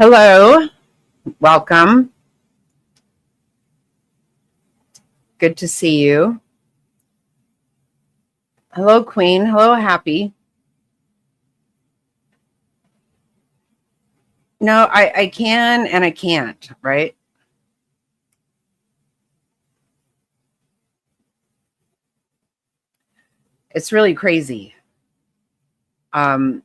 Hello, welcome. Good to see you. Hello, Queen. Hello, Happy. No, I can and I can't, right? It's really crazy. And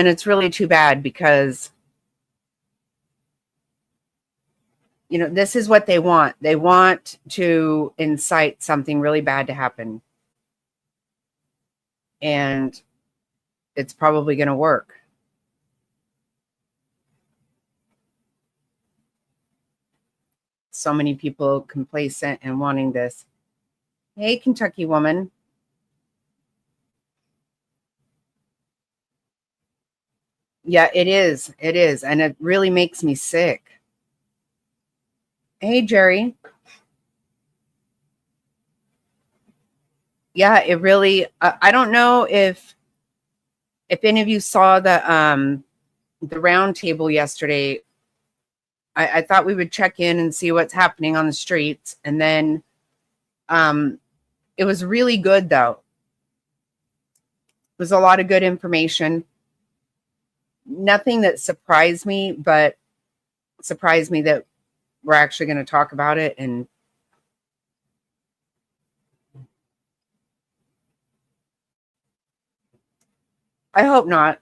it's really too bad because, this is what they want. They want to incite something really bad to happen. And it's probably going to work. So many people complacent and wanting this. Hey, Kentucky woman. Yeah, it is. It is. And it really makes me sick. Hey, Jerry. Yeah, it really, I don't know if any of you saw the round table yesterday. I thought we would check in and see what's happening on the streets. And then it was really good, though. It was a lot of good information. Nothing that surprised me, but surprised me that we're actually going to talk about it. And I hope not.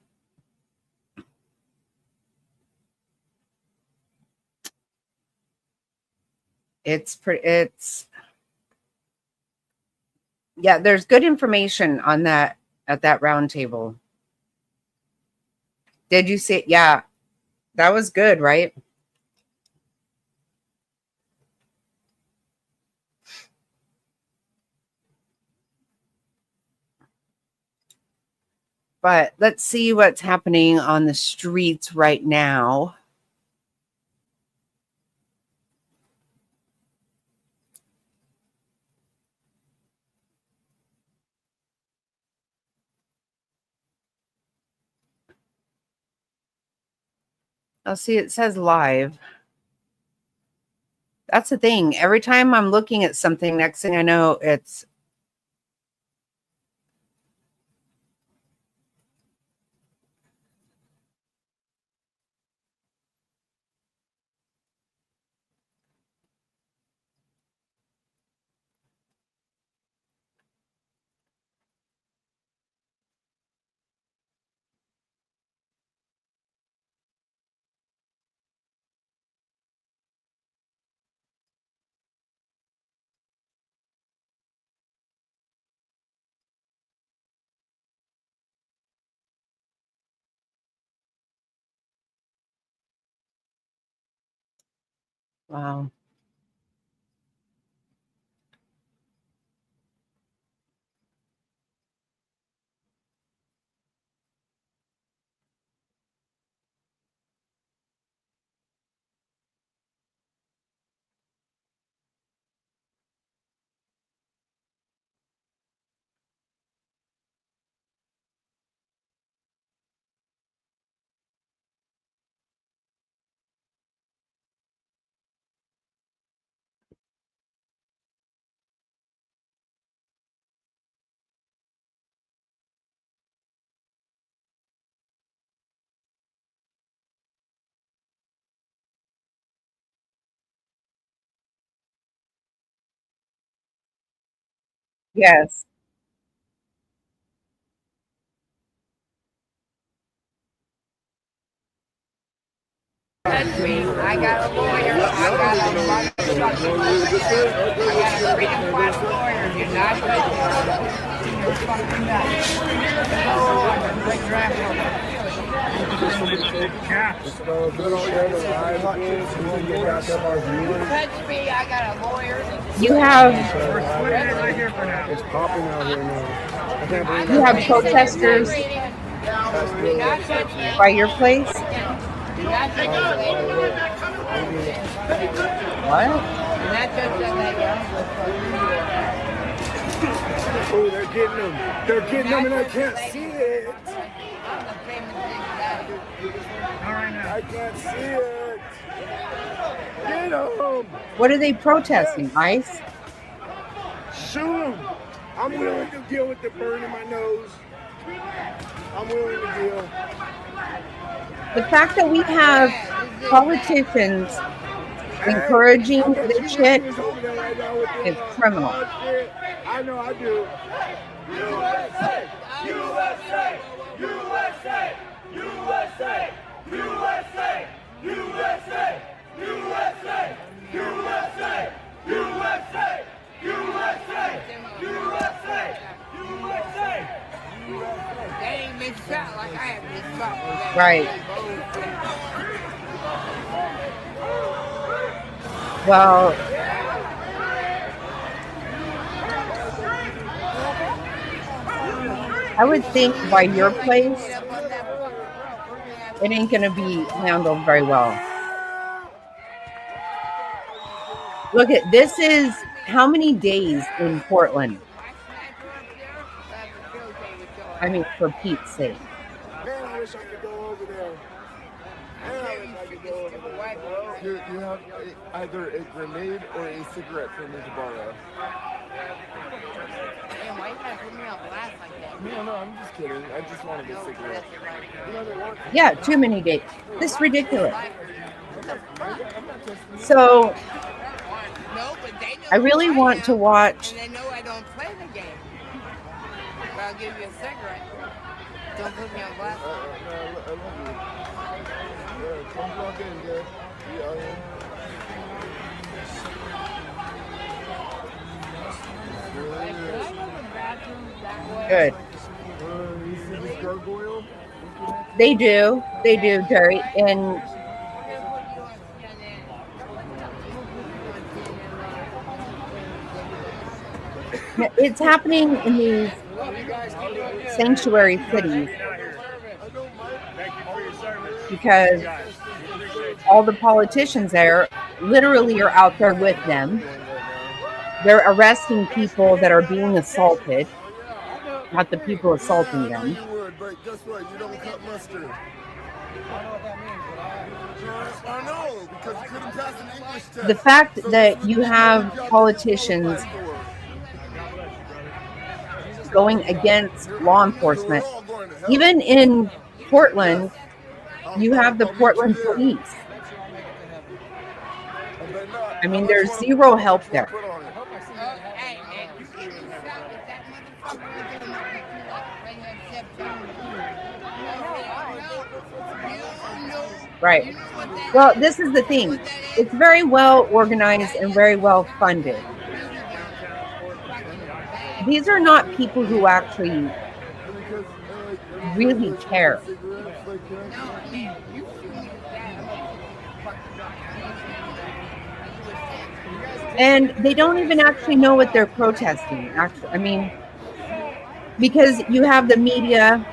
Yeah, there's good information on that at that round table. Did you see it? Yeah, that was good, right? But let's see what's happening on the streets right now. I'll see, it says live. That's the thing. Every time I'm looking at something, next thing I know, it's wow. Yes. I got a lawyer. I got a freedom class lawyer. You're not touch me. I got a lawyer. You have. It's popping out here now. You have protesters by your place. What? Oh, they're getting them. They're getting them and I can't see it. I can't see it. Get him. What are they protesting, ICE? Shoot him. I'm willing to deal with the burn in my nose. I'm willing to deal. The fact that we have politicians encouraging this shit is criminal. Oh, shit. I know I do. USA! USA! USA! USA! USA! USA! USA! USA! USA! USA! USA! USA! They ain't been shot like I have been shot. Right. Well, I would think by your place, it ain't going to be handled very well. Look at this is how many days in Portland? I mean, for Pete's sake. Man, I wish I could go over there. Man, I wish I could go over there. You have either a grenade or a cigarette for me to borrow. Man, why you gotta put me on blast like that? No, I'm just kidding. I just wanted a cigarette. Yeah, too many days. This is ridiculous. So, I really want to watch. They know I don't play the game. But I'll give you a cigarette. Don't put me on blast. I love you. Yeah, come walk in, Dad. We out here. Good. You see this gargoyle? They do, Jerry. And it's happening in these sanctuary cities because all the politicians there literally are out there with them. They're arresting people that are being assaulted, not the people assaulting them. But guess what? You don't cut mustard. I know, because you couldn't pass an English test. The fact that you have politicians going against law enforcement, even in Portland, you have the Portland police. I mean, there's zero help there. Right. Well, this is the thing. It's very well organized and very well funded. These are not people who actually really care. And they don't even actually know what they're protesting. Actually, I mean, because you have the media,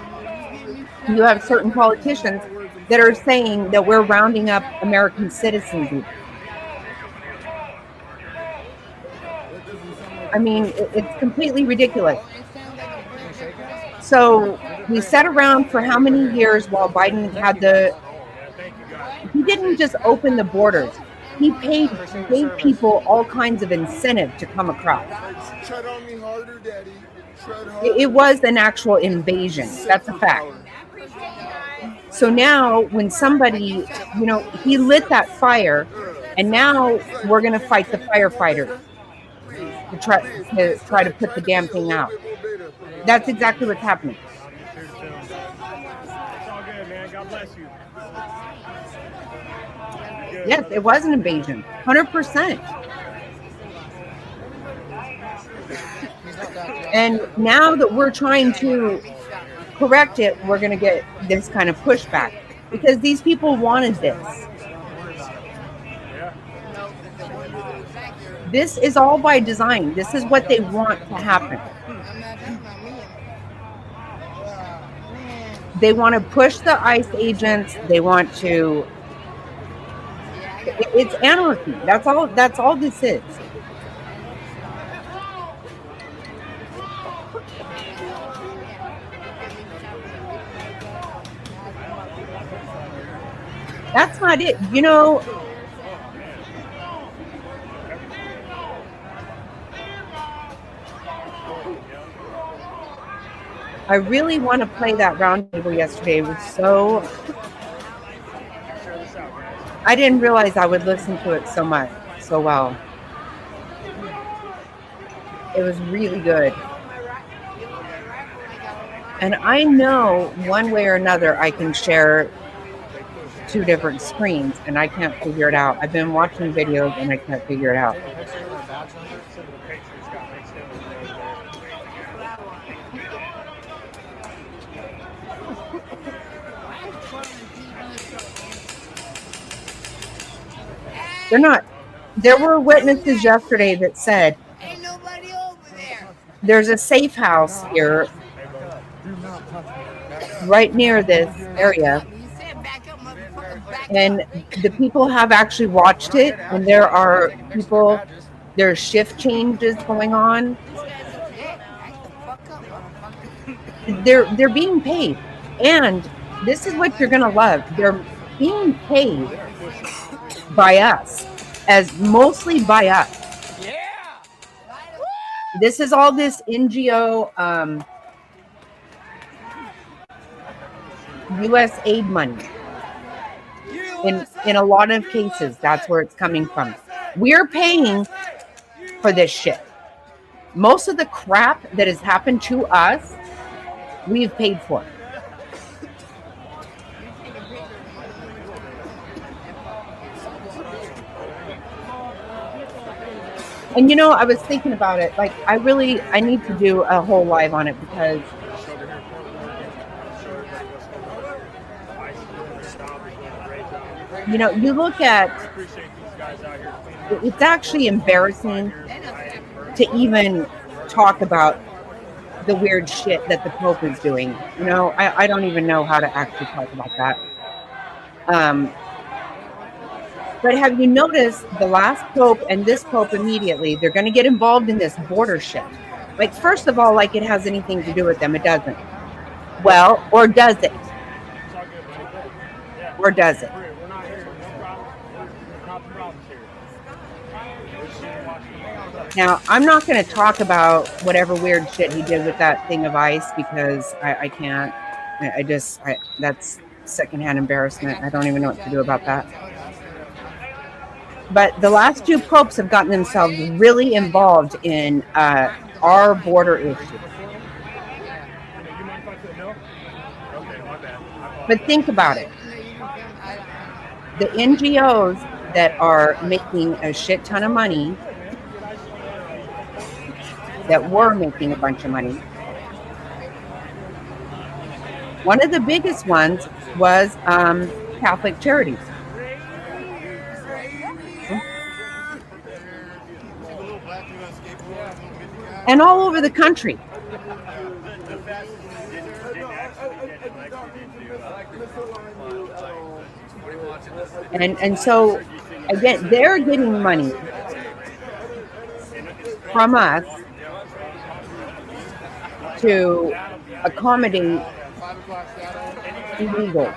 you have certain politicians that are saying that we're rounding up American citizens. I mean, it's completely ridiculous. So we sat around for how many years while Biden had he didn't just open the borders. He gave people all kinds of incentive to come across. Tread on me harder, Daddy. Tread harder. It was an actual invasion. That's a fact. So now when somebody, he lit that fire, and now we're going to fight the firefighters to try to put the damn thing out. That's exactly what's happening. It's all good, man. God bless you. Yes, it was an invasion. 100%. And now that we're trying to correct it, we're going to get this kind of pushback because these people wanted this. This is all by design. This is what they want to happen. They want to push the ICE agents. They want to. It's anarchy. That's all this is. That's not it. You know, I really want to play that round table yesterday. It was so, I didn't realize I would listen to it so much, so well. It was really good. And I know one way or another I can share two different screens, and I can't figure it out. I've been watching videos and I can't figure it out. They're not. There were witnesses yesterday that said Ain't nobody over there. there's a safe house here right near this area, You said back up, motherfucker, back and up. the people have actually watched it, and there are people, there's shift changes going on. Yeah, back the fuck up, motherfucker. They're being paid, and this is what you're gonna love. They're being paid by us, as mostly by us. Yeah. This is all this NGO U.S. aid money. In a lot of cases, that's where it's coming from. We're paying for this shit. Most of the crap that has happened to us, we've paid for. And you know, I was thinking about it. Like, I need to do a whole live on it, because you know, you look at, it's actually embarrassing to even talk about the weird shit that the Pope is doing. You know, I don't even know how to actually talk about that. But have you noticed the last Pope and this Pope immediately, they're going to get involved in this border shit. Like, first of all, like it has anything to do with them. It doesn't. Well, or does it? Or does it? Now, I'm not going to talk about whatever weird shit he did with that thing of ice, because I can't. That's secondhand embarrassment. I don't even know what to do about that. But the last two popes have gotten themselves really involved in our border issue. But think about it. The NGOs that are making a shit ton of money, that were making a bunch of money, one of the biggest ones was Catholic Charities. And all over the country. And so, again, they're getting money from us to accommodate illegals.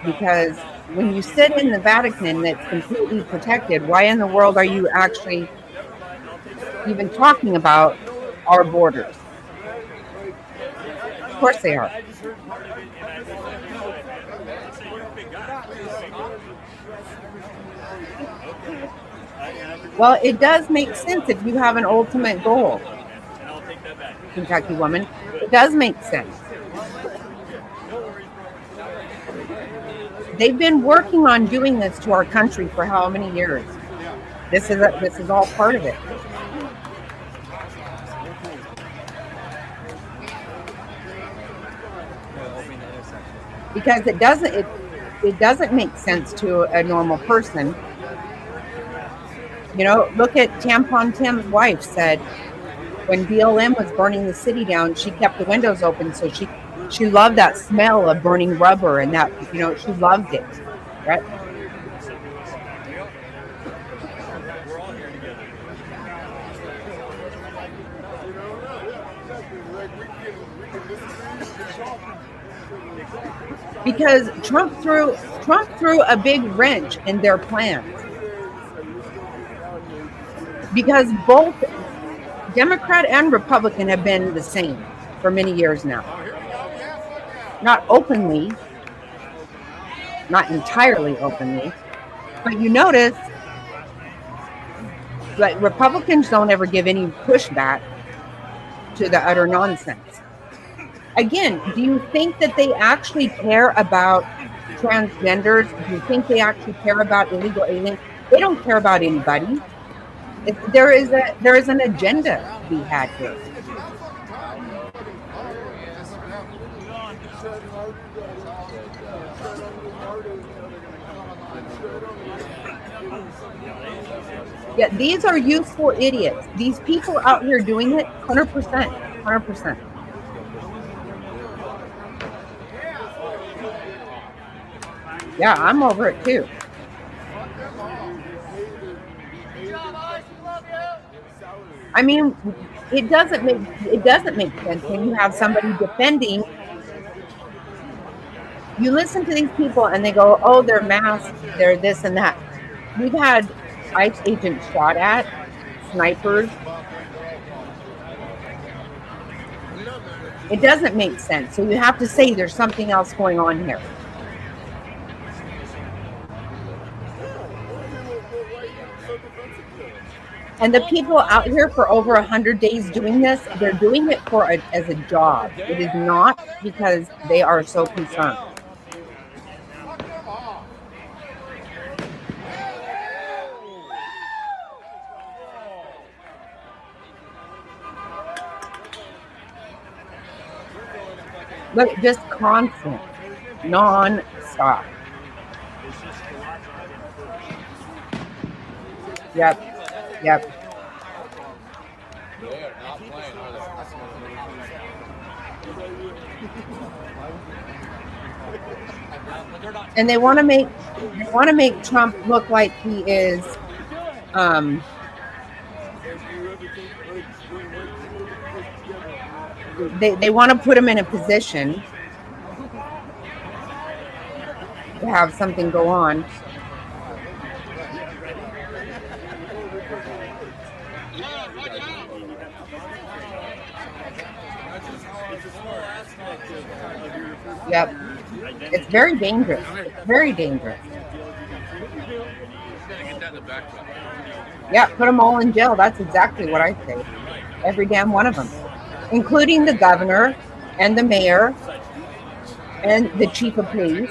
Because when you sit in the Vatican that's completely protected, why in the world are you actually even talking about our borders? Of course they are. Well, it does make sense if you have an ultimate goal, Kentucky woman. It does make sense. They've been working on doing this to our country for how many years? This is all part of it. Because it doesn't make sense to a normal person. You know, look at Tampon Tim's wife said when BLM was burning the city down, she kept the windows open, so she loved that smell of burning rubber, and that, you know, she loved it, right? because Trump threw a big wrench in their plans. Because both Democrat and Republican have been the same for many years now. Not openly, not entirely openly, but you notice that Republicans don't ever give any pushback to the utter nonsense. Again, do you think that they actually care about transgenders? Do you think they actually care about illegal aliens? They don't care about anybody. There is an agenda to be had here. Yeah, these are useful idiots. These people out here doing it, 100%, 100%. Yeah, I'm over it too. I mean, it doesn't make sense when you have somebody defending. You listen to these people and they go, "Oh, they're masked, they're this and that." We've had ICE agents shot at, snipers. It doesn't make sense. So you have to say there's something else going on here. And the people out here for over 100 days doing this, they're doing it as a job. It is not because they are so concerned. Look, just constant, non-stop. Yep. And they want to make Trump look like he is they want to put him in a position to have something go on. Yep. It's very dangerous. It's very dangerous. Yeah, put them all in jail. That's exactly what I say. Every damn one of them, including the governor and the mayor and the chief of police.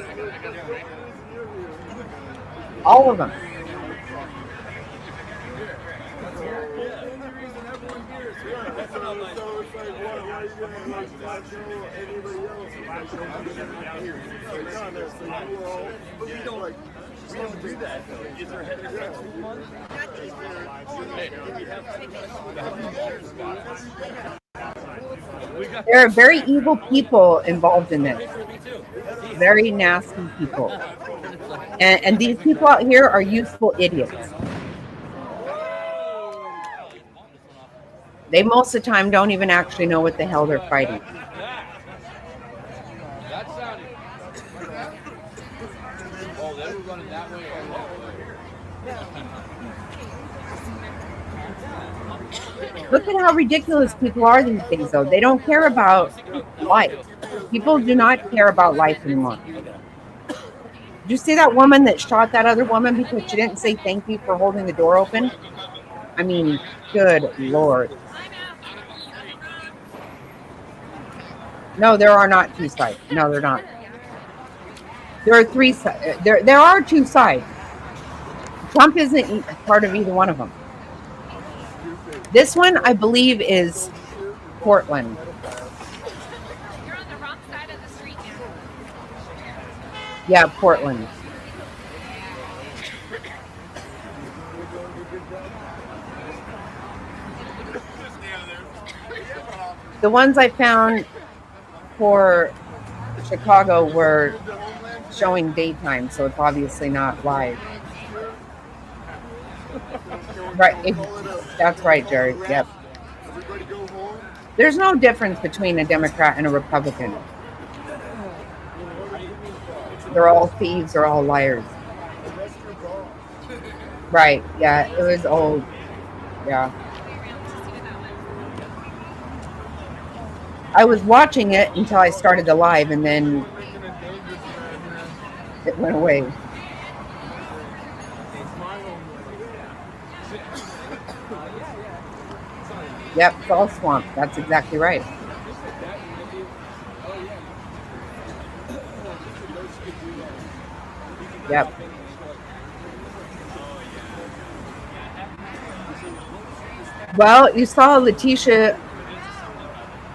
All of them. There are very evil people involved in this. Very nasty people. And these people out here are useful idiots. They most of the time don't even actually know what the hell they're fighting. Look at how ridiculous people are these days, though. They don't care about life. People do not care about life anymore. Did you see that woman that shot that other woman because she didn't say thank you for holding the door open? I mean, good Lord. No, there are not two sides. No, they're not. There are three sides. There are two sides. Trump isn't part of either one of them. This one, I believe, is Portland. You're on the wrong side of the street now. Yeah, Portland. The ones I found for Chicago were showing daytime, so it's obviously not live. Right, that's right, Jared. Yep. There's no difference between a Democrat and a Republican. They're all thieves. They're all liars. That's your dog. Right. Yeah. It was old. Yeah. I was watching it until I started the live, and then We're making it dangerous around here. it went away. It's my homeland. Yep. It's all swamp. That's exactly right. Yep. Well, you saw Letitia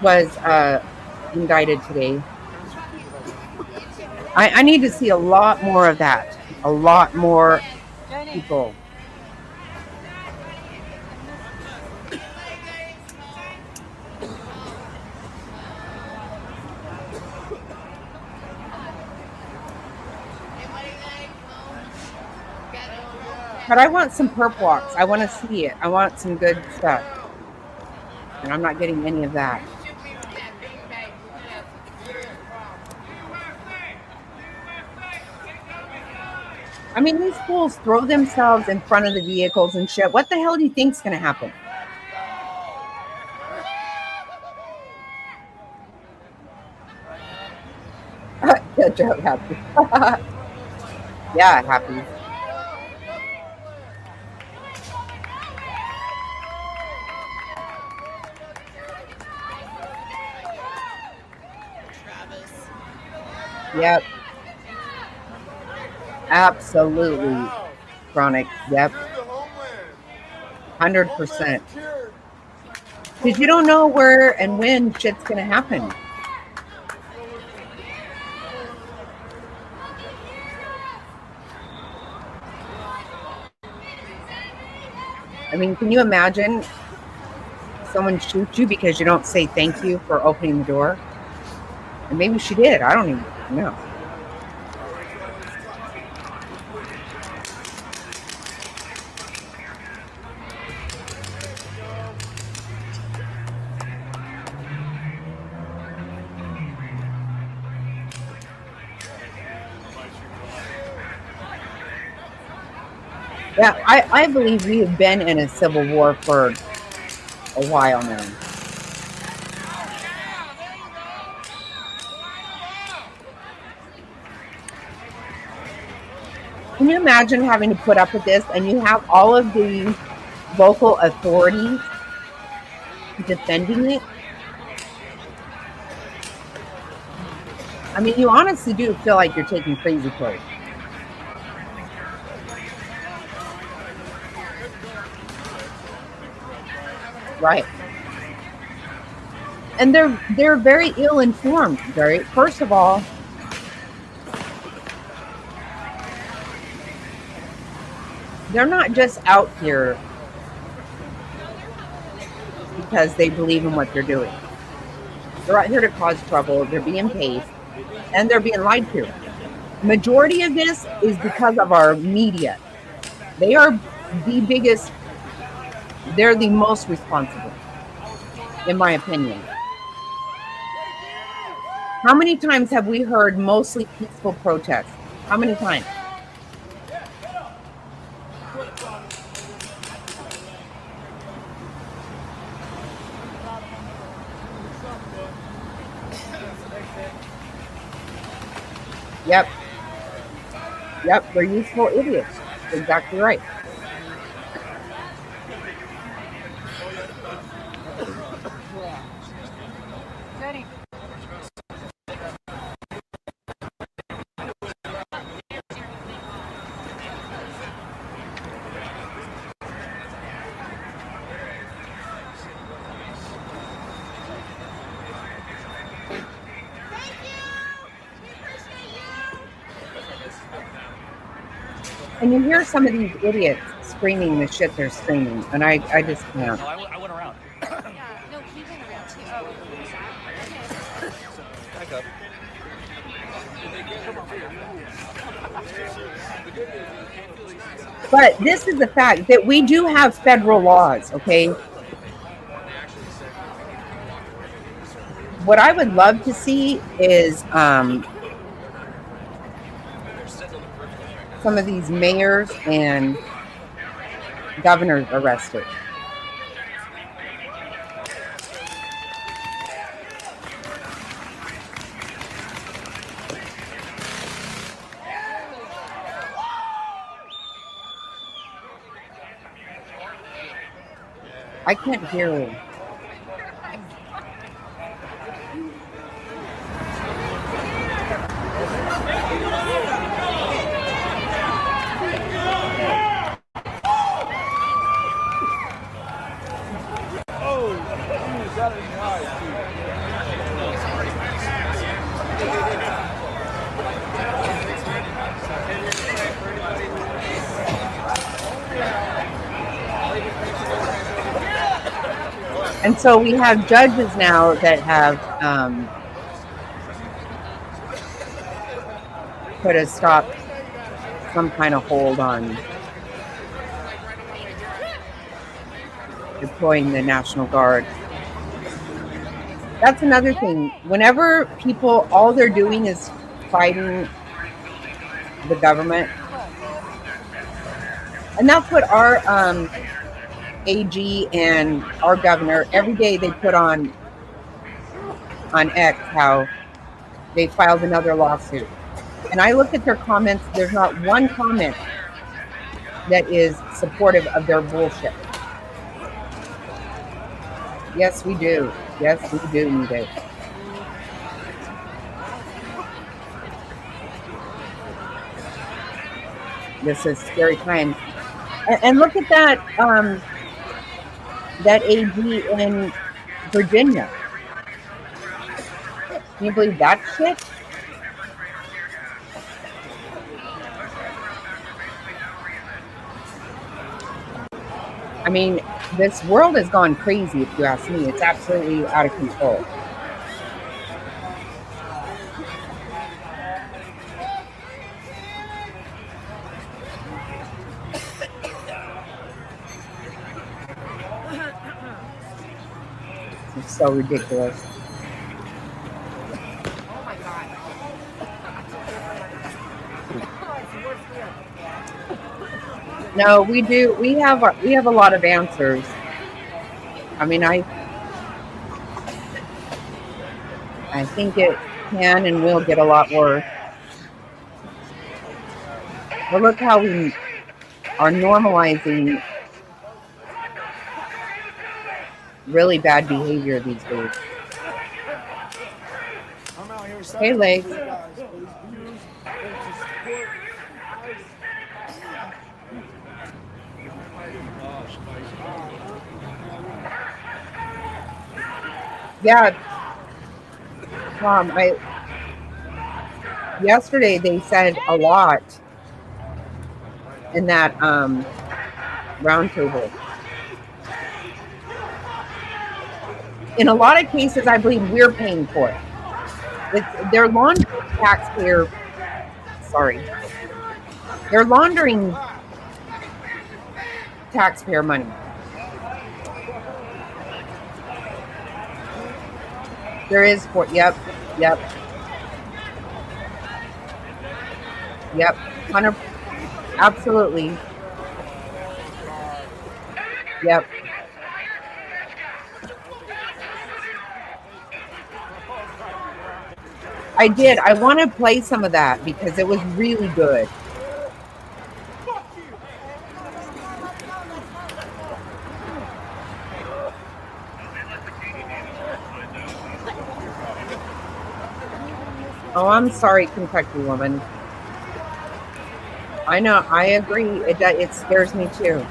was indicted today. I need to see a lot more of that. A lot more people. But I want some perp walks. I want to see it. I want some good stuff. And I'm not getting any of that. I mean, these fools throw themselves in front of the vehicles and shit. What the hell do you think's going to happen? Good job, Happy. Yeah, Happy. Yep. Absolutely. Chronic. Yep. 100%. Because you don't know where and when shit's going to happen. I mean, can you imagine someone shoots you because you don't say thank you for opening the door? And maybe she did. I don't even know. Yeah, I believe we have been in a civil war for a while now. Can you imagine having to put up with this and you have all of the local authorities defending it? I mean, you honestly do feel like you're taking crazy pills. Right. And they're very ill-informed, right? First of all, they're not just out here because they believe in what they're doing. They're out here to cause trouble, they're being paid, and they're being lied to. Majority of this is because of our media. They are the biggest, they're the most responsible, in my opinion. How many times have we heard mostly peaceful protests? How many times? Yep. Yep, they're useful idiots. Exactly right. And you hear some of these idiots screaming the shit they're screaming, and I just can't. No, I went around. No, he went around too. Back up. But this is the fact that we do have federal laws, okay? What I would love to see is some of these mayors and governors arrested. I can't hear you. And so we have judges now that have put a stop, some kind of hold on deploying the National Guard. That's another thing. Whenever people, all they're doing is fighting the government. And that's what our AG and our governor, every day they put on X how they filed another lawsuit. And I look at their comments, there's not one comment that is supportive of their bullshit. Yes, we do. Yes, we do need it. This is scary times. And look at that, that AG in Virginia. Can you believe that shit? I mean, this world has gone crazy, if you ask me. It's absolutely out of control. It's so ridiculous. Oh my God. No, we do. We have a lot of answers. I mean, I think it can and will get a lot worse. But look how we are normalizing really bad behavior these days. Hey, Legs. Yeah, yesterday they said a lot in that roundtable. In a lot of cases, I believe we're paying for it. They're laundering taxpayer. Sorry, they're laundering taxpayer money. There is for yep. 100, absolutely. Yep. I did. I want to play some of that because it was really good. Oh, I'm sorry, Kentucky woman. I know. I agree. It scares me too.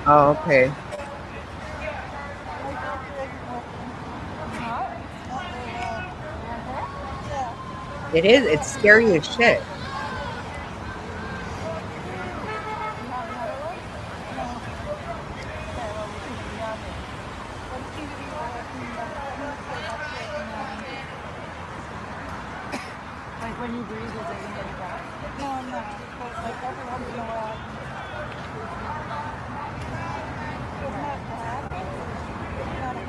Oh, okay. It is. It's scary as shit. Like when you breathe, is it going to get back? No. But like every once in a while. It's not bad. It's not 100%.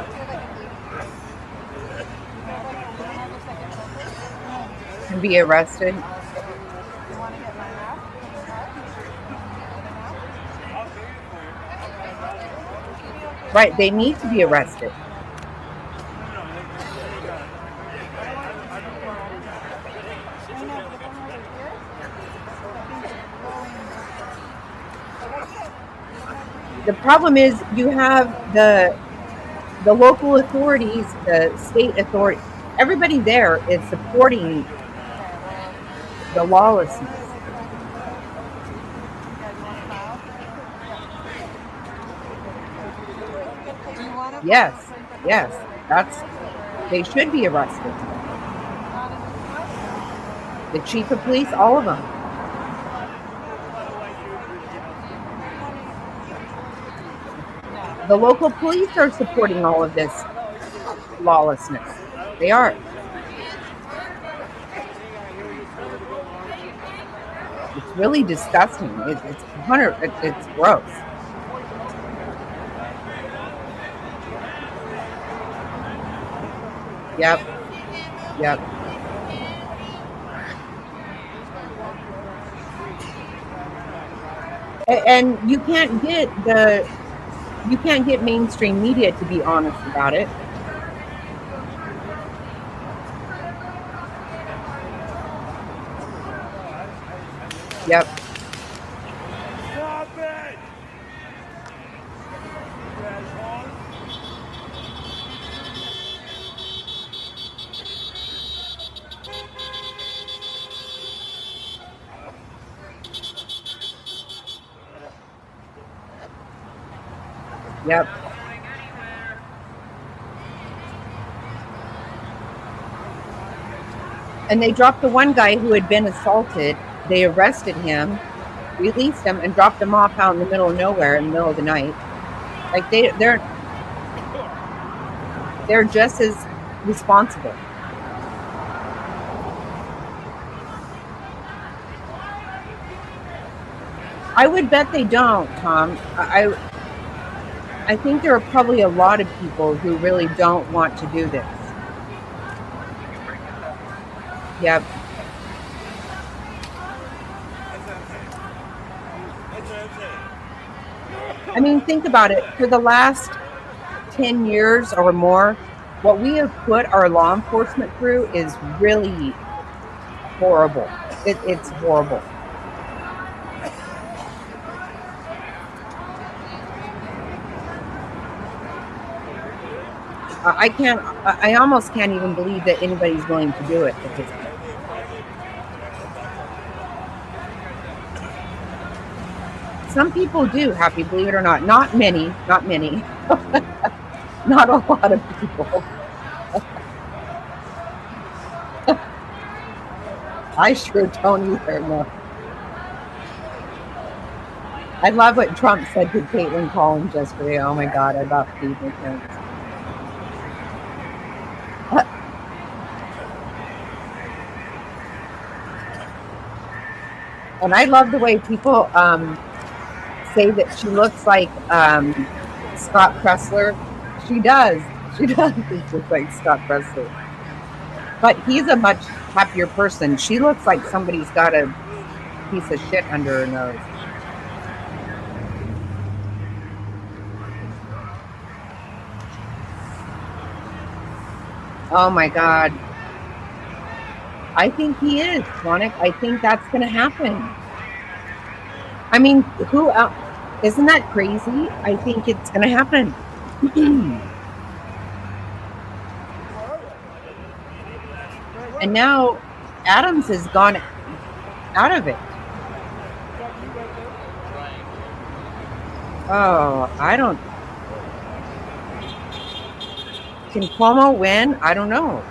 It's like an 80%. be arrested. You want to get my map? Right, they need to be arrested. I know, but if I'm over here, I think it's going. The problem is you have the local authorities, the state authority, everybody there is supporting the lawlessness. Yes, yes, they should be arrested. The chief of police, all of them. The local police are supporting all of this lawlessness. They are. It's really disgusting. It's gross. Yep. Yep. And you can't get mainstream media to be honest about it. Yep. Stop it! Yep. And they dropped the one guy who had been assaulted. They arrested him, released him, and dropped him off out in the middle of nowhere in the middle of the night. Like they're just as responsible. I would bet they don't, Tom. I think there are probably a lot of people who really don't want to do this. Yep. I mean, think about it. For the last 10 years or more, what we have put our law enforcement through is really horrible. It's horrible. I almost can't even believe that anybody's willing to do it at this point. Some people do, Happy, believe it or not. Not many. Not a lot of people. I sure don't either, no. I love what Trump said to Caitlin Collins yesterday. Oh my God, I about peed my pants. And I love the way people say that she looks like Scott Pressler. She does. She does look like Scott Pressler. But he's a much happier person. She looks like somebody's got a piece of shit under her nose. Oh my God. I think he is, Sonic. I think that's going to happen. I mean, who else? Isn't that crazy? I think it's going to happen. And now Adams has gone out of it. Oh, I don't. Can Cuomo win? I don't know.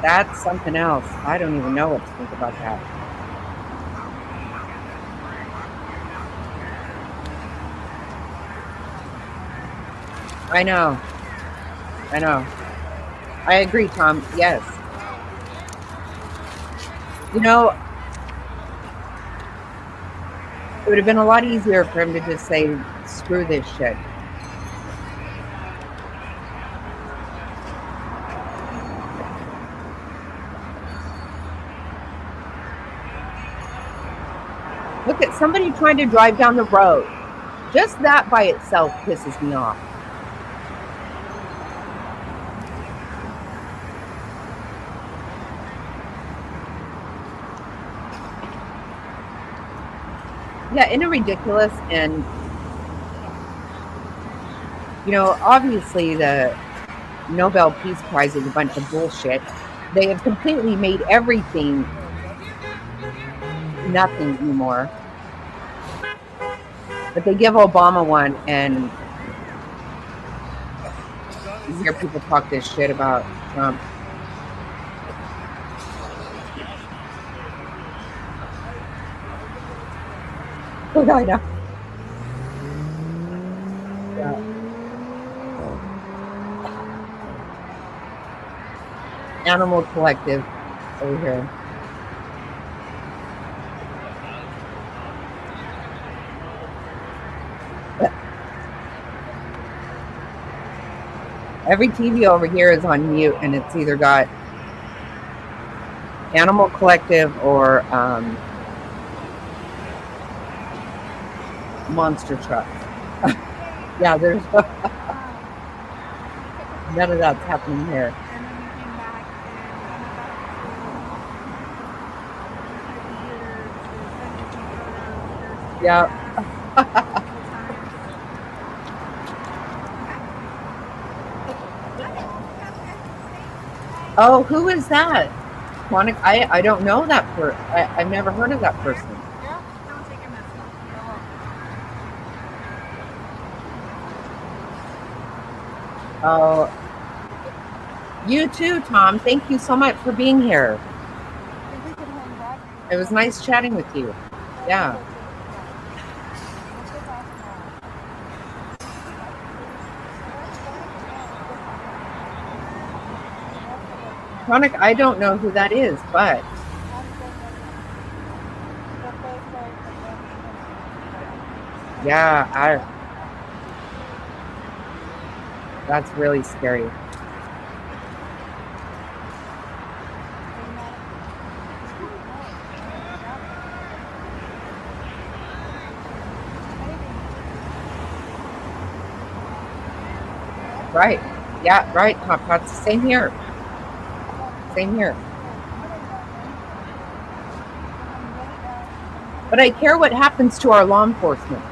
That's something else. I don't even know what to think about that. I know. I agree, Tom. Yes. You know, it would have been a lot easier for him to just say, screw this shit. Look at somebody trying to drive down the road. Just that by itself pisses me off. Yeah, isn't it ridiculous? And, you know, obviously the Nobel Peace Prize is a bunch of bullshit. They have completely made everything nothing anymore. But they give Obama one, and you hear people talk this shit about Trump. Oh, I know. Yeah. Animal Collective over here. Every TV over here is on mute, and it's either got Animal Collective or monster trucks. Yeah, there's none of that's happening here. Yeah. Oh, who is that? Monica, I don't know that I've never heard of that person. Oh, you too, Tom. Thank you so much for being here. It was nice chatting with you. Yeah. Chronic, I don't know who that is, but yeah, that's really scary. Right. Yeah, right, Top Pots. Same here. Same here. But I care what happens to our law enforcement.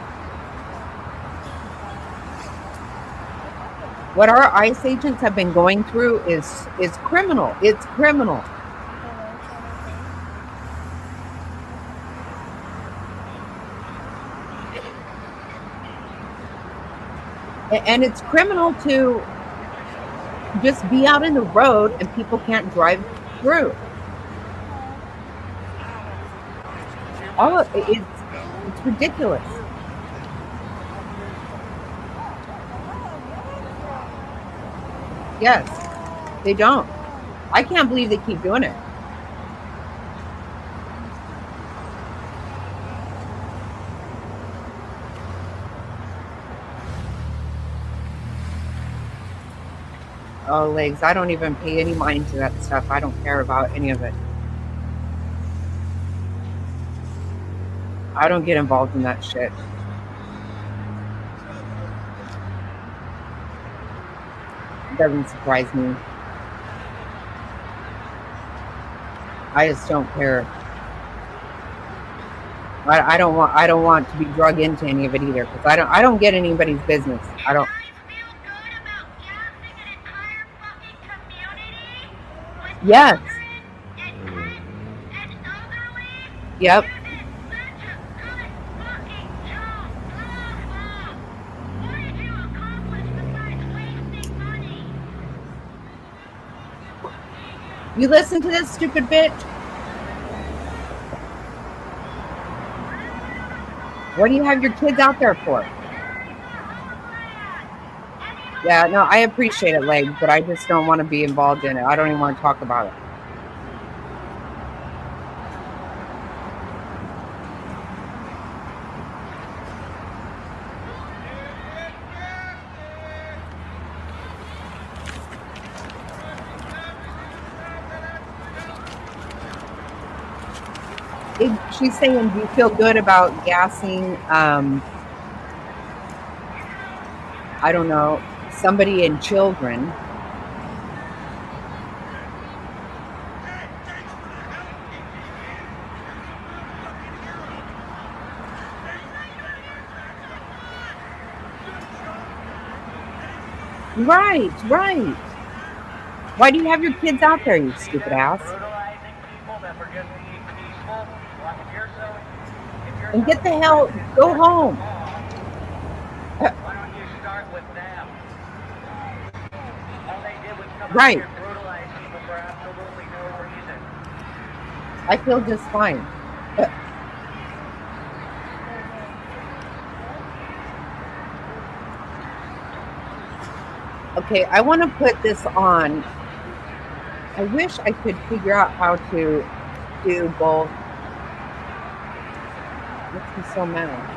What our ICE agents have been going through is criminal. It's criminal. And it's criminal to just be out in the road and people can't drive through. It's ridiculous. Yes, they don't. I can't believe they keep doing it. Oh, legs. I don't even pay any mind to that stuff. I don't care about any of it. I don't get involved in that shit. It doesn't surprise me. I just don't care. I don't want to be drug into any of it either, because I don't get anybody's business. I don't. Yes. Yep. You listen to this stupid bitch? What do you have your kids out there for? Yeah, no, I appreciate it, Legs, but I just don't want to be involved in it. I don't even want to talk about it. She's saying, do you feel good about gassing, I don't know, somebody and children? Right, right. Why do you have your kids out there, you stupid ass? And get the hell, go home. Right. I feel just fine. Okay, I want to put this on. I wish I could figure out how to do both. Makes me so mad.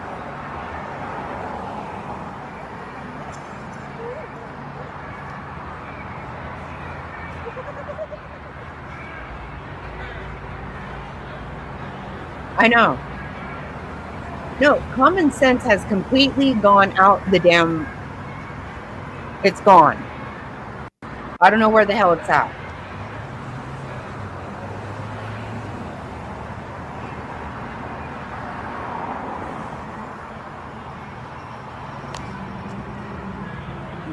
I know. No, common sense has completely gone out the damn. It's gone. I don't know where the hell it's at.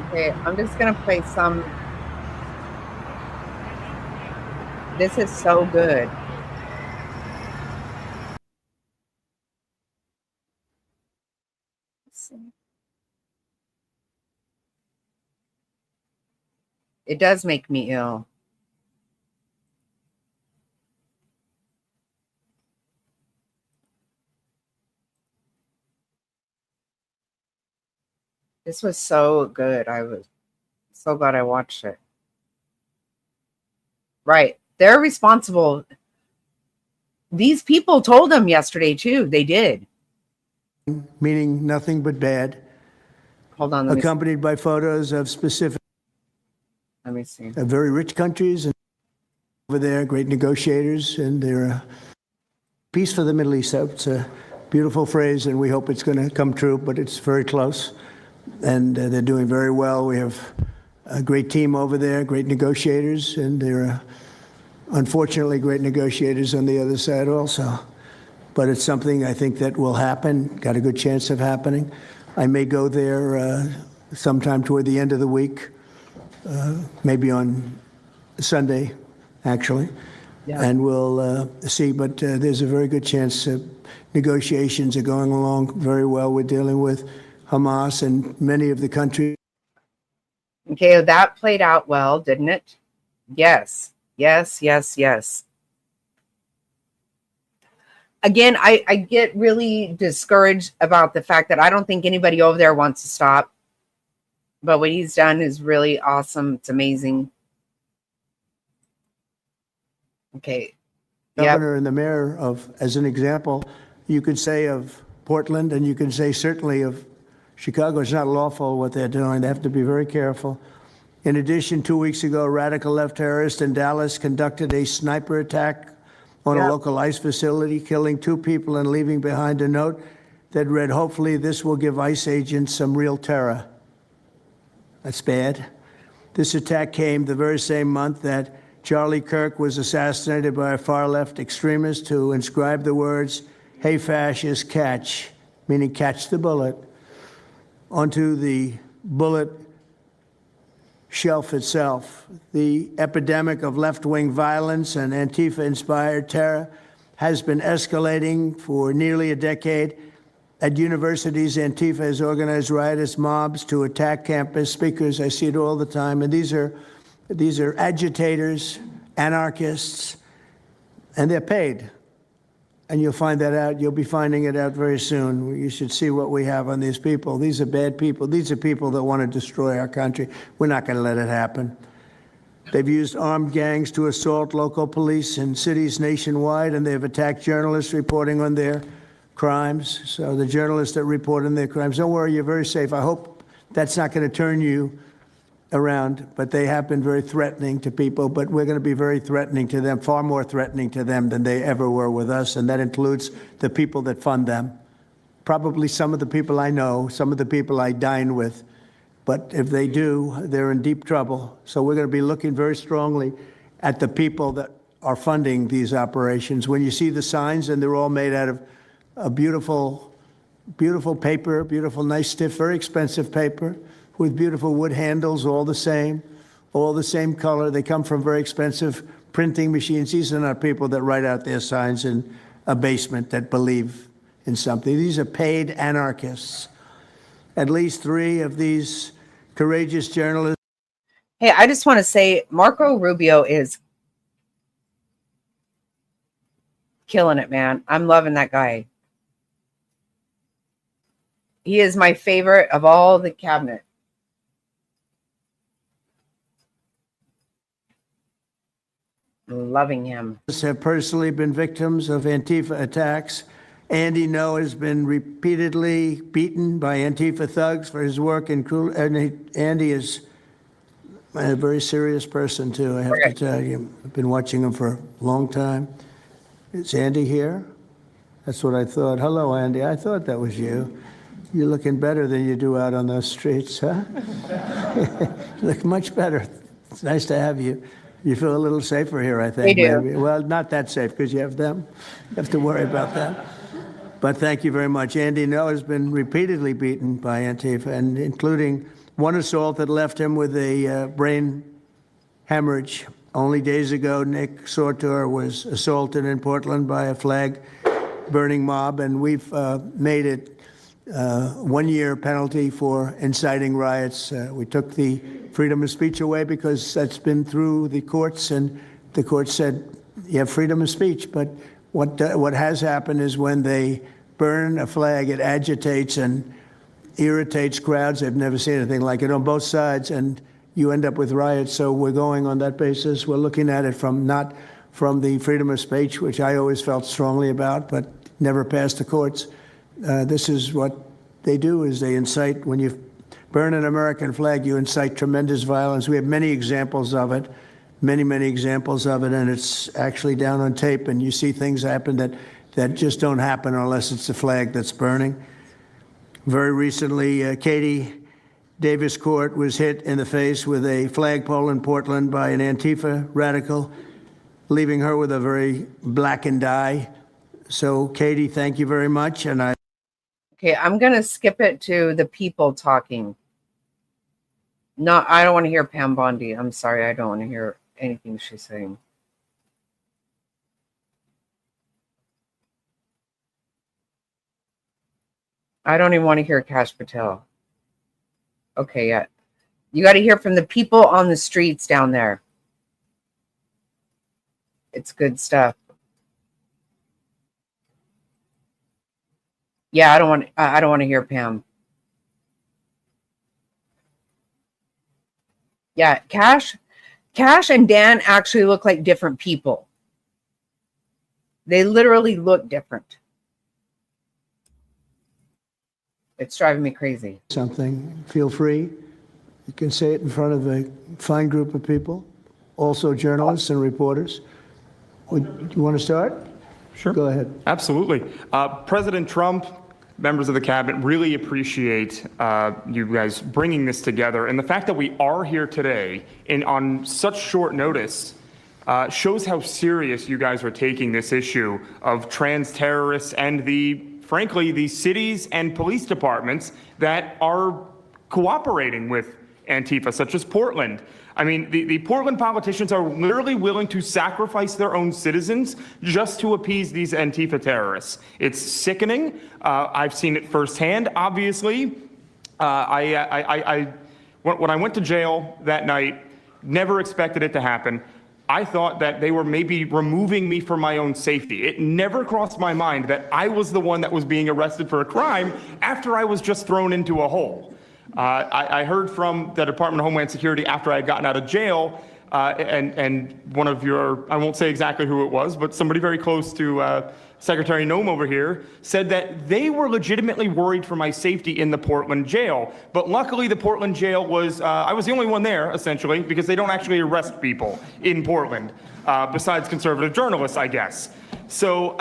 Okay, I'm just gonna play some. This is so good. Let's see. It does make me ill. This was so good. I was so glad I watched it. Right. They're responsible. These people told them yesterday, too. They did. Meaning nothing but bad. Hold on. Accompanied by photos of specific. Let me see. Very rich countries and over there, great negotiators, and they're peace for the Middle East. It's a beautiful phrase, and we hope it's going to come true, but it's very close. And they're doing very well. We have a great team over there, great negotiators, and they're unfortunately great negotiators on the other side also. But it's something I think that will happen, got a good chance of happening. I may go there sometime toward the end of the week, maybe on Sunday, actually. Yeah. And we'll see, but there's a very good chance negotiations are going along very well. We're dealing with Hamas and many of the countries. Okay, that played out well, didn't it? Yes, yes, yes, yes. Again, I get really discouraged about the fact that I don't think anybody over there wants to stop. But what he's done is really awesome. It's amazing. Okay. Governor and the mayor of, as an example, you could say of Portland, and you can say certainly of Chicago. It's not lawful what they're doing. They have to be very careful. In addition, 2 weeks ago, a radical left terrorist in Dallas conducted a sniper attack on a local ICE facility, killing 2 people and leaving behind a note that read, "Hopefully this will give ICE agents some real terror." That's bad. This attack came the very same month that Charlie Kirk was assassinated by a far-left extremist who inscribed the words, "Hey, fascist, catch," meaning catch the bullet, onto the bullet shelf itself. The epidemic of left-wing violence and Antifa-inspired terror has been escalating for nearly a decade. At universities, Antifa has organized riotous mobs to attack campus speakers. I see it all the time. And these are agitators, anarchists, and they're paid. And you'll find that out. You'll be finding it out very soon. You should see what we have on these people. These are bad people. These are people that want to destroy our country. We're not going to let it happen. They've used armed gangs to assault local police in cities nationwide, and they've attacked journalists reporting on their crimes. So the journalists that report on their crimes, don't worry, you're very safe. I hope that's not going to turn you around, but they have been very threatening to people. But we're going to be very threatening to them, far more threatening to them than they ever were with us. And that includes the people that fund them. Probably some of the people I know, some of the people I dine with. But if they do, they're in deep trouble. So we're going to be looking very strongly at the people that are funding these operations. When you see the signs, and they're all made out of a beautiful, beautiful paper, beautiful, nice, stiff, very expensive paper with beautiful wood handles, all the same color. They come from very expensive printing machines. These are not people that write out their signs in a basement that believe in something. These are paid anarchists. At least 3 of these courageous journalists. Hey, I just want to say Marco Rubio is killing it, man. I'm loving that guy. He is my favorite of all the cabinet. Loving him. Have personally been victims of Antifa attacks. Andy No has been repeatedly beaten by Antifa thugs for his work in cruel. And Andy is a very serious person too, I have to tell you. I've been watching him for a long time. Is Andy here? That's what I thought. Hello, Andy. I thought that was you. You're looking better than you do out on those streets, huh? You look much better. It's nice to have you. You feel a little safer here, I think. We do. Maybe. Well, not that safe because you have them. You have to worry about that. But thank you very much. Andy No has been repeatedly beaten by Antifa, and including one assault that left him with a brain hemorrhage. Only days ago, Nick Sortor was assaulted in Portland by a flag-burning mob, and we've made it 1-year penalty for inciting riots. We took the freedom of speech away because that's been through the courts, and the court said you have freedom of speech. But what has happened is when they burn a flag, it agitates and irritates crowds. They've never seen anything like it on both sides, and you end up with riots. So we're going on that basis. We're looking at it from not from the freedom of speech, which I always felt strongly about, but never passed the courts. This is what they do: is they incite. When you burn an American flag, you incite tremendous violence. We have many examples of it, many examples of it, and it's actually down on tape. And you see things happen that just don't happen unless it's the flag that's burning. Very recently, Katie Davis Court was hit in the face with a flagpole in Portland by an Antifa radical, leaving her with a very blackened eye. So, Katie, thank you very much. And Okay, I'm going to skip it to the people talking. No, I don't want to hear Pam Bondi. I'm sorry. I don't want to hear anything she's saying. I don't even want to hear Kash Patel. Okay, yeah. You got to hear from the people on the streets down there. It's good stuff. Yeah, I don't want to hear Pam. Yeah, Kash and Dan actually look like different people. They literally look different. It's driving me crazy. something, feel free. You can say it in front of a fine group of people, also journalists and reporters. Do you want to start? Sure. Go ahead. Absolutely. President Trump, members of the cabinet, really appreciate you guys bringing this together. And the fact that we are here today on such short notice shows how serious you guys are taking this issue of trans terrorists and frankly, the cities and police departments that are cooperating with Antifa, such as Portland. I mean, the Portland politicians are literally willing to sacrifice their own citizens just to appease these Antifa terrorists. It's sickening. I've seen it firsthand, obviously. When I went to jail that night, never expected it to happen. I thought that they were maybe removing me for my own safety. It never crossed my mind that I was the one that was being arrested for a crime after I was just thrown into a hole. I heard from the Department of Homeland Security after I had gotten out of jail and one of your, I won't say exactly who it was, but somebody very close to Secretary Noem over here said that they were legitimately worried for my safety in the Portland jail. But luckily, the Portland jail was, I was the only one there, essentially, because they don't actually arrest people in Portland, besides conservative journalists, I guess. So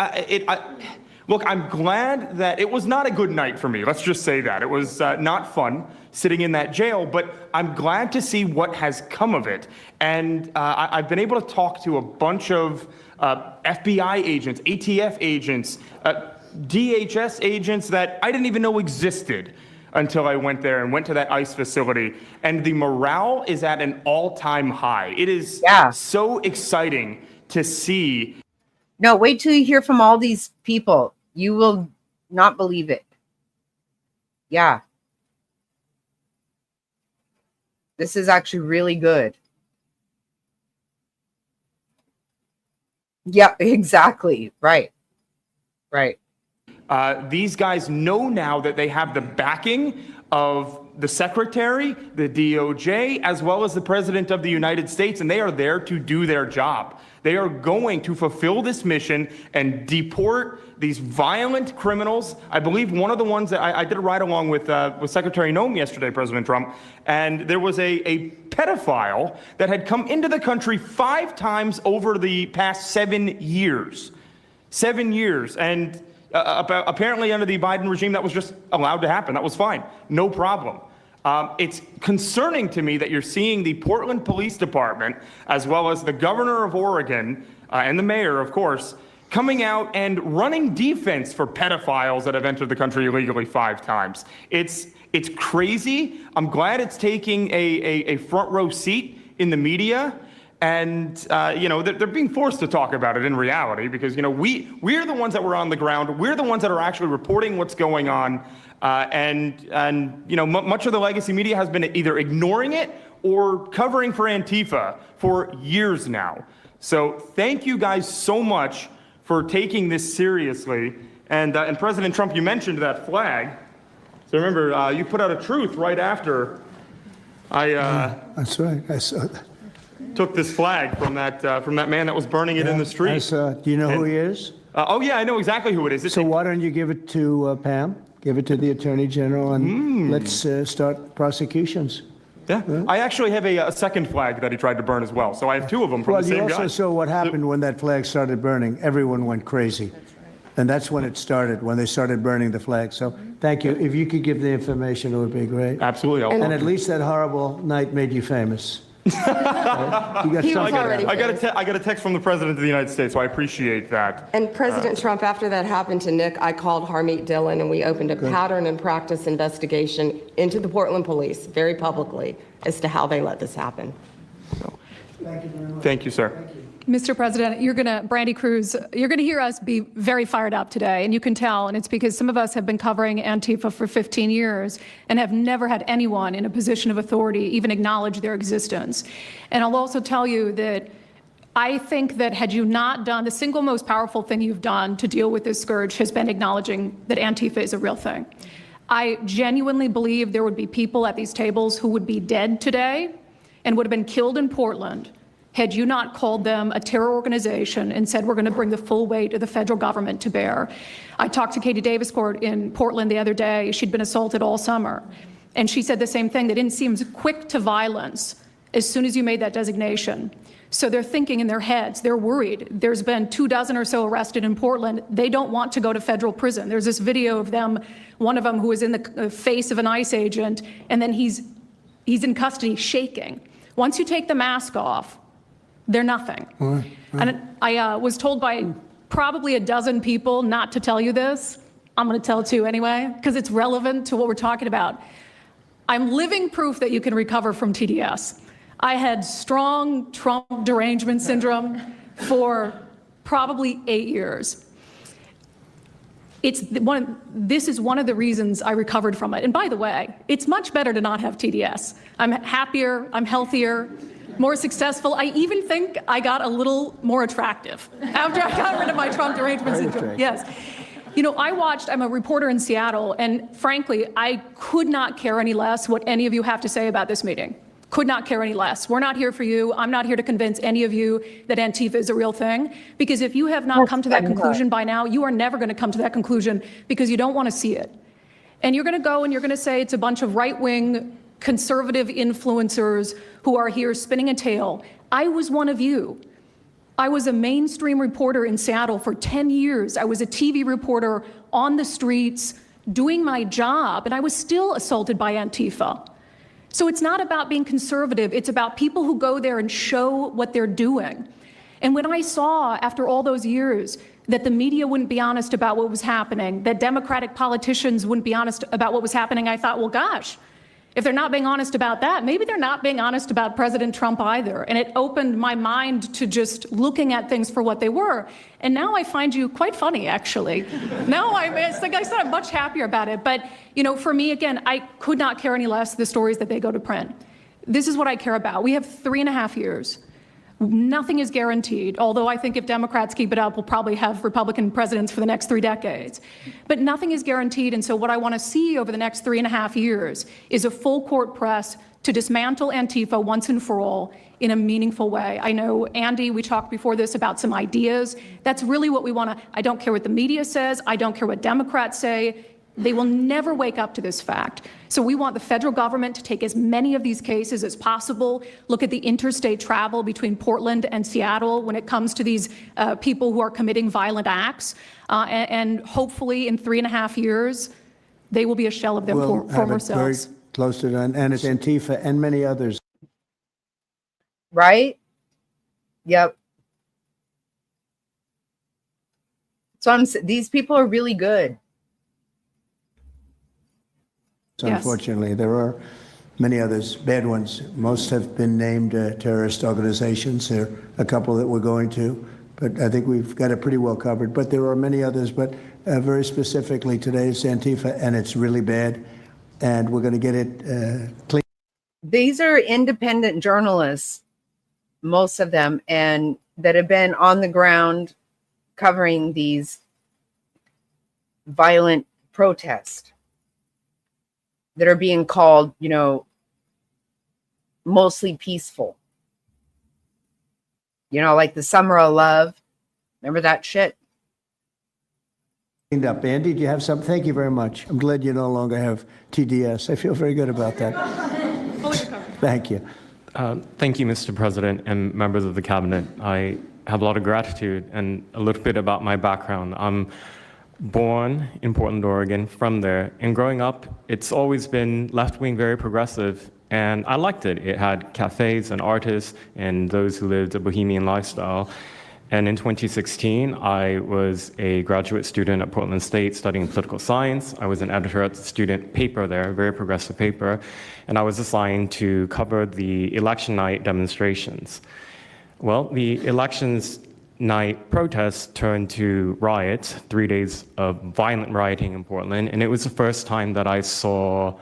look, I'm glad that it was not a good night for me. Let's just say that. It was not fun sitting in that jail, but I'm glad to see what has come of it. And I've been able to talk to a bunch of FBI agents, ATF agents, DHS agents that I didn't even know existed until I went there and went to that ICE facility. And the morale is at an all-time high. It is so exciting to see. No, wait till you hear from all these people. You will not believe it. Yeah. This is actually really good. Yeah, exactly. Right. Right. These guys know now that they have the backing of the secretary, the DOJ, as well as the president of the United States, and they are there to do their job. They are going to fulfill this mission and deport these violent criminals. I believe one of the ones that I did a ride along with Secretary Noem yesterday, President Trump, and there was a pedophile that had come into the country 5 times over the past 7 years. 7 years. And apparently under the Biden regime, that was just allowed to happen. That was fine. No problem. It's concerning to me that you're seeing the Portland Police Department, as well as the governor of Oregon and the mayor, of course, coming out and running defense for pedophiles that have entered the country illegally 5 times. It's crazy. I'm glad it's taking a front row seat in the media. And, they're being forced to talk about it in reality because, we're the ones that were on the ground. We're the ones that are actually reporting what's going on. Much of the legacy media has been either ignoring it or covering for Antifa for years now. So thank you guys so much for taking this seriously. And President Trump, you mentioned that flag. So remember, you put out a truth right after That's right. I saw that. Took this flag from that man that was burning it in the street. I saw it. Do you know who he is? Oh, yeah, I know exactly who it is. So why don't you give it to Pam? Give it to the Attorney General, and let's start prosecutions. Yeah. I actually have a second flag that he tried to burn as well. So I have 2 of them from the same guy. Well, you also saw what happened when that flag started burning. Everyone went crazy. That's right. And that's when it started, when they started burning the flag. So thank you. If you could give the information, it would be great. Absolutely. And at least that horrible night made you famous. I got a text from the President of the United States, so I appreciate that. And President Trump, after that happened to Nick, I called Harmeet Dillon, and we opened a pattern and practice investigation into the Portland police very publicly as to how they let this happen. Thank you very much. Thank you, sir. Thank you. Mr. President, Brandy Cruz, you're going to hear us be very fired up today, and you can tell, and it's because some of us have been covering Antifa for 15 years and have never had anyone in a position of authority even acknowledge their existence. And I'll also tell you that I think that had you not done, the single most powerful thing you've done to deal with this scourge has been acknowledging that Antifa is a real thing. I genuinely believe there would be people at these tables who would be dead today and would have been killed in Portland had you not called them a terror organization and said we're going to bring the full weight of the federal government to bear. I talked to Katie Daviscourt in Portland the other day. She'd been assaulted all summer. And she said the same thing, that it seems quick to violence as soon as you made that designation. So they're thinking in their heads, they're worried. There's been 24 or so arrested in Portland. They don't want to go to federal prison. There's this video of them, one of them who was in the face of an ICE agent, and then he's in custody shaking. Once you take the mask off, they're nothing. And I was told by probably a dozen people not to tell you this. I'm going to tell it to you anyway, because it's relevant to what we're talking about. I'm living proof that you can recover from TDS. I had strong Trump derangement syndrome for probably 8 years. This is one of the reasons I recovered from it. And by the way, it's much better to not have TDS. I'm happier, I'm healthier, more successful. I even think I got a little more attractive after I got rid of my Trump derangement syndrome. Yes. I'm a reporter in Seattle, and frankly, I could not care any less what any of you have to say about this meeting. could not care any less. We're not here for you. I'm not here to convince any of you that Antifa is a real thing, because if you have not come to that conclusion by now, you are never going to come to that conclusion because you don't want to see it. And you're going to go and you're going to say it's a bunch of right-wing conservative influencers who are here spinning a tale. I was one of you. I was a mainstream reporter in Seattle for 10 years. I was a TV reporter on the streets doing my job, and I was still assaulted by Antifa. So it's not about being conservative. It's about people who go there and show what they're doing. And when I saw, after all those years, that the media wouldn't be honest about what was happening, that Democratic politicians wouldn't be honest about what was happening, I thought, well, gosh, if they're not being honest about that, maybe they're not being honest about President Trump either. And it opened my mind to just looking at things for what they were. And now I find you quite funny, actually. Now it's like I said, I'm much happier about it. But, you know, for me, again, I could not care any less the stories that they go to print. This is what I care about. We have 3.5 years. Nothing is guaranteed, although I think if Democrats keep it up, we'll probably have Republican presidents for the next 3 decades. But nothing is guaranteed, and so what I want to see over the next 3.5 years is a full court press to dismantle Antifa once and for all in a meaningful way. I know, Andy, we talked before this about some ideas. That's really what we want to, I don't care what the media says, I don't care what Democrats say. They will never wake up to this fact. So we want the federal government to take as many of these cases as possible, look at the interstate travel between Portland and Seattle when it comes to these people who are committing violent acts, and hopefully in 3.5 years, they will be a shell of their former selves. Very close to done, and it's Antifa and many others. Right? Yep. So these people are really good. Yes. Unfortunately, there are many others, bad ones. Most have been named terrorist organizations. There are a couple that we're going to, but I think we've got it pretty well covered. But there are many others, but very specifically today it's Antifa, and it's really bad, and we're going to get it clean. These are independent journalists, most of them, and that have been on the ground covering these violent protests that are being called, you know, mostly peaceful. You know, like the Summer of Love. Remember that shit? Cleaned up. Andy, do you have something? Thank you very much. I'm glad you no longer have TDS. I feel very good about that. Thank you. Thank you, Mr. President and members of the cabinet. I have a lot of gratitude, and a little bit about my background. I'm born in Portland, Oregon, from there. And growing up, it's always been left-wing, very progressive, and I liked it. It had cafes and artists and those who lived a bohemian lifestyle. And in 2016, I was a graduate student at Portland State studying political science. I was an editor at the student paper there, a very progressive paper, and I was assigned to cover the election night demonstrations. Well, the elections night protests turned to riots, 3 days of violent rioting in Portland, and it was the first time that I saw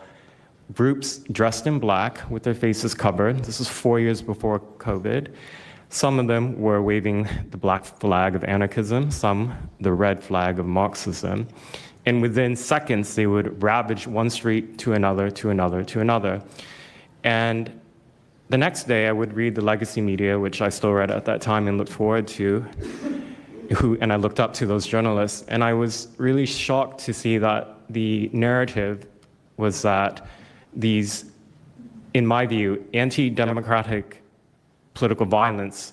groups dressed in black with their faces covered. This was 4 years before COVID. Some of them were waving the black flag of anarchism, some the red flag of Marxism, and within seconds they would ravage one street to another, to another, to another. And the next day, I would read the legacy media, which I still read at that time and looked forward to, and I looked up to those journalists, and I was really shocked to see that the narrative was that these, in my view, anti-democratic political violence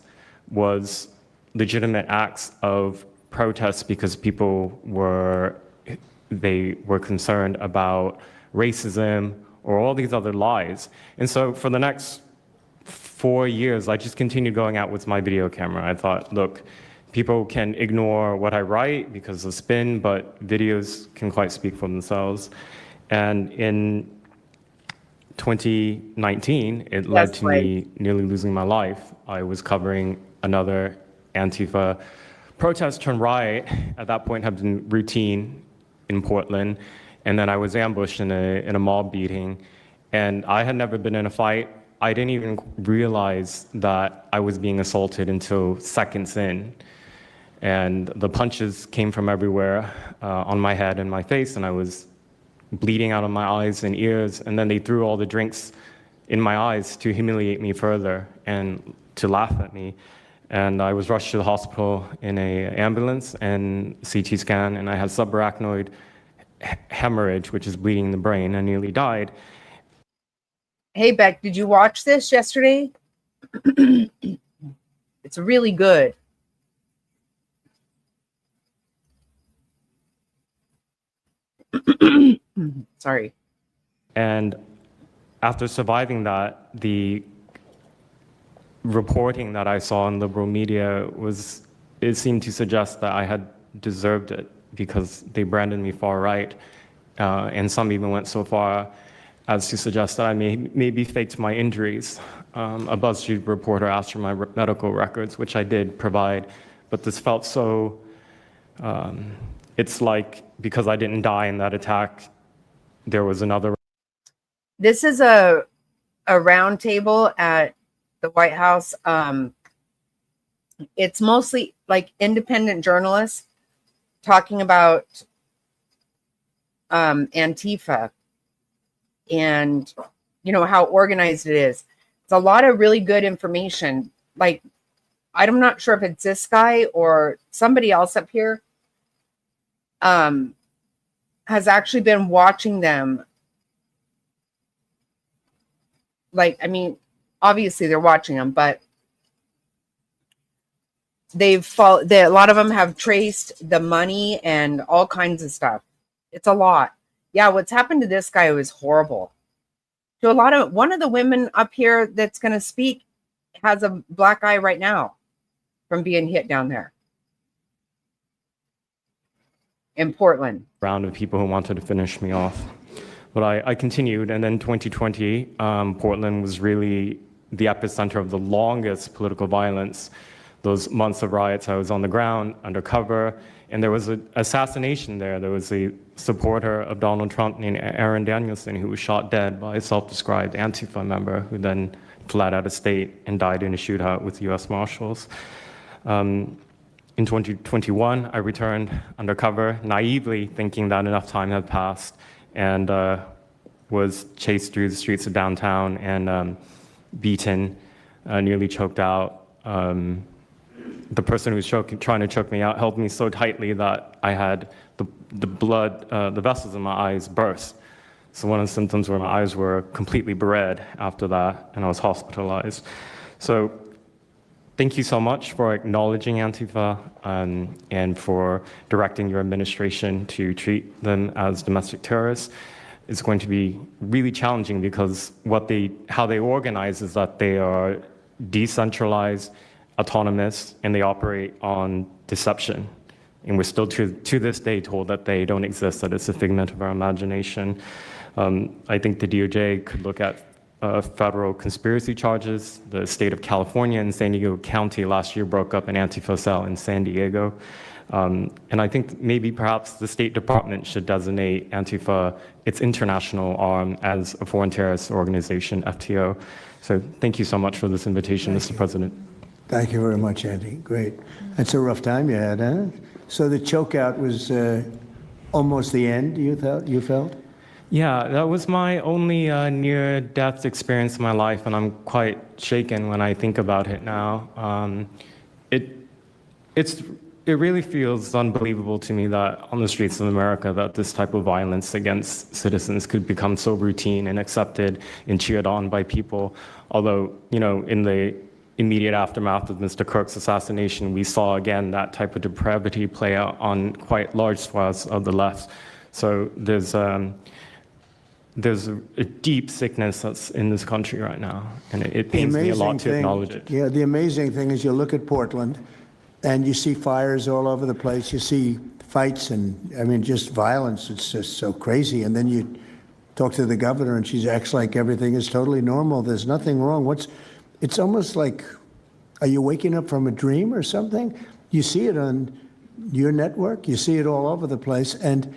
was legitimate acts of protest because people were concerned about racism or all these other lies. And so for the next 4 years, I just continued going out with my video camera. I thought, look, people can ignore what I write because of spin, but videos can quite speak for themselves. And in 2019, it led to me nearly losing my life. I was covering another Antifa protest turned riot. At that point, had been routine in Portland. And then I was ambushed in a mob beating. And I had never been in a fight. I didn't even realize that I was being assaulted until seconds in. And the punches came from everywhere on my head and my face, and I was bleeding out of my eyes and ears. And then they threw all the drinks in my eyes to humiliate me further and to laugh at me. And I was rushed to the hospital in an ambulance and CT scan, and I had subarachnoid hemorrhage, which is bleeding in the brain. I nearly died. Hey, Beck, did you watch this yesterday? It's really good. Sorry. And after surviving that, the reporting that I saw in liberal media it seemed to suggest that I had deserved it because they branded me far right. And some even went so far as to suggest that I maybe faked my injuries. A BuzzFeed reporter asked for my medical records, which I did provide, but this felt so, it's like because I didn't die in that attack, there was another. This is a round table at the White House. It's mostly like independent journalists talking about Antifa and, how organized it is. It's a lot of really good information. Like, I'm not sure if it's this guy or somebody else up here has actually been watching them. Like, I mean, obviously they're watching them, but a lot of them have traced the money and all kinds of stuff. It's a lot. Yeah, what's happened to this guy was horrible. To one of the women up here that's going to speak has a black eye right now from being hit down there in Portland. Round of people who wanted to finish me off. But I continued, and then 2020, Portland was really the epicenter of the longest political violence. Those months of riots, I was on the ground, undercover, and there was an assassination there. There was a supporter of Donald Trump named Aaron Danielson who was shot dead by a self-described Antifa member who then fled out of state and died in a shootout with U.S. Marshals. In 2021, I returned undercover, naively thinking that enough time had passed, and was chased through the streets of downtown and beaten, nearly choked out. The person who was trying to choke me out held me so tightly that I had the blood, the vessels in my eyes burst. So one of the symptoms were my eyes were completely red after that, and I was hospitalized. So thank you so much for acknowledging Antifa and for directing your administration to treat them as domestic terrorists. It's going to be really challenging because how they organize is that they are decentralized, autonomous, and they operate on deception. And we're still to this day told that they don't exist, that it's a figment of our imagination. I think the DOJ could look at federal conspiracy charges. The state of California and San Diego County last year broke up an Antifa cell in San Diego. And I think maybe perhaps the State Department should designate Antifa, its international arm, as a foreign terrorist organization, FTO. So thank you so much for this invitation, Mr. President. Thank you very much, Andy. Great. That's a rough time you had, huh? So the chokeout was almost the end, you felt? Yeah, that was my only near-death experience in my life, and I'm quite shaken when I think about it now. It really feels unbelievable to me that on the streets of America that this type of violence against citizens could become so routine and accepted and cheered on by people. Although, in the immediate aftermath of Mr. Kirk's assassination, we saw again that type of depravity play out on quite large swaths of the left. So there's a deep sickness that's in this country right now, and it pains me a lot to acknowledge it. Yeah, the amazing thing is you look at Portland, and you see fires all over the place. You see fights and, just violence. It's just so crazy. And then you talk to the governor, and she acts like everything is totally normal. There's nothing wrong. It's almost like, are you waking up from a dream or something? You see it on your network. You see it all over the place. And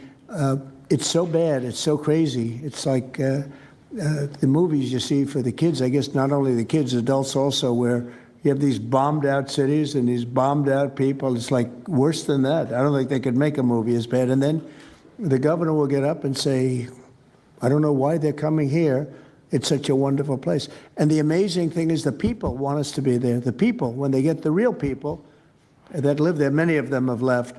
it's so bad. It's so crazy. It's like the movies you see for the kids, I guess not only the kids, adults also, where you have these bombed out cities and these bombed out people. It's like worse than that. I don't think they could make a movie as bad. And then the governor will get up and say, I don't know why they're coming here, It's such a wonderful place. And the amazing thing is the people want us to be there. The people, when they get the real people that live there, many of them have left,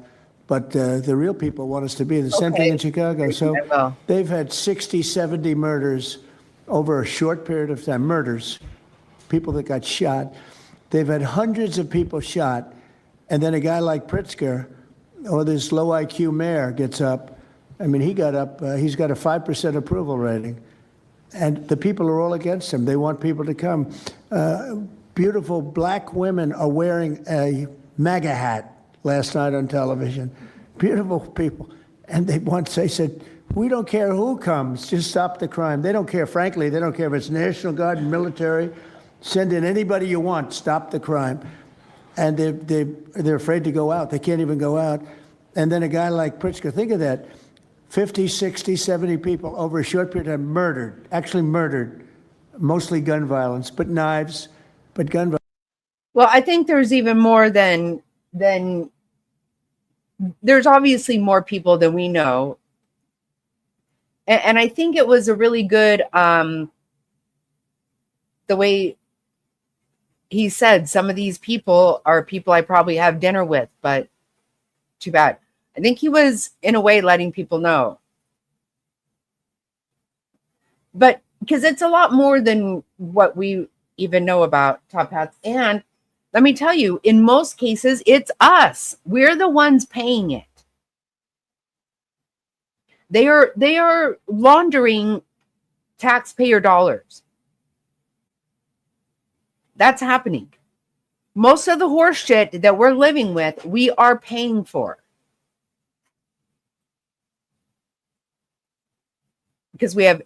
but the real people want us to be. The same thing in Chicago. So they've had 60, 70 murders over a short period of time. Murders, people that got shot. They've had hundreds of people shot. And then a guy like Pritzker, or this low IQ mayor, gets up. I mean, he got up, he's got a 5% approval rating. And the people are all against him. They want people to come. Beautiful black women are wearing a MAGA hat last night on television. Beautiful people. And they said, we don't care who comes, just stop the crime. They don't care, frankly, they don't care if it's National Guard, military. Send in anybody you want, stop the crime. And they're afraid to go out. They can't even go out. And then a guy like Pritzker, think of that. 50, 60, 70 people over a short period of time murdered, actually murdered, mostly gun violence, but knives, but gun violence. Well, I think there's even more than there's obviously more people than we know. And I think it was a really good, the way he said, some of these people are people I probably have dinner with, but too bad. I think he was, in a way, letting people know. But because it's a lot more than what we even know about top hats. And let me tell you, in most cases, it's us. We're the ones paying it. They are laundering taxpayer dollars. That's happening. Most of the horse shit that we're living with, we are paying for. Because we have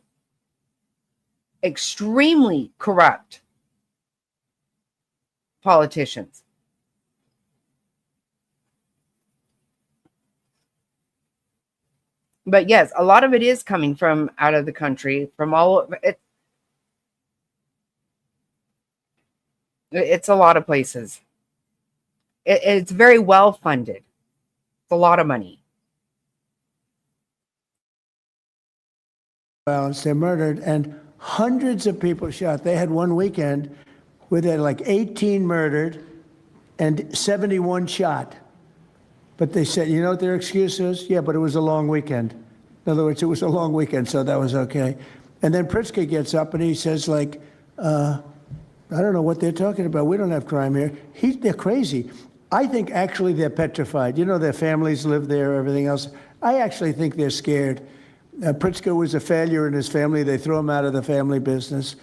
extremely corrupt politicians. But yes, a lot of it is coming from out of the country, from all over it. It's a lot of places. It's very well funded. It's a lot of money. Violence, they're murdered, and hundreds of people shot. They had one weekend where they had like 18 murdered and 71 shot. But they said, you know what their excuse is? Yeah, but it was a long weekend. In other words, it was a long weekend, so that was okay. And then Pritzker gets up and he says, like, I don't know what they're talking about. We don't have crime here. They're crazy. I think actually they're petrified. You know, their families live there, everything else. I actually think they're scared. Pritzker was a failure in his family. They threw him out of the family business.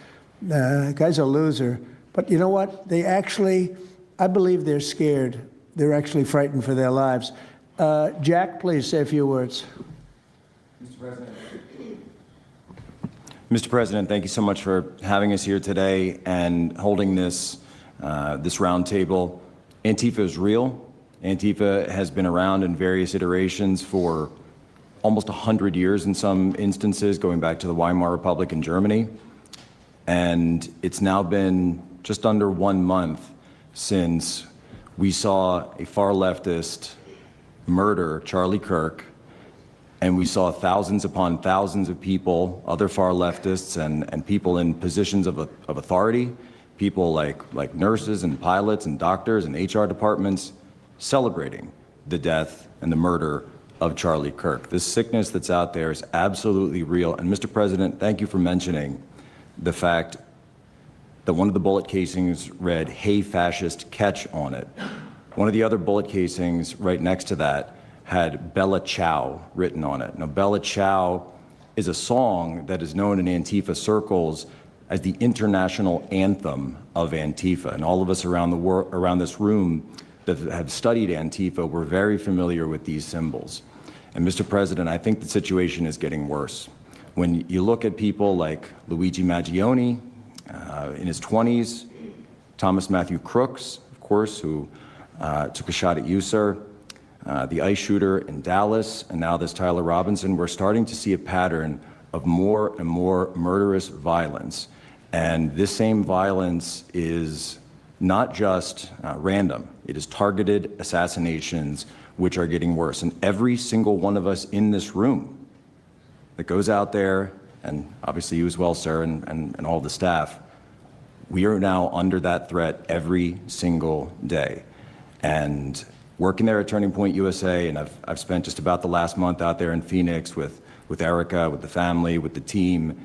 Guy's a loser. But you know what? They actually, I believe they're scared. They're actually frightened for their lives. Jack, please say a few words. Mr. President, thank you so much for having us here today and holding this roundtable. Antifa is real. Antifa has been around in various iterations for almost 100 years in some instances, going back to the Weimar Republic in Germany. And it's now been just under 1 month since we saw a far leftist murder Charlie Kirk, and we saw thousands upon thousands of people, other far leftists and people in positions of authority, people like nurses and pilots and doctors and HR departments celebrating the death and the murder of Charlie Kirk. This sickness that's out there is absolutely real. And Mr. President, thank you for mentioning the fact that one of the bullet casings read, "Hey fascist, catch" on it. One of the other bullet casings right next to that had Bella Ciao written on it. Now, Bella Ciao is a song that is known in Antifa circles as the international anthem of Antifa. And all of us around the world, around this room that have studied Antifa, we're very familiar with these symbols. And Mr. President, I think the situation is getting worse. When you look at people like Luigi Maggioni in his 20s, Thomas Matthew Crooks, of course, who took a shot at you, sir, the ICE shooter in Dallas, and now this Tyler Robinson, we're starting to see a pattern of more and more murderous violence. And this same violence is not just random. It is targeted assassinations, which are getting worse. And every single one of us in this room that goes out there and obviously you as well, sir, and all the staff, we are now under that threat every single day. And working there at Turning Point USA, and I've spent just about the last month out there in Phoenix with Erica, with the family, with the team.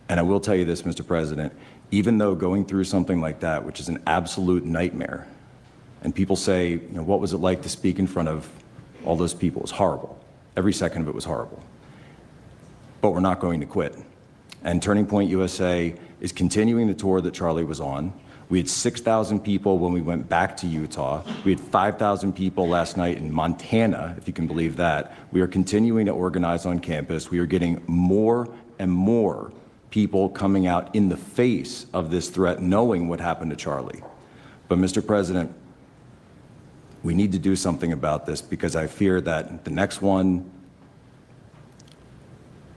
And I will tell you this, Mr. President, even though going through something like that, which is an absolute nightmare, and people say, you know, what was it like to speak in front of all those people? It was horrible. Every second of it was horrible. But we're not going to quit. And Turning Point USA is continuing the tour that Charlie was on. We had 6,000 people when we went back to Utah. We had 5,000 people last night in Montana, if you can believe that. We are continuing to organize on campus. We are getting more and more people coming out in the face of this threat, knowing what happened to Charlie. But Mr. President, we need to do something about this, because I fear that the next one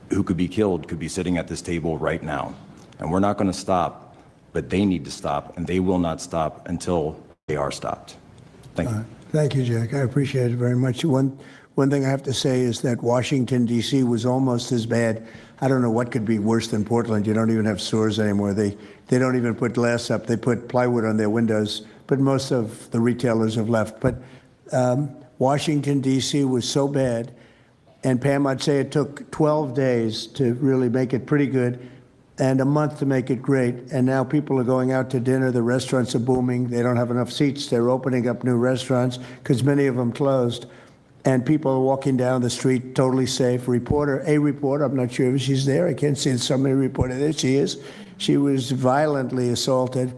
who could be killed could be sitting at this table right now. And we're not going to stop, but they need to stop, and they will not stop until they are stopped. Thank you. Thank you, Jack. I appreciate it very much. One thing I have to say is that Washington, D.C. was almost as bad. I don't know what could be worse than Portland. You don't even have stores anymore. They don't even put glass up. They put plywood on their windows, but most of the retailers have left. But Washington, D.C. was so bad, and Pam, I'd say it took 12 days to really make it pretty good, and a month to make it great. And now people are going out to dinner. The restaurants are booming. They don't have enough seats. They're opening up new restaurants because many of them closed. And people are walking down the street totally safe. A reporter, I'm not sure if she's there. I can't see somebody reported. There she is. She was violently assaulted.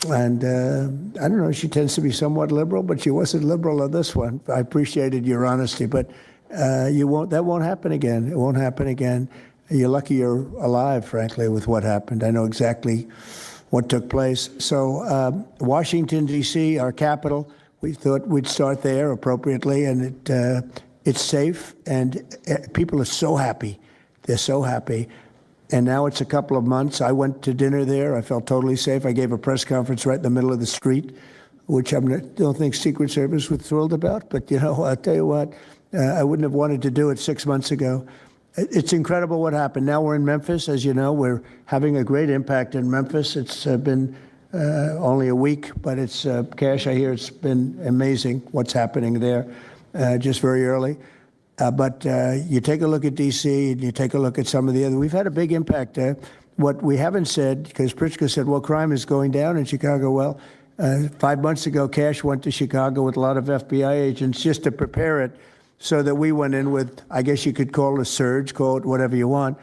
And I don't know, she tends to be somewhat liberal, but she wasn't liberal on this one. I appreciated your honesty, but that won't happen again. It won't happen again. You're lucky you're alive, frankly, with what happened. I know exactly what took place. So Washington, D.C., our capital, we thought we'd start there appropriately, and it's safe, and people are so happy. They're so happy. And now it's a couple of months. I went to dinner there. I felt totally safe. I gave a press conference right in the middle of the street, which I don't think Secret Service was thrilled about. But, you know, I'll tell you what, I wouldn't have wanted to do it 6 months ago. It's incredible what happened. Now we're in Memphis. As you know, we're having a great impact in Memphis. It's been only a week, but it's, Cash, I hear it's been amazing what's happening there, just very early. But you take a look at D.C. and you take a look at some of the other. We've had a big impact. What we haven't said, because Pritzker said, well, crime is going down in Chicago. Well, 5 months ago, Cash went to Chicago with a lot of FBI agents just to prepare it, so that we went in with, I guess you could call it a surge, call it whatever you want,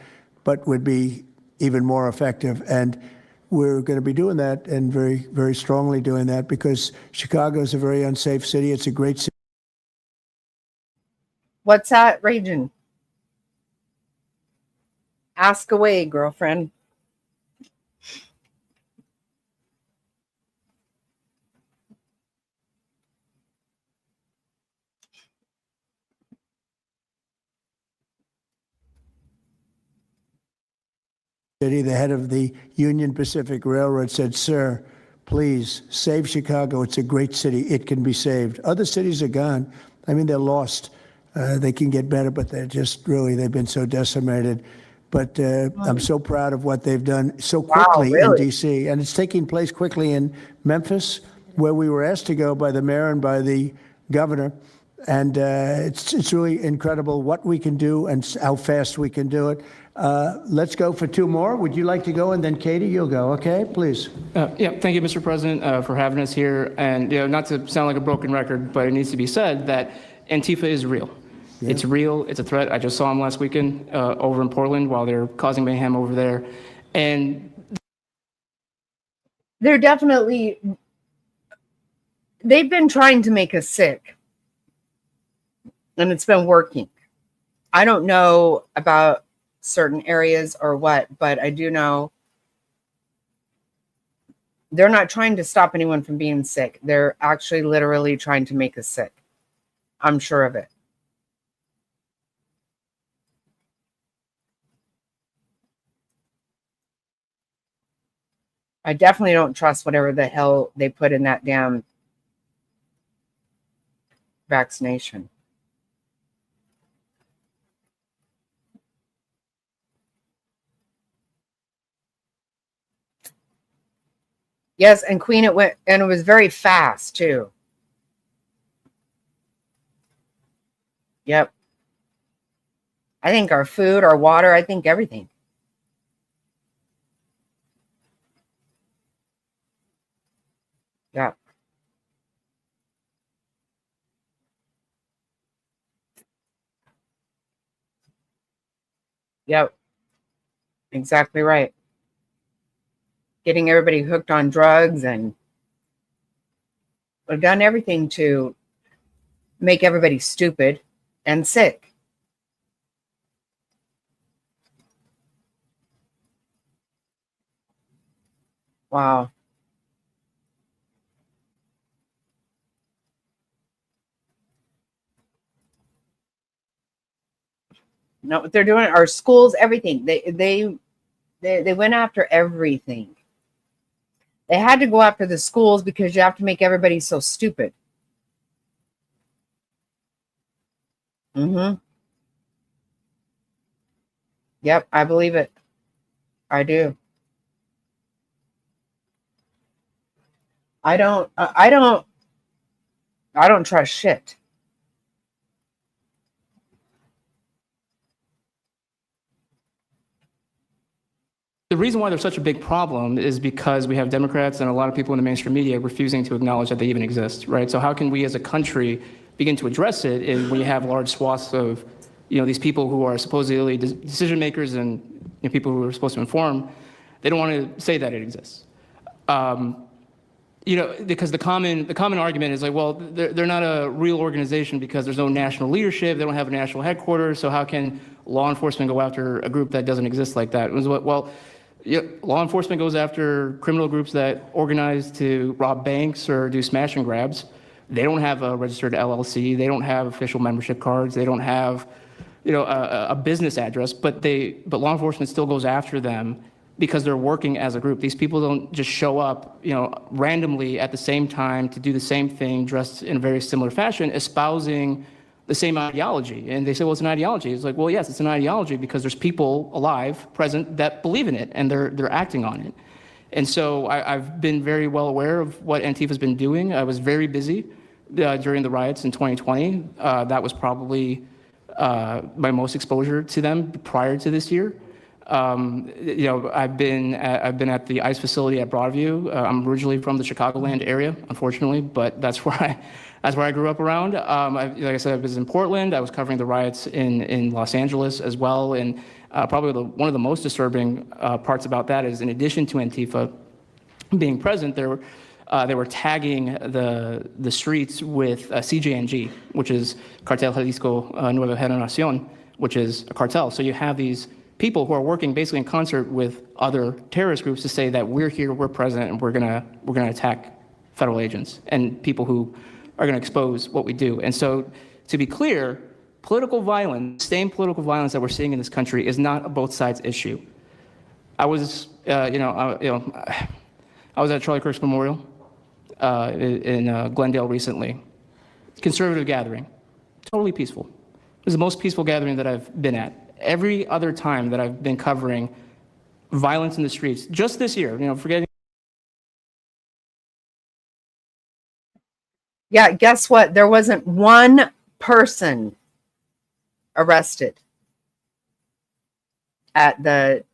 but would be even more effective. And we're going to be doing that, and very, very strongly doing that, because Chicago is a very unsafe city. It's a great city. What's that raging? Ask away, girlfriend. The head of the Union Pacific Railroad said, sir, please save Chicago. It's a great city. It can be saved. Other cities are gone. I mean, they're lost. They can get better, but they're just really, they've been so decimated. But I'm so proud of what they've done so quickly in D.C. And it's taking place quickly in Memphis, where we were asked to go by the mayor and by the governor. And it's really incredible what we can do and how fast we can do it. Let's go for two more. Would you like to go? And then Katie, you'll go. Okay, please. Yeah, thank you, Mr. President, for having us here. And, you know, not to sound like a broken record, but it needs to be said that Antifa is real. Yeah. It's real. It's a threat. I just saw them last weekend over in Portland while they're causing mayhem over there. And they're definitely, they've been trying to make us sick. And it's been working. I don't know about certain areas or what, but I do know they're not trying to stop anyone from being sick. They're actually literally trying to make us sick. I'm sure of it. I definitely don't trust whatever the hell they put in that damn vaccination. Yes, and Queen, it went, and it was very fast too. Yep. I think our food, our water, I think everything. Yeah. Yep. Exactly right. Getting everybody hooked on drugs, and we've done everything to make everybody stupid and sick. Wow. No, what they're doing, our schools, everything. They went after everything. They had to go after the schools because you have to make everybody so stupid. Mm-hmm. Yep, I believe it. I do. I don't. I don't trust shit. The reason why there's such a big problem is because we have Democrats and a lot of people in the mainstream media refusing to acknowledge that they even exist, right? So how can we as a country begin to address it when we have large swaths of, these people who are supposedly decision makers and people who are supposed to inform, they don't want to say that it exists. Because the common argument is like, well, they're not a real organization because there's no national leadership, they don't have a national headquarters, so how can law enforcement go after a group that doesn't exist like that? Well, law enforcement goes after criminal groups that organize to rob banks or do smash and grabs. They don't have a registered LLC, they don't have official membership cards, they don't have a business address, but law enforcement still goes after them because they're working as a group. These people don't just show up, randomly at the same time to do the same thing, dressed in a very similar fashion, espousing the same ideology. And they say, well, it's an ideology. It's like, well, yes, it's an ideology because there's people alive, present, that believe in it, and they're acting on it. And so I've been very well aware of what Antifa's been doing. I was very busy during the riots in 2020. That was probably my most exposure to them prior to this year. I've been at the ICE facility at Broadview. I'm originally from the Chicagoland area, unfortunately, but that's where I grew up around. Like I said, I was in Portland. I was covering the riots in Los Angeles as well. And probably one of the most disturbing parts about that is, in addition to Antifa being present, they were tagging the streets with CJNG, which is Cartel Jalisco Nueva Generación, which is a cartel. So you have these people who are working basically in concert with other terrorist groups to say that we're here, we're present, and we're gonna attack federal agents and people who are gonna expose what we do. And so, to be clear, political violence, same political violence that we're seeing in this country, is not a both sides issue. I was, I was at Charlie Kirk's memorial in Glendale recently. Conservative gathering, totally peaceful. It was the most peaceful gathering that I've been at. Every other time that I've been covering violence in the streets, just this year, forgetting. Yeah, guess what? There wasn't one person arrested at the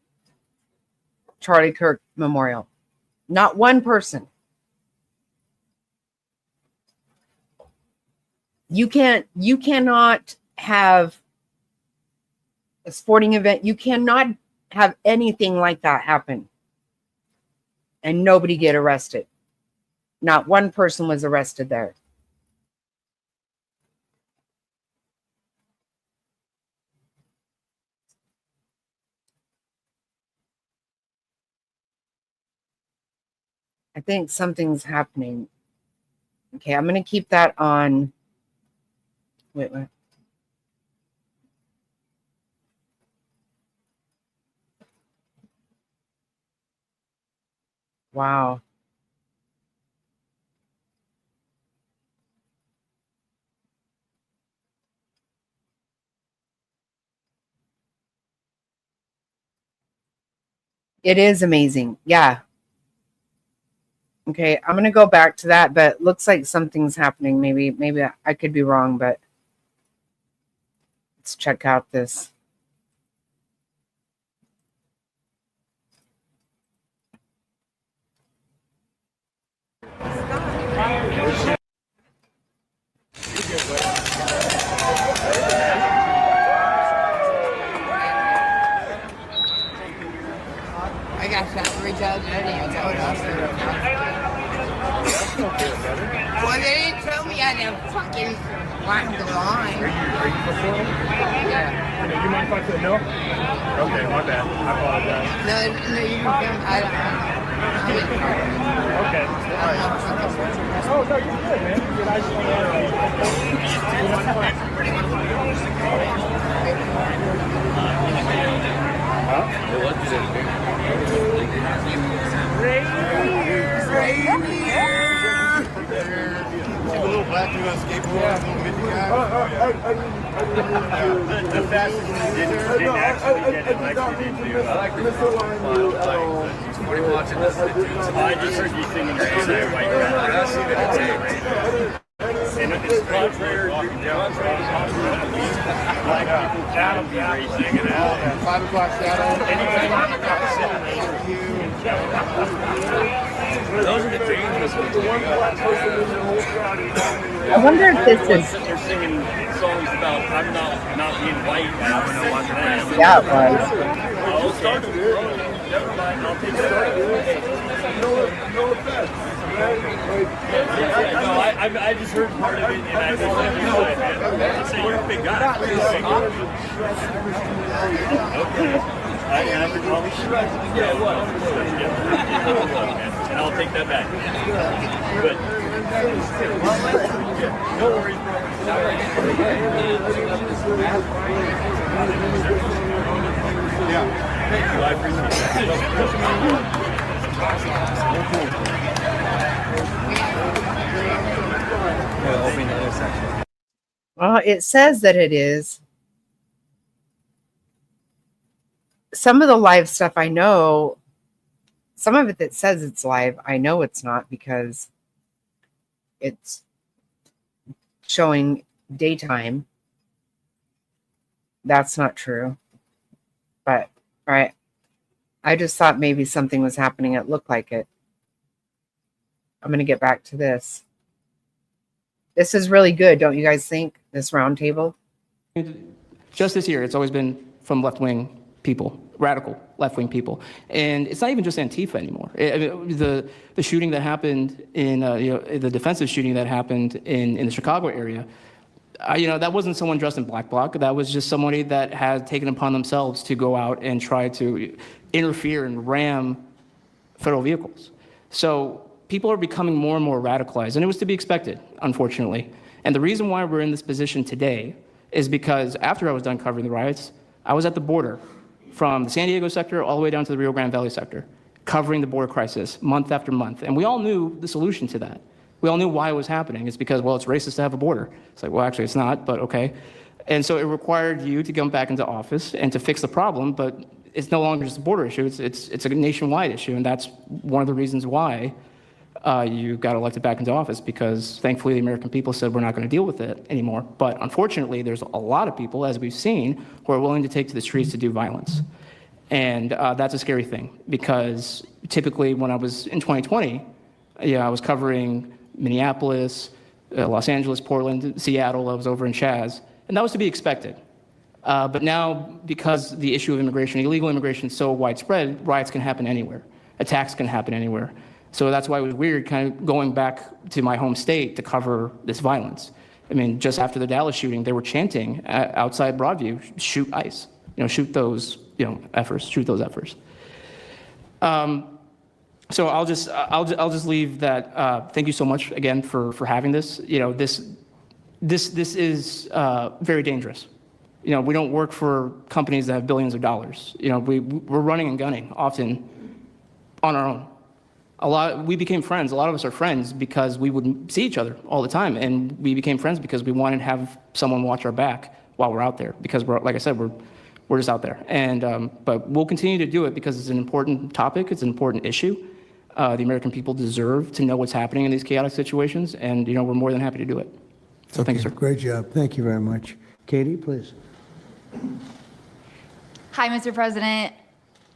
Charlie Kirk Memorial. Not one person. You cannot have a sporting event. You cannot have anything like that happen and nobody get arrested. Not one person was arrested there. I think something's happening. Okay, I'm going to keep that on. Wait. Wow. It is amazing. Yeah. Okay, I'm gonna go back to that, but looks like something's happening. Maybe I could be wrong, but let's check out this. I got shot 3 times already. I told us. Well, they didn't tell me I didn't fucking climb the line. Are you before? Yeah. You mind if I say no? Okay, my bad. I apologize. No, you can come. I don't know. Okay. Oh, no, you're good, man. You're good. I just A little black dude on skateboard, little midget guy. The fastest didn't actually get it like you did do. I like what are you watching this? I just heard you singing your anti-white guy. I see that it's and it's contrary black people shadow racing and out. 5 o'clock shadow. Anytime you got those are the dangerous ones. I wonder if this is. They're singing songs about I'm not being white. I don't know what's that. Yeah, it was. I'll start to never mind. I'll take it. No offense. No, I just heard part of it, and I just like you say you're a big guy. Okay. I have to call me. Yeah, it was. And I'll take that back. Good. No worries, bro. Yeah. Thank you. I appreciate that. Well, it says that it is. Some of the live stuff I know, some of it that says it's live, I know it's not because it's showing daytime. That's not true. But, all right. I just thought maybe something was happening. It looked like it. I'm going to get back to this. This is really good, don't you guys think? This round table? Just this year, it's always been from left-wing people, radical left-wing people. And it's not even just Antifa anymore. The shooting that happened in, the defensive shooting that happened in the Chicago area, that wasn't someone dressed in black bloc. That was just somebody that had taken upon themselves to go out and try to interfere and ram federal vehicles. So people are becoming more and more radicalized, and it was to be expected, unfortunately. And the reason why we're in this position today is because after I was done covering the riots, I was at the border from the San Diego sector all the way down to the Rio Grande Valley sector, covering the border crisis month after month. And we all knew the solution to that. We all knew why it was happening. It's because, well, it's racist to have a border. It's like, well, actually, it's not, but okay. And so it required you to come back into office and to fix the problem, but it's no longer just a border issue. It's a nationwide issue, and that's one of the reasons why you got elected back into office, because thankfully the American people said we're not going to deal with it anymore. But unfortunately, there's a lot of people, as we've seen, who are willing to take to the streets to do violence. And that's a scary thing, because typically when I was in 2020, I was covering Minneapolis, Los Angeles, Portland, Seattle. I was over in Chaz, and that was to be expected. But now, because the issue of immigration, illegal immigration, is so widespread, riots can happen anywhere. Attacks can happen anywhere. So that's why it was weird kind of going back to my home state to cover this violence. I mean, just after the Dallas shooting, they were chanting outside Broadview, shoot ICE, shoot those, efforts, shoot those efforts. So I'll just leave that. Thank you so much again for having this. This is very dangerous. We don't work for companies that have billions of dollars. We're running and gunning often on our own. We became friends. A lot of us are friends because we would see each other all the time, and we became friends because we wanted to have someone watch our back while we're out there. Because like I said, we're just out there. And but we'll continue to do it because it's an important topic. It's an important issue. The American people deserve to know what's happening in these chaotic situations, and we're more than happy to do it. So thank you, sir. Great job. Thank you very much. Katie, please. Hi, Mr. President.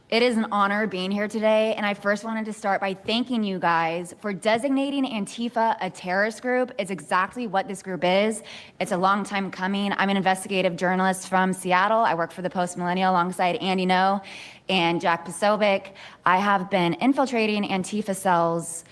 It is an honor being here today, and I first wanted to start by thanking you guys for designating Antifa a terrorist group. It's exactly what this group is. It's a long time coming. I'm an investigative journalist from Seattle. I work for the Post Millennial alongside Andy No and Jack Posobiec. I have been infiltrating Antifa cells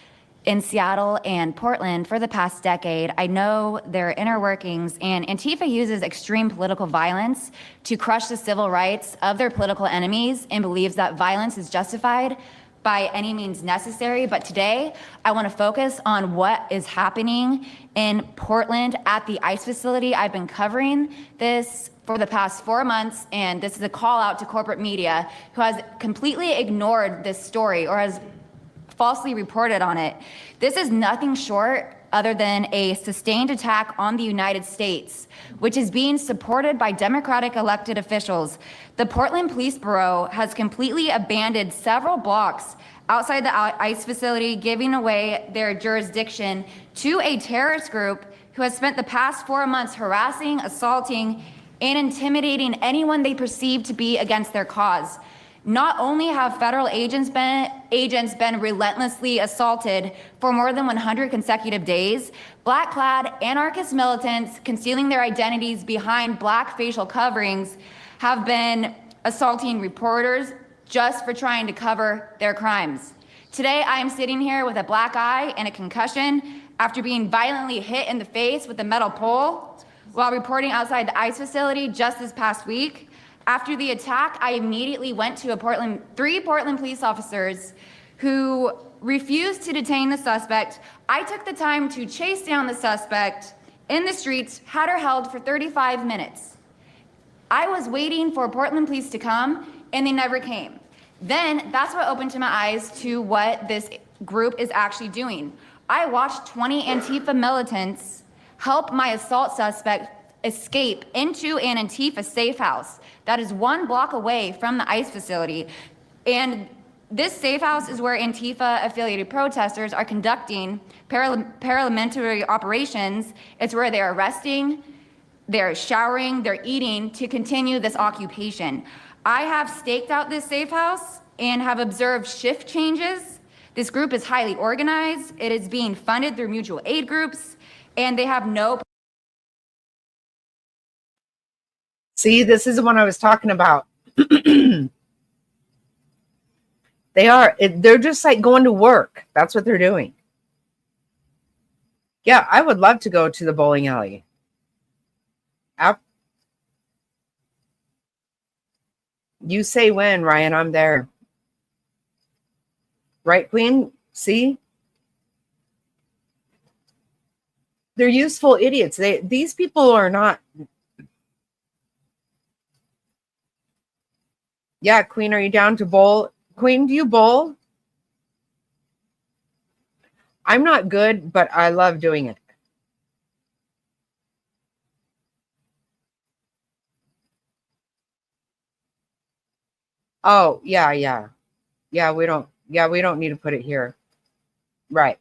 in Seattle and Portland for the past decade. I know their inner workings, and Antifa uses extreme political violence to crush the civil rights of their political enemies and believes that violence is justified by any means necessary. But today, I want to focus on what is happening in Portland at the ICE facility. I've been covering this for the past 4 months, and this is a call out to corporate media who has completely ignored this story or has falsely reported on it. This is nothing short other than a sustained attack on the United States, which is being supported by Democratic elected officials. The Portland Police Bureau has completely abandoned several blocks outside the ICE facility, giving away their jurisdiction to a terrorist group who has spent the past 4 months harassing, assaulting, and intimidating anyone they perceive to be against their cause. Not only have federal agents been relentlessly assaulted for more than 100 consecutive days, black-clad anarchist militants concealing their identities behind black facial coverings have been assaulting reporters just for trying to cover their crimes. Today, I am sitting here with a black eye and a concussion after being violently hit in the face with a metal pole while reporting outside the ICE facility just this past week. After the attack, I immediately went to three Portland police officers who refused to detain the suspect. I took the time to chase down the suspect in the streets, had her held for 35 minutes. I was waiting for Portland police to come, and they never came. Then that's what opened to my eyes to what this group is actually doing. I watched 20 Antifa militants help my assault suspect escape into an Antifa safe house that is 1 block away from the ICE facility. And this safe house is where Antifa affiliated protesters are conducting paramilitary operations. It's where they're arresting, they're showering, they're eating to continue this occupation. I have staked out this safe house and have observed shift changes. This group is highly organized. It is being funded through mutual aid groups, and they have no. See, this is the one I was talking about. They're just like going to work. That's what they're doing. Yeah, I would love to go to the bowling alley. You say when, Ryan, I'm there. Right, Queen? See? They're useful idiots. These people are not. Yeah, Queen, are you down to bowl? Queen, do you bowl? I'm not good, but I love doing it. Oh, yeah. Yeah, we don't need to put it here. Right.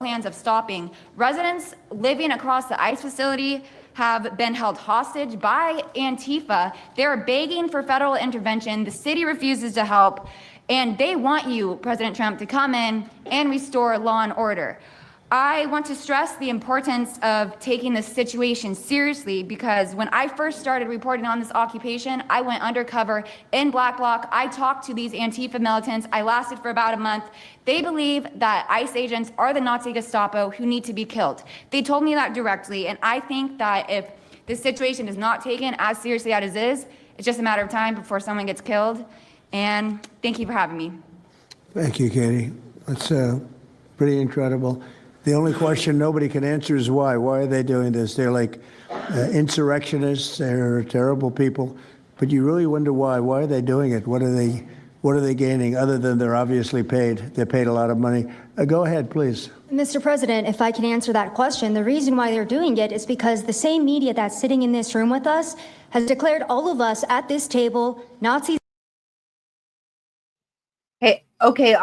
Plans of stopping. Residents living across the ICE facility have been held hostage by Antifa. They're begging for federal intervention. The city refuses to help, and they want you, President Trump, to come in and restore law and order. I want to stress the importance of taking this situation seriously, because when I first started reporting on this occupation, I went undercover in Black Bloc. I talked to these Antifa militants. I lasted for about a month. They believe that ICE agents are the Nazi Gestapo who need to be killed. They told me that directly, and I think that if this situation is not taken as seriously as it is, it's just a matter of time before someone gets killed. And thank you for having me. Thank you, Katie. That's pretty incredible. The only question nobody can answer is why. Why are they doing this? They're like insurrectionists. They're terrible people. But you really wonder why. Why are they doing it? What What are they gaining other than they're obviously paid? They're paid a lot of money. Go ahead, please. Mr. President, if I can answer that question, the reason why they're doing it is because the same media that's sitting in this room with us has declared all of us at this table Nazis. Hey, okay,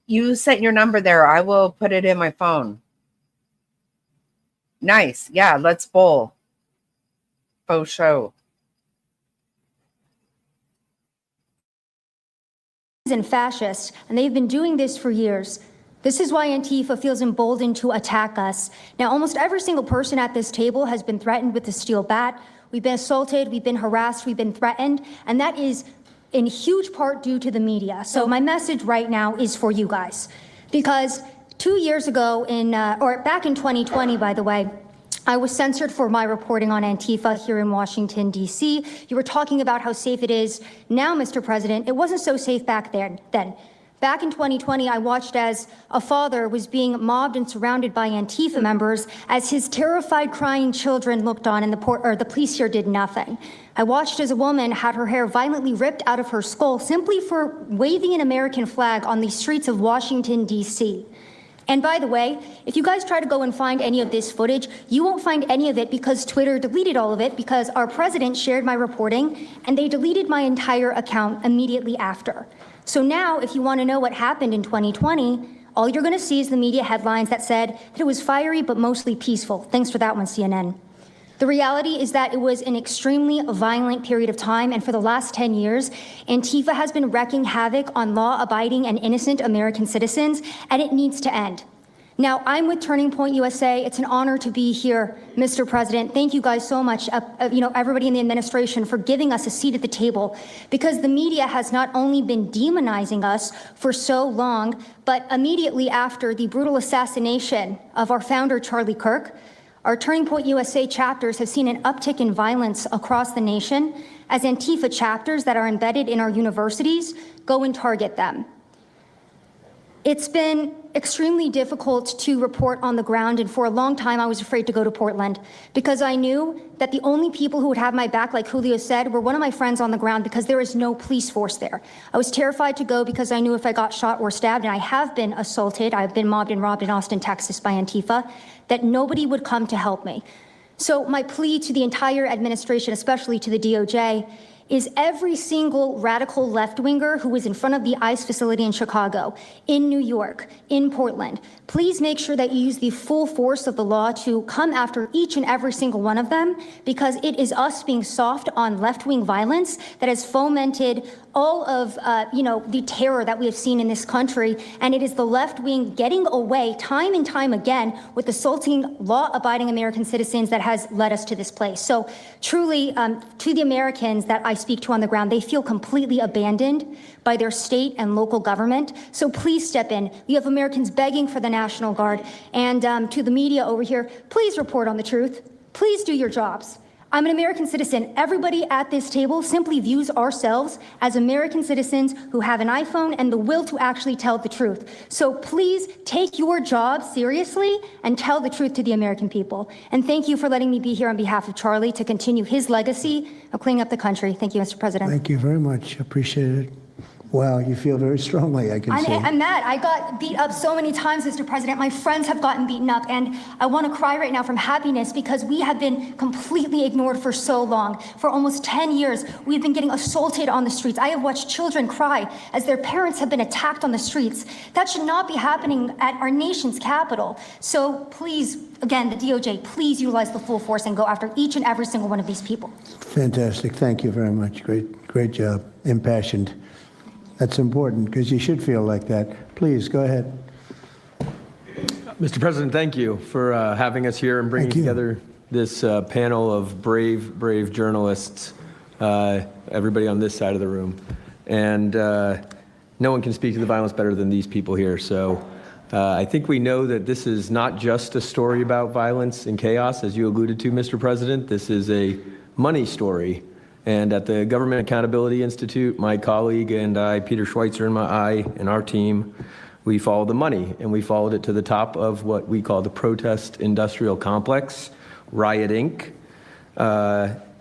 you sent your number there. I will put it in my phone. Nice. Yeah, let's bowl. Faux show. And fascists, and they've been doing this for years. This is why Antifa feels emboldened to attack us. Now, almost every single person at this table has been threatened with a steel bat. We've been assaulted, we've been harassed, we've been threatened, and that is in huge part due to the media. So my message right now is for you guys, because 2 years ago or back in 2020, by the way, I was censored for my reporting on Antifa here in Washington, D.C. You were talking about how safe it is now, Mr. President. It wasn't so safe back then. Back in 2020, I watched as a father was being mobbed and surrounded by Antifa members as his terrified, crying children looked on and the police here did nothing. I watched as a woman had her hair violently ripped out of her skull simply for waving an American flag on the streets of Washington, D.C. And by the way, if you guys try to go and find any of this footage, you won't find any of it because Twitter deleted all of it because our president shared my reporting and they deleted my entire account immediately after. So now, if you want to know what happened in 2020, all you're going to see is the media headlines that said that it was fiery but mostly peaceful. Thanks for that one, CNN. The reality is that it was an extremely violent period of time, and for the last 10 years, Antifa has been wreaking havoc on law-abiding and innocent American citizens, and it needs to end. Now, I'm with Turning Point USA. It's an honor to be here, Mr. President. Thank you guys so much, everybody in the administration, for giving us a seat at the table, because the media has not only been demonizing us for so long, but immediately after the brutal assassination of our founder, Charlie Kirk, our Turning Point USA chapters have seen an uptick in violence across the nation as Antifa chapters that are embedded in our universities go and target them. It's been extremely difficult to report on the ground, and for a long time I was afraid to go to Portland because I knew that the only people who would have my back, like Julio said, were one of my friends on the ground because there is no police force there. I was terrified to go because I knew if I got shot or stabbed, and I have been assaulted, I've been mobbed and robbed in Austin, Texas by Antifa, that nobody would come to help me. So my plea to the entire administration, especially to the DOJ, is every single radical left-winger who is in front of the ICE facility in Chicago, in New York, in Portland, please make sure that you use the full force of the law to come after each and every single one of them, because it is us being soft on left-wing violence that has fomented all of the terror that we have seen in this country, and it is the left wing getting away time and time again with assaulting law-abiding American citizens that has led us to this place. So truly, to the Americans that I speak to on the ground, they feel completely abandoned by their state and local government. So please step in. You have Americans begging for the National Guard, and to the media over here, please report on the truth. Please do your jobs. I'm an American citizen. Everybody at this table simply views ourselves as American citizens who have an iPhone and the will to actually tell the truth. So please take your job seriously and tell the truth to the American people. And thank you for letting me be here on behalf of Charlie to continue his legacy of cleaning up the country. Thank you, Mr. President. Thank you very much. Appreciate it. Wow, you feel very strongly, I can see. I'm mad. I got beat up so many times, Mr. President. My friends have gotten beaten up, and I want to cry right now from happiness because we have been completely ignored for so long. For almost 10 years, we've been getting assaulted on the streets. I have watched children cry as their parents have been attacked on the streets. That should not be happening at our nation's capital. So please, again, the DOJ, please utilize the full force and go after each and every single one of these people. Fantastic. Thank you very much. Great job. Impassioned. That's important because you should feel like that. Please go ahead. Mr. President, thank you for having us here and bringing together this panel of brave journalists, everybody on this side of the room. And no one can speak to the violence better than these people here. So I think we know that this is not just a story about violence and chaos, as you alluded to, Mr. President. This is a money story. And at the Government Accountability Institute, my colleague and I, Peter Schweitzer and our team, we followed the money, and we followed it to the top of what we call the protest industrial complex, Riot Inc.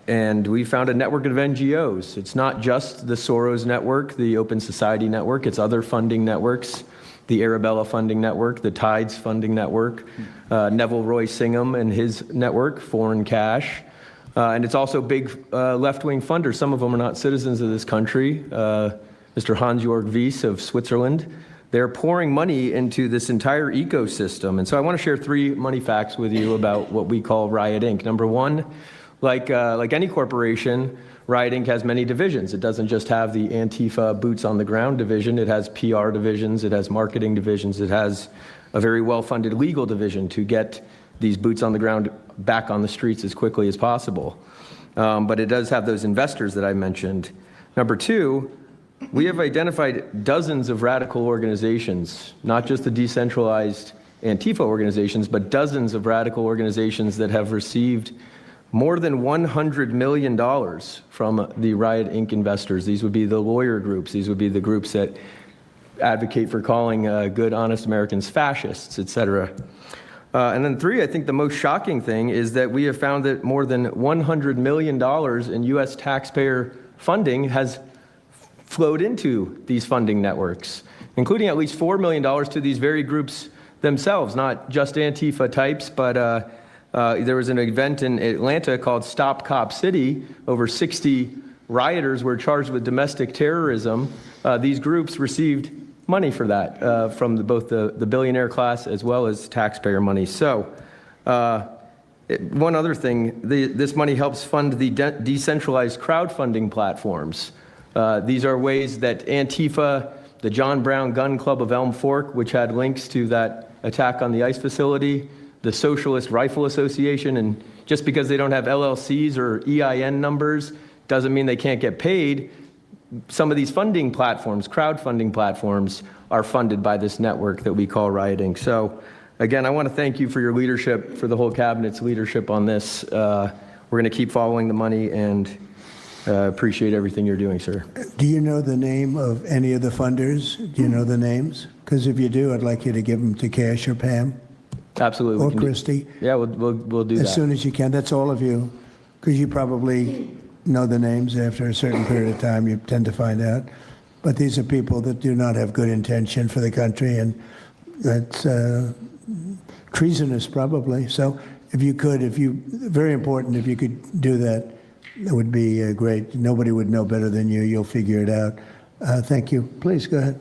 And we found a network of NGOs. It's not just the Soros network, the Open Society network, it's other funding networks, the Arabella funding network, the Tides funding network, Neville Roy Singham and his network, Foreign Cash. And it's also big left-wing funders. Some of them are not citizens of this country. Mr. Hans-Jörg Wyss of Switzerland. They're pouring money into this entire ecosystem. And so I want to share 3 money facts with you about what we call Riot Inc. Number 1, like any corporation, Riot Inc. has many divisions. It doesn't just have the Antifa boots on the ground division. It has PR divisions. It has marketing divisions. It has a very well-funded legal division to get these boots on the ground back on the streets as quickly as possible. But it does have those investors that I mentioned. Number 2, we have identified dozens of radical organizations, not just the decentralized Antifa organizations, but dozens of radical organizations that have received more than $100 million from the Riot Inc. investors. These would be the lawyer groups. These would be the groups that advocate for calling good, honest Americans fascists, et cetera. And then 3, I think the most shocking thing is that we have found that more than $100 million in U.S. taxpayer funding has flowed into these funding networks, including at least $4 million to these very groups themselves, not just Antifa types, but there was an event in Atlanta called Stop Cop City. Over 60 rioters were charged with domestic terrorism. These groups received money for that from both the billionaire class as well as taxpayer money. So one other thing, this money helps fund the decentralized crowdfunding platforms. These are ways that Antifa, the John Brown Gun Club of Elm Fork, which had links to that attack on the ICE facility, the Socialist Rifle Association, and just because they don't have LLCs or EIN numbers doesn't mean they can't get paid. Some of these funding platforms, crowdfunding platforms, are funded by this network that we call Riot Inc. So again, I want to thank you for your leadership, for the whole cabinet's leadership on this. We're going to keep following the money and appreciate everything you're doing, sir. Do you know the name of any of the funders? Do you know the names? Because if you do, I'd like you to give them to Cash or Pam. Absolutely. Or Christy. Yeah, we'll do that. As soon as you can. That's all of you. Because you probably know the names after a certain period of time. You tend to find out. But these are people that do not have good intention for the country, and that's treasonous probably. So if you could, very important, if you could do that, that would be great. Nobody would know better than you. You'll figure it out. Thank you. Please go ahead.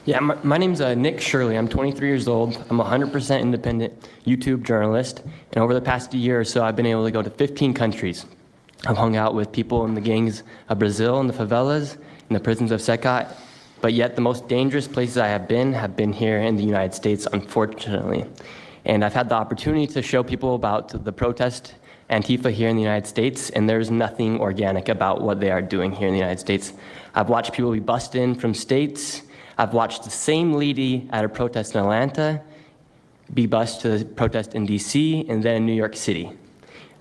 Yeah, my name's Nick Shirley. I'm 23 years old. I'm a 100% independent YouTube journalist. And over the past year or so, I've been able to go to 15 countries. I've hung out with people in the gangs of Brazil, in the favelas, in the prisons of Secot. But yet the most dangerous places I have been here in the United States, unfortunately. And I've had the opportunity to show people about the protest Antifa here in the United States, and there's nothing organic about what they are doing here in the United States. I've watched people be bussed in from states. I've watched the same lady at a protest in Atlanta be bused to the protest in DC and then in New York City.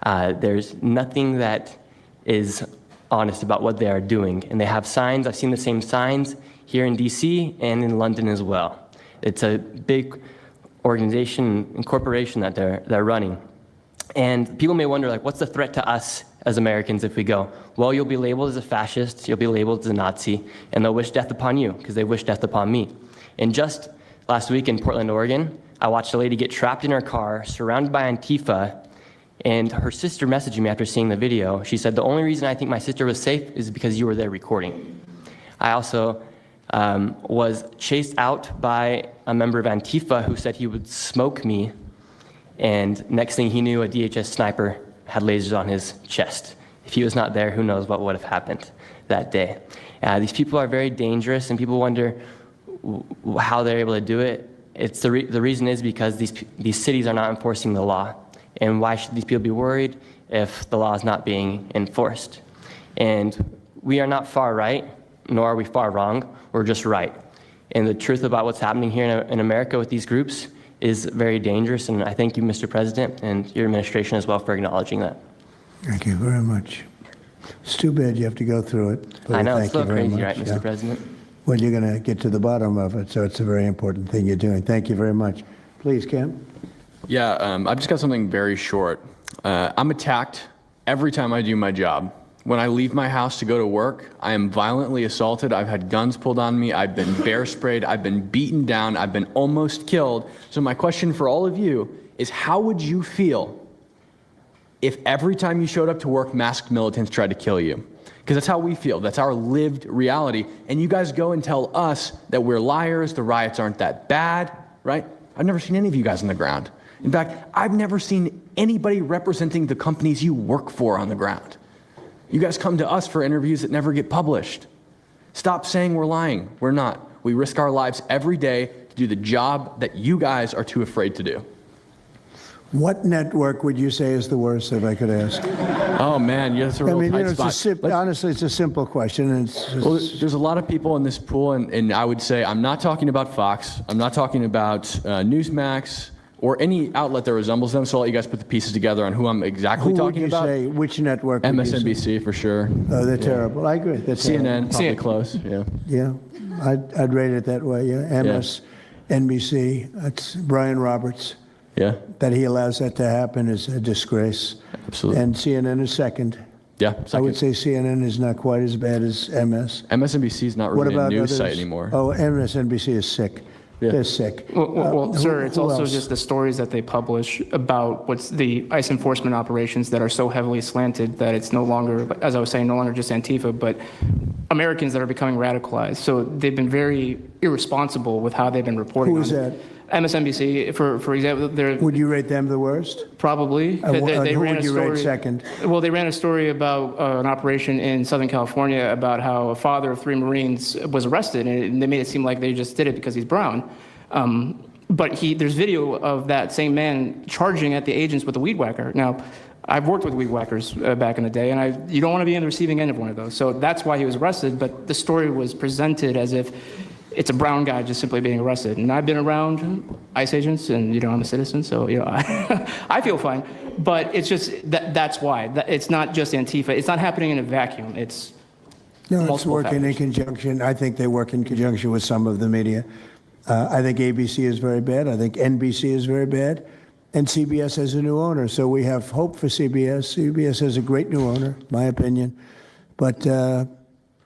There's nothing that is honest about what they are doing. And they have signs. I've seen the same signs here in DC and in London as well. It's a big organization and corporation that they're running. And people may wonder, like, what's the threat to us as Americans if we go? Well, you'll be labeled as a fascist, you'll be labeled as a Nazi, and they'll wish death upon you because they wish death upon me. And just last week in Portland, Oregon, I watched a lady get trapped in her car, surrounded by Antifa, and her sister messaged me after seeing the video. She said, the only reason I think my sister was safe is because you were there recording. I also was chased out by a member of Antifa who said he would smoke me. And next thing he knew, a DHS sniper had lasers on his chest. If he was not there, who knows what would have happened that day. These people are very dangerous, and people wonder how they're able to do it. It's the reason is because these cities are not enforcing the law. And why should these people be worried if the law is not being enforced? And we are not far right, nor are we far wrong. We're just right. And the truth about what's happening here in America with these groups is very dangerous, and I thank you, Mr. President, and your administration as well for acknowledging that. Thank you very much. It's too bad you have to go through it. I know, Thank it's so you very crazy, much. right, Mr. President? Well, you're going to get to the bottom of it, so it's a very important thing you're doing. Thank you very much. Please, Cam. Yeah, I've just got something very short. I'm attacked every time I do my job. When I leave my house to go to work, I am violently assaulted. I've had guns pulled on me. I've been bear sprayed. I've been beaten down. I've been almost killed. So my question for all of you is, how would you feel if every time you showed up to work, masked militants tried to kill you? Because that's how we feel. That's our lived reality. And you guys go and tell us that we're liars, the riots aren't that bad, right? I've never seen any of you guys on the ground. In fact, I've never seen anybody representing the companies you work for on the ground. You guys come to us for interviews that never get published. Stop saying we're lying. We're not. We risk our lives every day to do the job that you guys are too afraid to do. What network would you say is the worst, if I could ask? Oh, man, that's a real tight spot. Honestly, it's a simple question. And well, there's a lot of people in this pool, and I would say I'm not talking about Fox. I'm not talking about Newsmax or any outlet that resembles them, so I'll let you guys put the pieces together on who I'm exactly talking about. Who would you say, which network? MSNBC, for sure. Oh, they're terrible. I agree. They're CNN, probably close, yeah. Yeah, I'd rate it that way, yeah. MSNBC, that's Brian Roberts. Yeah. That he allows that to happen is a disgrace. Absolutely. And CNN is second. Yeah, second. I would say CNN is not quite as bad as MS. MSNBC is not really a news site anymore. Oh, MSNBC is sick. Yeah. They're sick. Well, sir, it's who also else? just the stories that they publish about what's the ICE enforcement operations that are so heavily slanted that it's no longer, as I was saying, no longer just Antifa, but Americans that are becoming radicalized. So they've been very irresponsible with how they've been reporting on Who is that? MSNBC, for example, they're... Would you rate them the worst? Probably. They who ran would a you story, rate second? Well, they ran a story about an operation in Southern California about how a father of 3 Marines was arrested, and they made it seem like they just did it because he's brown. But there's video of that same man charging at the agents with a weed whacker. Now, I've worked with weed whackers back in the day, and you don't want to be on the receiving end of one of those. So that's why he was arrested, but the story was presented as if it's a brown guy just simply being arrested. And I've been around ICE agents, and I'm a citizen, so I feel fine. But it's just that's why. It's not just Antifa. It's not happening in a vacuum. It's It's working in conjunction. I think they work in conjunction with some of the media. I think ABC is very bad. I think NBC is very bad. And CBS has a new owner, so we have hope for CBS. CBS has a great new owner, my opinion. But I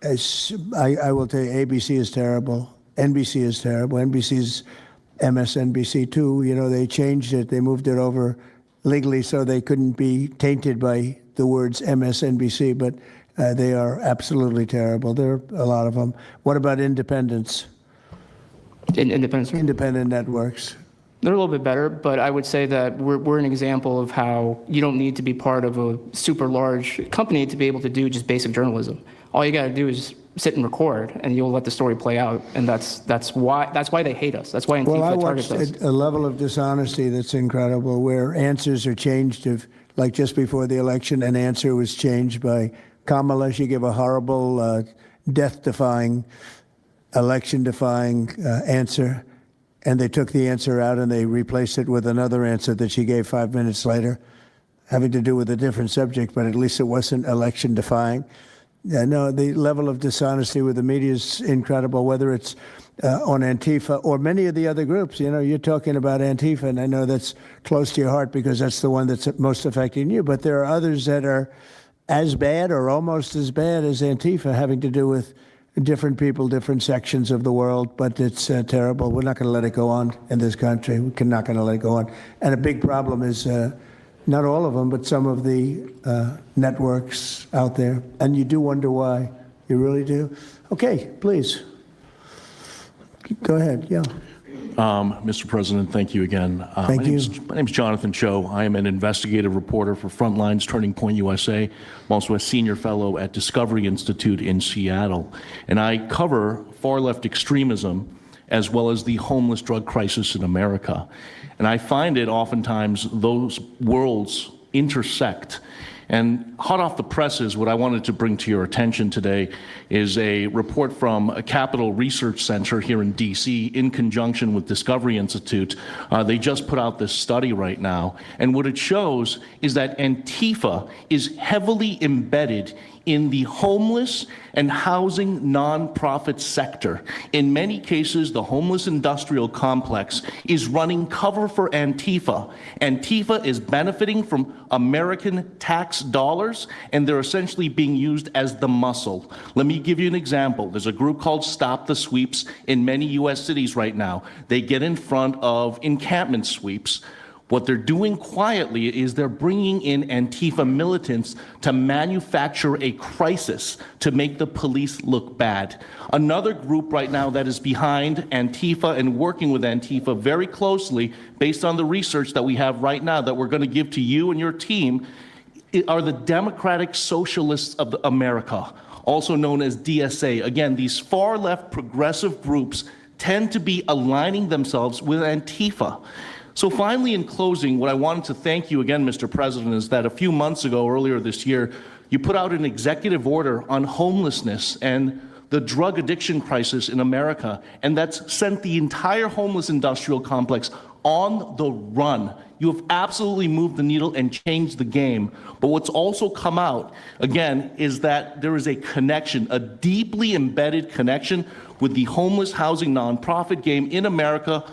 will tell you, ABC is terrible. NBC is terrible. NBC's MSNBC too. They changed it. They moved it over legally so they couldn't be tainted by the words MSNBC, but they are absolutely terrible. There are a lot of them. What about independents? Independent networks. They're a little bit better, but I would say that we're an example of how you don't need to be part of a super large company to be able to do just basic journalism. All you got to do is sit and record, and you'll let the story play out. And that's why they hate us. That's why Antifa targets us. Well, I watched a level of dishonesty that's incredible, where answers are changed. Like just before the election, an answer was changed by Kamala. She gave a horrible, death-defying, election-defying answer. And they took the answer out and they replaced it with another answer that she gave 5 minutes later, having to do with a different subject, but at least it wasn't election-defying. No, the level of dishonesty with the media is incredible, whether it's on Antifa or many of the other groups. You're talking about Antifa, and I know that's close to your heart because that's the one that's most affecting you. But there are others that are as bad or almost as bad as Antifa, having to do with different people, different sections of the world. But it's terrible. We're not going to let it go on in this country. We're not going to let it go on. And a big problem is not all of them, but some of the networks out there. And you do wonder why. You really do. Okay, please. Go ahead, yeah. Mr. President, thank you again. Thank you. My name's Jonathan Cho. I am an investigative reporter for Frontlines Turning Point USA. I'm also a senior fellow at Discovery Institute in Seattle. And I cover far-left extremism as well as the homeless drug crisis in America. And I find it oftentimes those worlds intersect. And hot off the presses, what I wanted to bring to your attention today is a report from a Capital Research Center here in D.C. in conjunction with Discovery Institute. They just put out this study right now. And what it shows is that Antifa is heavily embedded in the homeless and housing nonprofit sector. In many cases, the homeless industrial complex is running cover for Antifa. Antifa is benefiting from American tax dollars, and they're essentially being used as the muscle. Let me give you an example. There's a group called Stop the Sweeps in many U.S. cities right now. They get in front of encampment sweeps. What they're doing quietly is they're bringing in Antifa militants to manufacture a crisis to make the police look bad. Another group right now that is behind Antifa and working with Antifa very closely, based on the research that we have right now that we're going to give to you and your team, are the Democratic Socialists of America, also known as DSA. Again, these far-left progressive groups tend to be aligning themselves with Antifa. So finally, in closing, what I wanted to thank you again, Mr. President, is that a few months ago, earlier this year, you put out an executive order on homelessness and the drug addiction crisis in America, and that's sent the entire homeless industrial complex on the run. You have absolutely moved the needle and changed the game. But what's also come out, again, is that there is a connection, a deeply embedded connection with the homeless housing nonprofit game in America,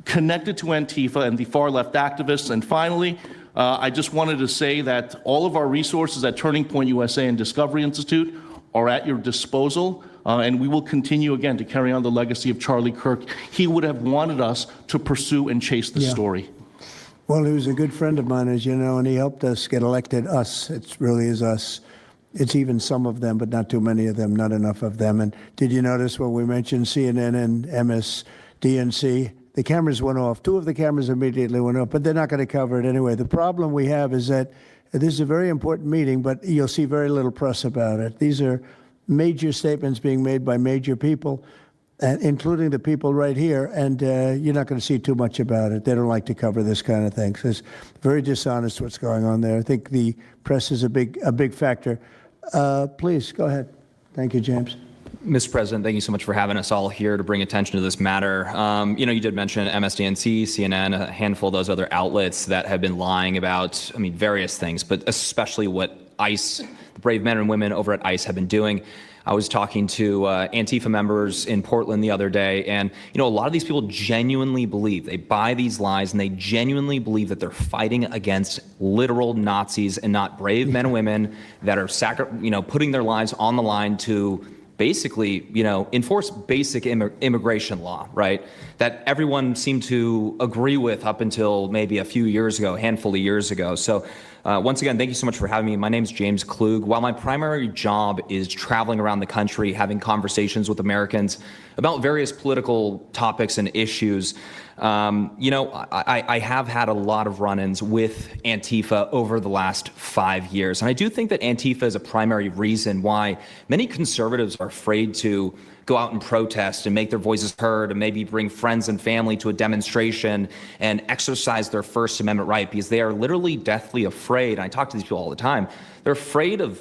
connected to Antifa and the far-left activists. And finally, I just wanted to say that all of our resources at Turning Point USA and Discovery Institute are at your disposal, and we will continue again to carry on the legacy of Charlie Kirk. He would have wanted us to pursue and chase the story. Well, he was a good friend of mine, as you know, and he helped us get elected. Us, it really is us. It's even some of them, but not too many of them, not enough of them. And did you notice when we mentioned CNN and MSDNC, the cameras went off. Two of the cameras immediately went off, but they're not going to cover it anyway. The problem we have is that this is a very important meeting, but you'll see very little press about it. These are major statements being made by major people, including the people right here, and you're not going to see too much about it. They don't like to cover this kind of thing. So it's very dishonest what's going on there. I think the press is a big factor. Please, go ahead. Thank you, James. Mr. President, thank you so much for having us all here to bring attention to this matter. You did mention MSDNC, CNN, a handful of those other outlets that have been lying about, various things, but especially what ICE, the brave men and women over at ICE have been doing. I was talking to Antifa members in Portland the other day, and a lot of these people genuinely believe, they buy these lies, and they genuinely believe that they're fighting against literal Nazis and not brave men and women that are putting their lives on the line to basically, enforce basic immigration law, right? That everyone seemed to agree with up until maybe a few years ago, a handful of years ago. So once again, thank you so much for having me. My name is James Klug. While my primary job is traveling around the country, having conversations with Americans about various political topics and issues, I have had a lot of run-ins with Antifa over the last 5 years. And I do think that Antifa is a primary reason why many conservatives are afraid to go out and protest and make their voices heard and maybe bring friends and family to a demonstration and exercise their First Amendment right, because they are literally deathly afraid. And I talk to these people all the time. They're afraid of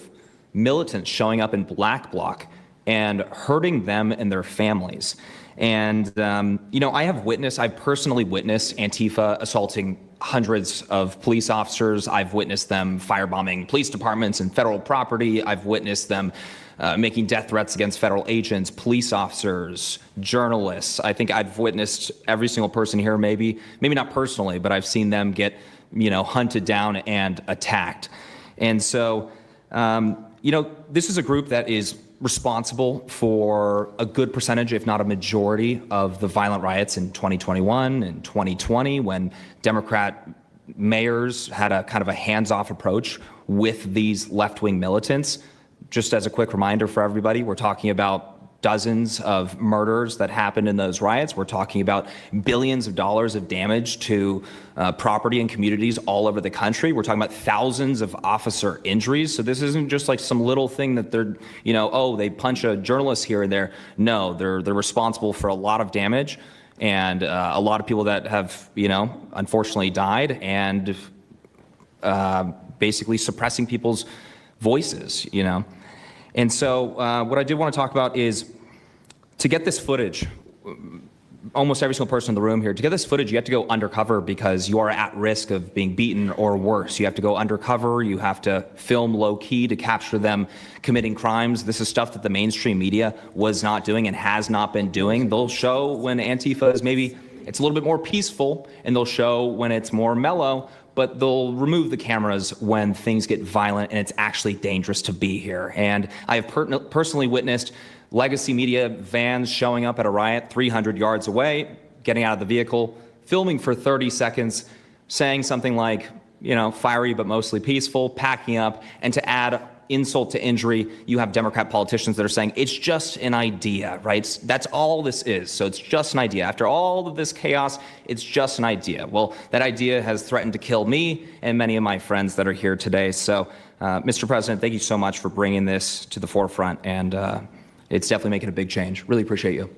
militants showing up in black bloc and hurting them and their families. And, I've personally witnessed Antifa assaulting hundreds of police officers. I've witnessed them firebombing police departments and federal property. I've witnessed them making death threats against federal agents, police officers, journalists. I think I've witnessed every single person here, maybe not personally, but I've seen them get, hunted down and attacked. And so, this is a group that is responsible for a good percentage, if not a majority, of the violent riots in 2021 and 2020, when Democrat mayors had a kind of a hands-off approach with these left-wing militants. Just as a quick reminder for everybody, we're talking about dozens of murders that happened in those riots. We're talking about billions of dollars of damage to property and communities all over the country. We're talking about thousands of officer injuries. So this isn't just like some little thing that they're, they punch a journalist here and there. No, they're responsible for a lot of damage and a lot of people that have, unfortunately died and basically suppressing people's voices, And so what I did want to talk about is to get this footage, almost every single person in the room here, to get this footage, you have to go undercover because you are at risk of being beaten or worse. You have to go undercover. You have to film low key to capture them committing crimes. This is stuff that the mainstream media was not doing and has not been doing. They'll show when Antifa is maybe, it's a little bit more peaceful, and they'll show when it's more mellow, but they'll remove the cameras when things get violent and it's actually dangerous to be here. And I have personally witnessed legacy media vans showing up at a riot 300 yards away, getting out of the vehicle, filming for 30 seconds, saying something like, you know, fiery but mostly peaceful, packing up, and to add insult to injury, you have Democrat politicians that are saying it's just an idea, right? That's all this is. So it's just an idea. After all of this chaos, it's just an idea. Well, that idea has threatened to kill me and many of my friends that are here today. So, Mr. President, thank you so much for bringing this to the forefront, and it's definitely making a big change. Really appreciate you.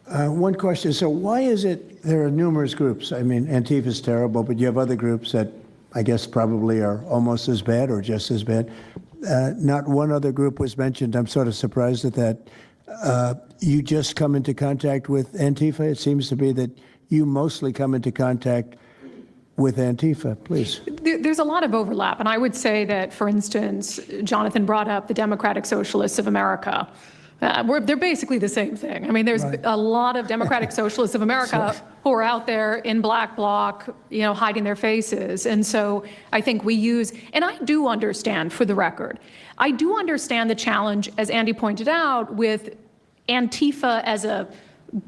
One question. So why is it there are numerous groups? I mean, Antifa is terrible, but you have other groups that I guess probably are almost as bad or just as bad. Not one other group was mentioned. I'm sort of surprised at that. You just come into contact with Antifa? It seems to be that you mostly come into contact with Antifa. Please. There's a lot of overlap. And I would say that, for instance, Jonathan brought up the Democratic Socialists of America. They're basically the same thing. I mean, there's a lot of Democratic Socialists of America who are out there in black bloc, you know, hiding their faces. And so I think we use, and I do understand, for the record, I do understand the challenge, as Andy pointed out, with Antifa as a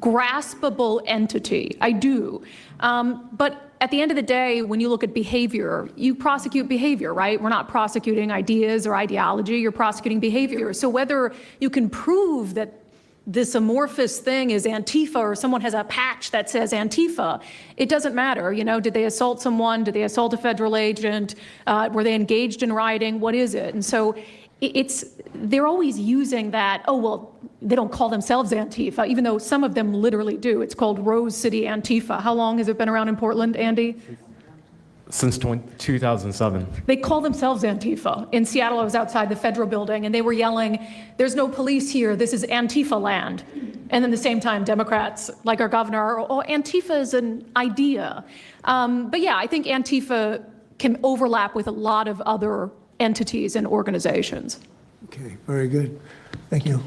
graspable entity. I do. But at the end of the day, when you look at behavior, you prosecute behavior, right? We're not prosecuting ideas or ideology, you're prosecuting behavior. So whether you can prove that this amorphous thing is Antifa or someone has a patch that says Antifa, it doesn't matter. You know, did they assault someone? Did they assault a federal agent? Were they engaged in rioting? What is it? And so they're always using that, oh, well, they don't call themselves Antifa, even though some of them literally do. It's called Rose City Antifa. How long has it been around in Portland, Andy? Since 2007. They call themselves Antifa. In Seattle, I was outside the federal building, and they were yelling, there's no police here, this is Antifa land. And then at the same time, Democrats, like our governor, oh, Antifa is an idea. But yeah, I think Antifa can overlap with a lot of other entities and organizations. Okay, very good. Thank you.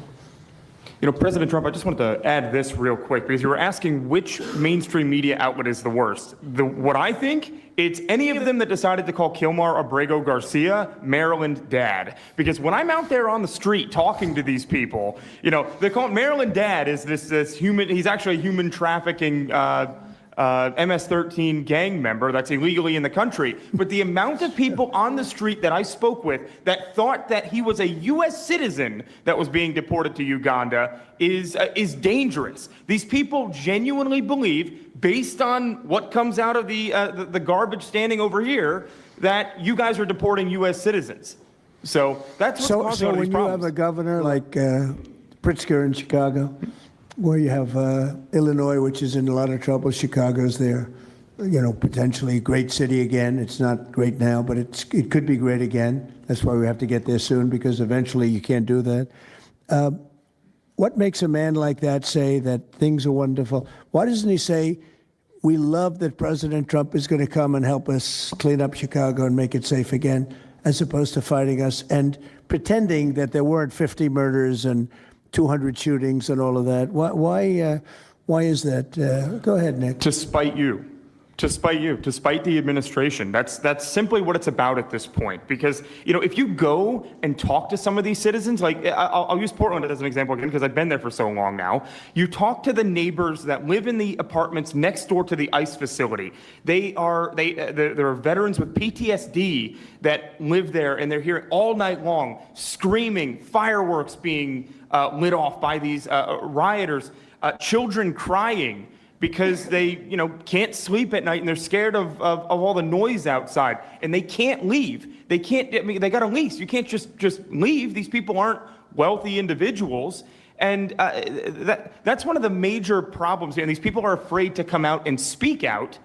You know, President Trump, I just wanted to add this real quick, because you were asking which mainstream media outlet is the worst. What I think, it's any of them that decided to call Kilmar Abrego Garcia Maryland Dad. Because when I'm out there on the street talking to these people, you know, they call Maryland Dad is this human, he's actually a human trafficking MS-13 gang member that's illegally in the country. But the amount of people on the street that I spoke with that thought that he was a U.S. citizen that was being deported to Uganda is dangerous. These people genuinely believe, based on what comes out of the garbage standing over here, that you guys are deporting U.S. citizens. So that's what's causing all these problems. So when you have a governor like Pritzker in Chicago, where you have Illinois, which is in a lot of trouble. Chicago's there, you know, potentially a great city again. It's not great now, but it could be great again. That's why we have to get there soon, because eventually you can't do that. What makes a man like that say that things are wonderful? Why doesn't he say, we love that President Trump is going to come and help us clean up Chicago and make it safe again, as opposed to fighting us and pretending that there weren't 50 murders and 200 shootings and all of that? Why is that? Go ahead, Nick. To spite you. To spite the administration. That's simply what it's about at this point. Because, you know, if you go and talk to some of these citizens, like I'll use Portland as an example again, because I've been there for so long now. You talk to the neighbors that live in the apartments next door to the ICE facility. There are veterans with PTSD that live there, and they're here all night long, screaming, fireworks being lit off by these rioters, children crying, because they, you know, can't sleep at night and they're scared of all the noise outside, and they can't leave. They can't. I mean, they got a lease. You can't just leave. These people aren't wealthy individuals, and that's one of the major problems here. And these people are afraid to come out and speak out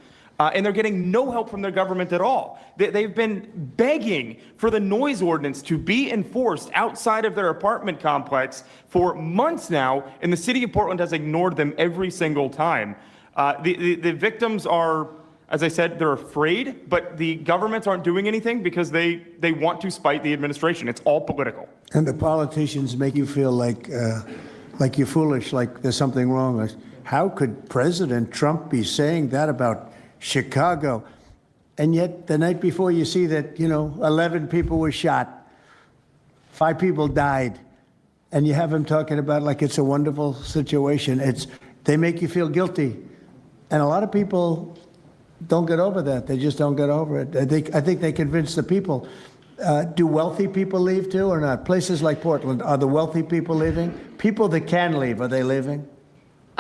and they're getting no help from their government at all. They've been begging for the noise ordinance to be enforced outside of their apartment complex for months now, and the city of Portland has ignored them every single time. The victims are, as I said, they're afraid, but the governments aren't doing anything because they want to spite the administration. It's all political. And the politicians make you feel like you're foolish, like there's something wrong. How could President Trump be saying that about Chicago? And yet the night before you see that, 11 people were shot, 5 people died, and you have him talking about like it's a wonderful situation. They make you feel guilty. And a lot of people don't get over that. They just don't get over it. I think they convince the people. Do wealthy people leave too or not? Places like Portland, are the wealthy people leaving? People that can leave, are they leaving?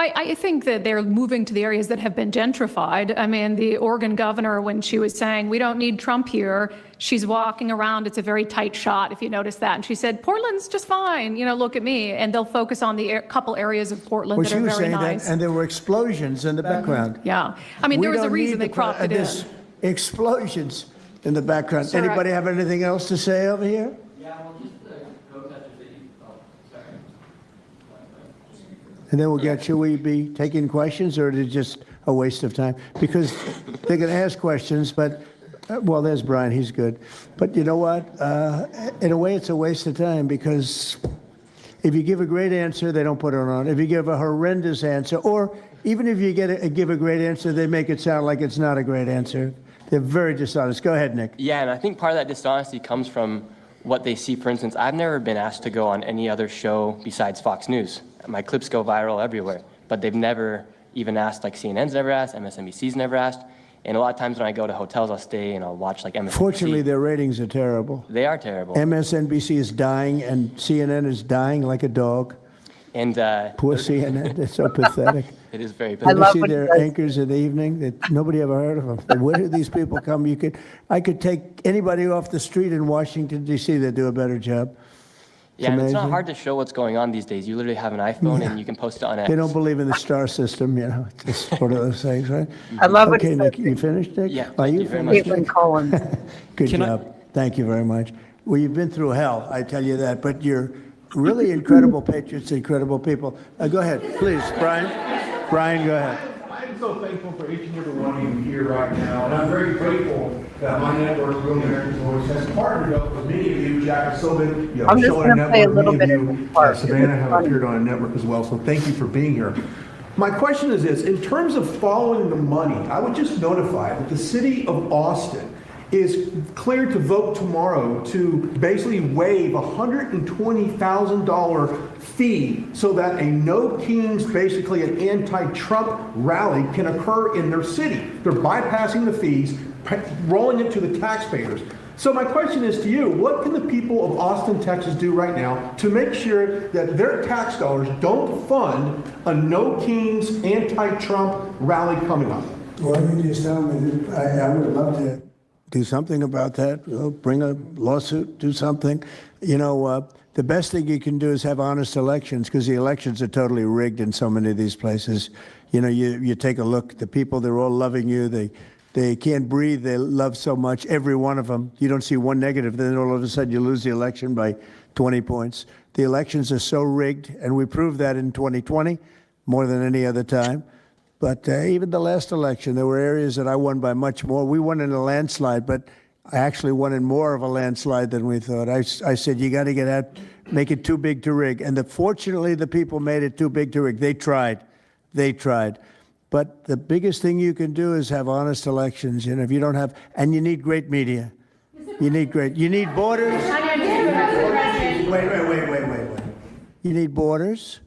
I think that they're moving to the areas that have been gentrified. I mean, the Oregon governor, when she was saying, we don't need Trump here, she's walking around. It's a very tight shot, if you notice that. And she said, Portland's just fine. Look at me. And they'll focus on the couple areas of Portland that are very nice. That, and there were explosions in the background. Yeah. I mean, there was a reason they cropped it in. Explosions in the background. Sorry. Anybody have anything else to say over here? Yeah, well, just the protesters that you... Oh, sorry. And then should we be taking questions, or is it just a waste of time? Because they're going to ask questions, but, well, there's Brian, he's good. But you know what? In a way, it's a waste of time, because if you give a great answer, they don't put it on. If you give a horrendous answer, or even if you give a great answer, they make it sound like it's not a great answer. They're very dishonest. Go ahead, Nick. Yeah, and I think part of that dishonesty comes from what they see. For instance, I've never been asked to go on any other show besides Fox News. My clips go viral everywhere, but they've never even asked, like CNN's never asked, MSNBC's never asked. And a lot of times when I go to hotels, I'll stay and I'll watch like MSNBC. Fortunately, their ratings are terrible. They are terrible. MSNBC is dying, and CNN is dying like a dog. And poor CNN, they're so pathetic. It is very You pathetic. see their anchors in the evening that nobody ever heard of them. But where do these people come? I could take anybody off the street in Washington, D.C. that do a better job. Yeah, and it's not hard to show what's going on these days. You literally have an iPhone and you can post it on X. They don't believe in the star system, It's just one of those things, right? I love what Okay, Nick, you finished, Nick? Yeah, Are you finished? Caitlin Collins. Good job. Thank you very much. Well, you've been through hell, I tell you that, but you're really incredible patriots, incredible people. Go ahead, please, Brian. Brian, go ahead. I'm so thankful for each and every one of you here right now, and I'm very grateful that my network, Real American Voice, has partnered up with many of you. Jack has so been, I'm just showing going to play a little bit of of the part. Savannah have appeared on a network as well, so thank you for being here. My question is this: in terms of following the money, I would just notify that the city of Austin is cleared to vote tomorrow to basically waive a $120,000 fee so that a No Kings, basically an anti-Trump rally, can occur in their city. They're bypassing the fees, rolling it to the taxpayers. So my question is to you: what can the people of Austin, Texas do right now to make sure that their tax dollars don't fund a No Kings anti-Trump rally coming up? Well, you just tell me, I would love to do something about that. Bring a lawsuit, do something. The best thing you can do is have honest elections, because the elections are totally rigged in so many of these places. You take a look, the people, they're all loving you. They can't breathe. They love so much, every one of them. You don't see one negative, then all of a sudden you lose the election by 20 points. The elections are so rigged, and we proved that in 2020 more than any other time. But even the last election, there were areas that I won by much more. We won in a landslide, but I actually won in more of a landslide than we thought. I said, you got to get out, make it too big to rig. And fortunately, the people made it too big to rig. They tried. But the biggest thing you can do is have honest elections. If you don't have, and you need great media. You need borders. Wait. You need borders.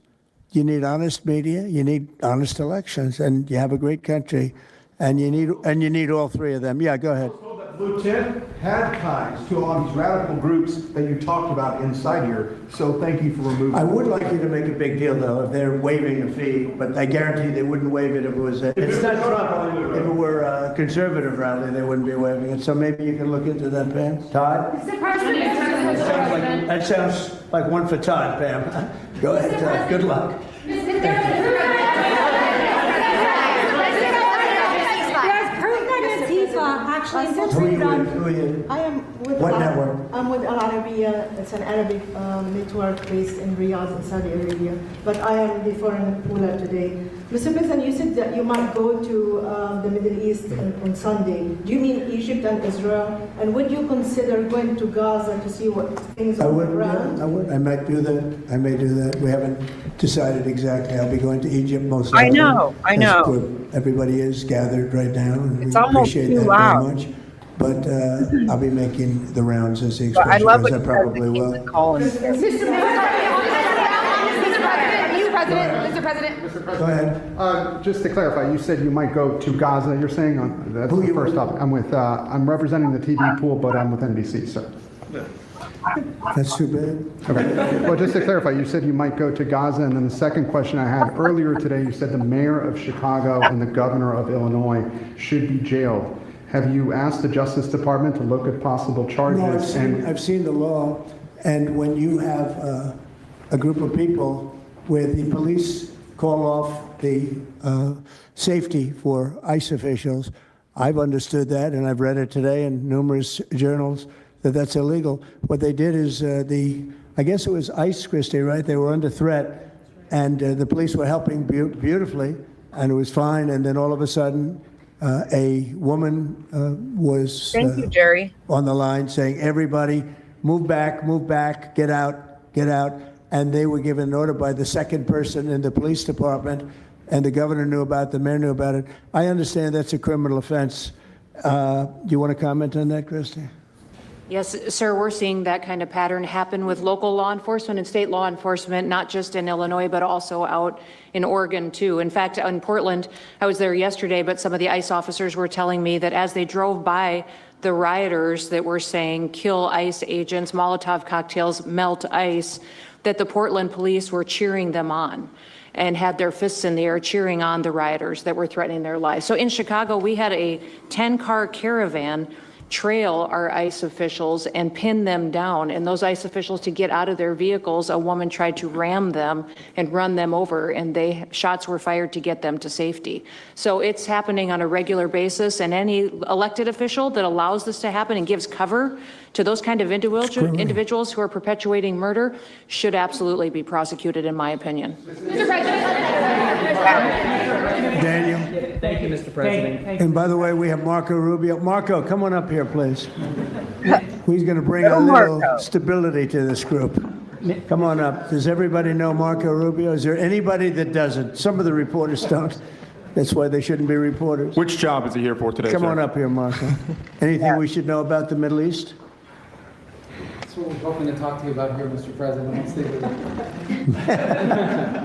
You need honest media, you need honest elections, and you have a great country, and you need all three of them. Yeah, go ahead. Lieutenant had ties to all these radical groups that you talked about inside here, so thank you for removing I would like you to make a big deal, though, if they're waiving a fee, but I guarantee they wouldn't waive it if it was it's not Trump. If it were a conservative rally, they wouldn't be waiving it. So maybe you can look into that, Pam. Todd? Mr. President. That sounds like one for Todd, Pam. Go ahead, Todd. Good luck. There's proof actually Who are you with? Who are you? I am with What network? I'm with Al Arabiya. It's an Arabic network based in Riyadh in Saudi Arabia. But I am the foreign ruler today. Mr. President, you said that you might go to the Middle East on Sunday. Do you mean Egypt and Israel? And would you consider going to Gaza to see what things I on would, the ground? I would. I might do that. I may do that. We haven't decided exactly. I'll be going to Egypt most I likely. know. That's where everybody is gathered right now, and It's we almost appreciate too that loud. very much. But I'll be making the rounds as the But I expression love goes. what I you probably will. guys call and Go ahead. Just to clarify, you said you might go to Gaza, you're saying? That's the first topic. I'm representing the TV pool, but I'm with NBC, so. That's too bad. Okay. Well, just to clarify, you said you might go to Gaza, and then the second question I had earlier today, you said the mayor of Chicago and the governor of Illinois should be jailed. Have you asked the Justice Department to look at possible charges? No, I've seen the law, and when you have a group of people where the police call off the safety for ICE officials, I've understood that, and I've read it today in numerous journals, that that's illegal. What they did is I guess it was ICE, Christie, right? They were under threat, and the police were helping beautifully, and it was fine, and then all of a sudden, a woman was Thank you, Jerry. on the line saying, everybody move back, get out. And they were given an order by the second person in the police department, and the governor knew about it, the mayor knew about it. I understand that's a criminal offense. Do you want to comment on that, Christy? Yes, sir, we're seeing that kind of pattern happen with local law enforcement and state law enforcement, not just in Illinois, but also out in Oregon, too. In fact, in Portland, I was there yesterday, but some of the ICE officers were telling me that as they drove by the rioters that were saying, kill ICE agents, Molotov cocktails, melt ICE, that the Portland police were cheering them on and had their fists in the air cheering on the rioters that were threatening their lives. So in Chicago, we had a 10-car caravan trail our ICE officials and pin them down. And those ICE officials, to get out of their vehicles, a woman tried to ram them and run them over, and shots were fired to get them to safety. So it's happening on a regular basis, and any elected official that allows this to happen and gives cover to those kind of individuals who are perpetuating murder should absolutely be prosecuted, in my opinion. Mr. Daniel. Thank you, Mr. President. And by the way, we have Marco Rubio. Marco, come on up here, please. He's going to bring a little stability to this group. Come on up. Does everybody know Marco Rubio? Is there anybody that doesn't? Some of the reporters don't. That's why they shouldn't be reporters. Which job is he here for today, Come sir? on up here, Marco. Anything we should know about the Middle East? That's what we're hoping to talk to you about here, Mr. President. Let's leave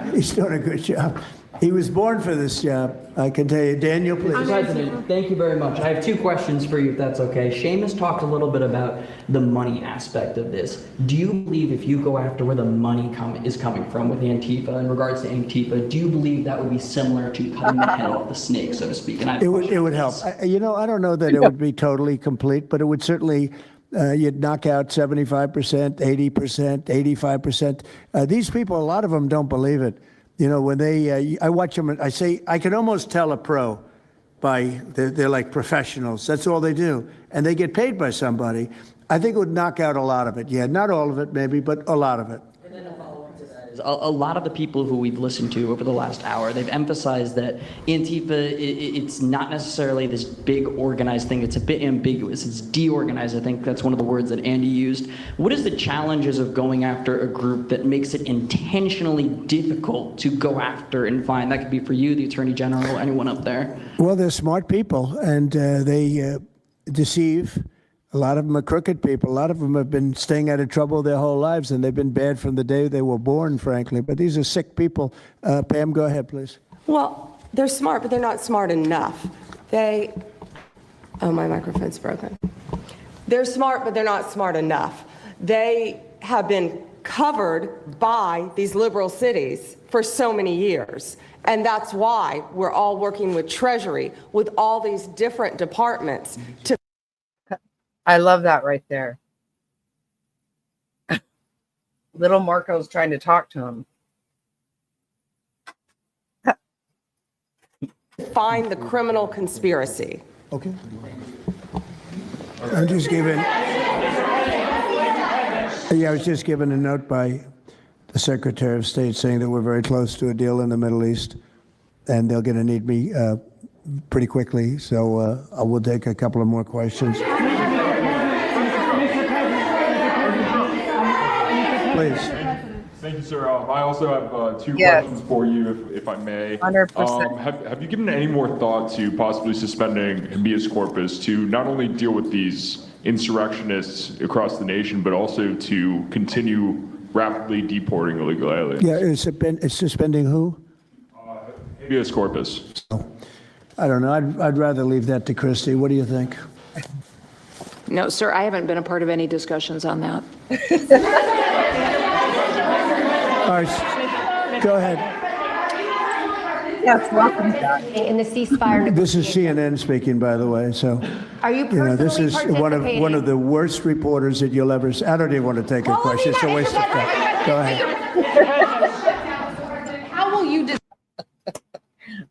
it. He's doing a good job. He was born for this job, I can tell you. Daniel, please. Mr. President, thank you very much. I have two questions for you, if that's okay. Seamus talked a little bit about the money aspect of this. Do you believe if you go after where the money is coming from with Antifa, in regards to Antifa, do you believe that would be similar to cutting the head off the snake, so to speak? And It would help. I don't know that it would be totally complete, but it would certainly, you'd knock out 75%, 80%, 85%. These people, a lot of them don't believe it. You know, when I watch them, I say, I can almost tell a pro by, they're like professionals. That's all they do. And they get paid by somebody. I think it would knock out a lot of it. Yeah, not all of it maybe, but a lot of it. And then a follow-up to that is, a lot of the people who we've listened to over the last hour, they've emphasized that Antifa, it's not necessarily this big organized thing. It's a bit ambiguous. It's deorganized. I think that's one of the words that Andy used. What is the challenges of going after a group that makes it intentionally difficult to go after and find? That could be for you, the Attorney General, anyone up there. Well, they're smart people, and they deceive. A lot of them are crooked people. A lot of them have been staying out of trouble their whole lives, and they've been bad from the day they were born, frankly. But these are sick people. Pam, go ahead, please. Well, they're smart, but they're not smart enough. Oh, my microphone's broken. They're smart, but they're not smart enough. They have been covered by these liberal cities for so many years. And that's why we're all working with Treasury, with all these different departments to. I love that right there. Little Marco's trying to talk to him. Find the criminal conspiracy. Okay. I'm just given. Yeah, I was just given a note by the Secretary of State saying that we're very close to a deal in the Middle East, and they're going to need me pretty quickly. So I will take a couple of more questions. Please. Thank you, sir. I also have two Yes. questions for you, if I may. 100%. Have you given any more thought to possibly suspending habeas corpus to not only deal with these insurrectionists across the nation, but also to continue rapidly deporting illegal aliens? Yeah, it's suspending who? Habeas corpus. I don't know. I'd rather leave that to Christie. What do you think? No, sir, I haven't been a part of any discussions on that. All right, go ahead. Yes, welcome back. In the ceasefire. This is CNN speaking, by the way. So, Are you personally this is one of the worst reporters that you'll ever see. I don't even want to take a question. It's a waste of time. Go ahead. How will you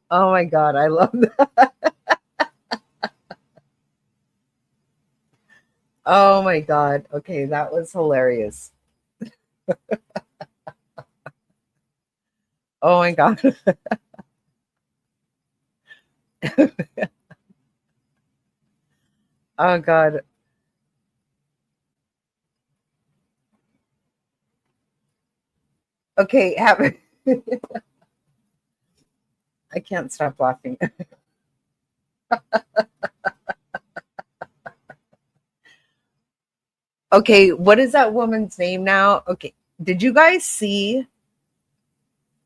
Oh my God, I love that. Oh my God. Okay, that was hilarious. Oh my God. Oh God. Okay, I can't stop laughing. Okay, what is that woman's name now? Okay, did you guys see?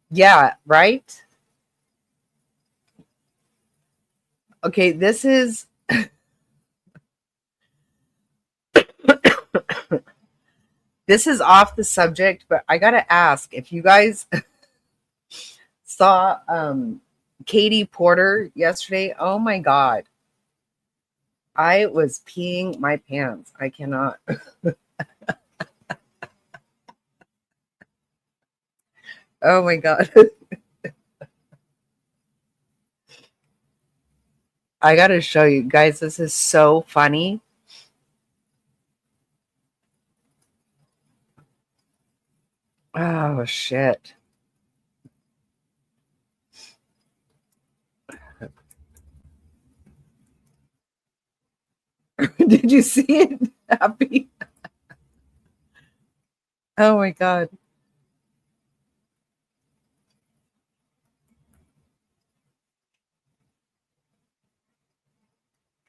Yeah, right? Okay, this is this is off the subject, but I gotta ask if you guys saw Katie Porter yesterday. Oh my God. I was peeing my pants. I cannot. Oh my God. I gotta show you guys. This is so funny. Oh shit. Did you see it, Happy? Oh my God.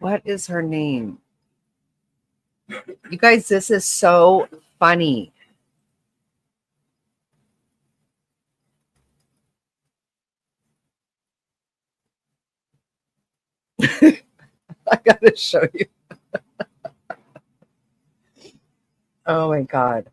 What is her name? You guys, this is so funny. I gotta show you. Oh my God.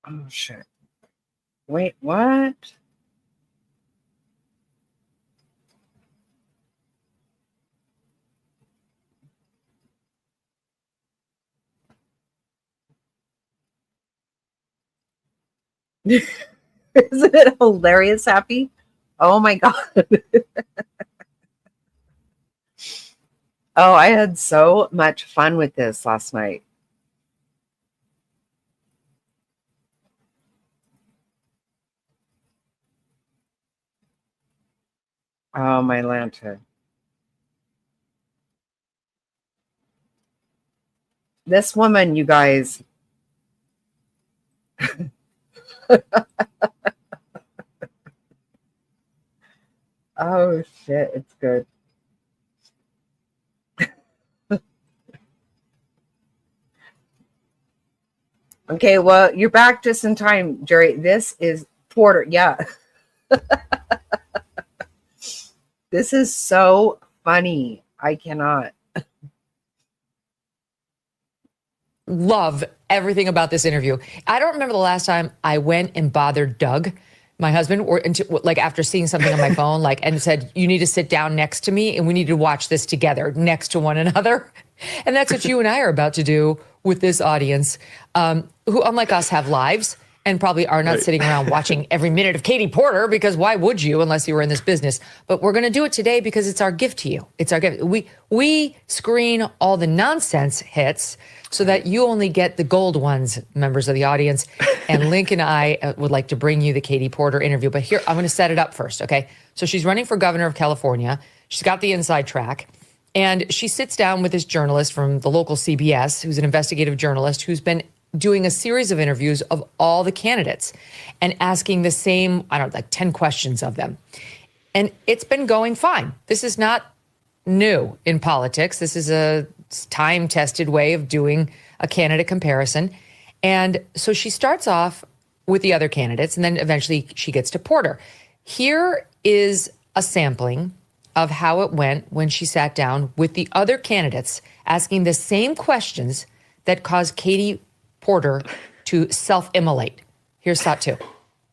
Oh shit. Wait, what? Isn't it hilarious, Happy? Oh my God. Oh, I had so much fun with this last night. Oh, my lantern. This woman, you guys. Oh shit, it's good. Okay, well, you're back just in time, Jerry. This is Porter. Yeah. This is so funny. I cannot. Love everything about this interview. I don't remember the last time I went and bothered Doug my husband, or like after seeing something on my phone, like, and said, you need to sit down next to me and we need to watch this together next to one another. And that's what you and I are about to do with this audience, who, unlike us, have lives and probably are not sitting around watching every minute of Katie Porter, because why would you unless you were in this business? But we're going to do it today because it's our gift to you. It's our gift. We screen all the nonsense hits so that you only get the gold ones, members of the audience. And Link and I would like to bring you the Katie Porter interview. But here, I'm going to set it up first, okay? So she's running for governor of California. She's got the inside track. And she sits down with this journalist from the local CBS, who's an investigative journalist, who's been doing a series of interviews of all the candidates and asking the same, I don't know, like 10 questions of them. And it's been going fine. This is not new in politics. This is a time-tested way of doing a candidate comparison. And so she starts off with the other candidates, and then eventually she gets to Porter. Here is a sampling of how it went when she sat down with the other candidates, asking the same questions that caused Katie Porter to self-immolate. Here's thought 2.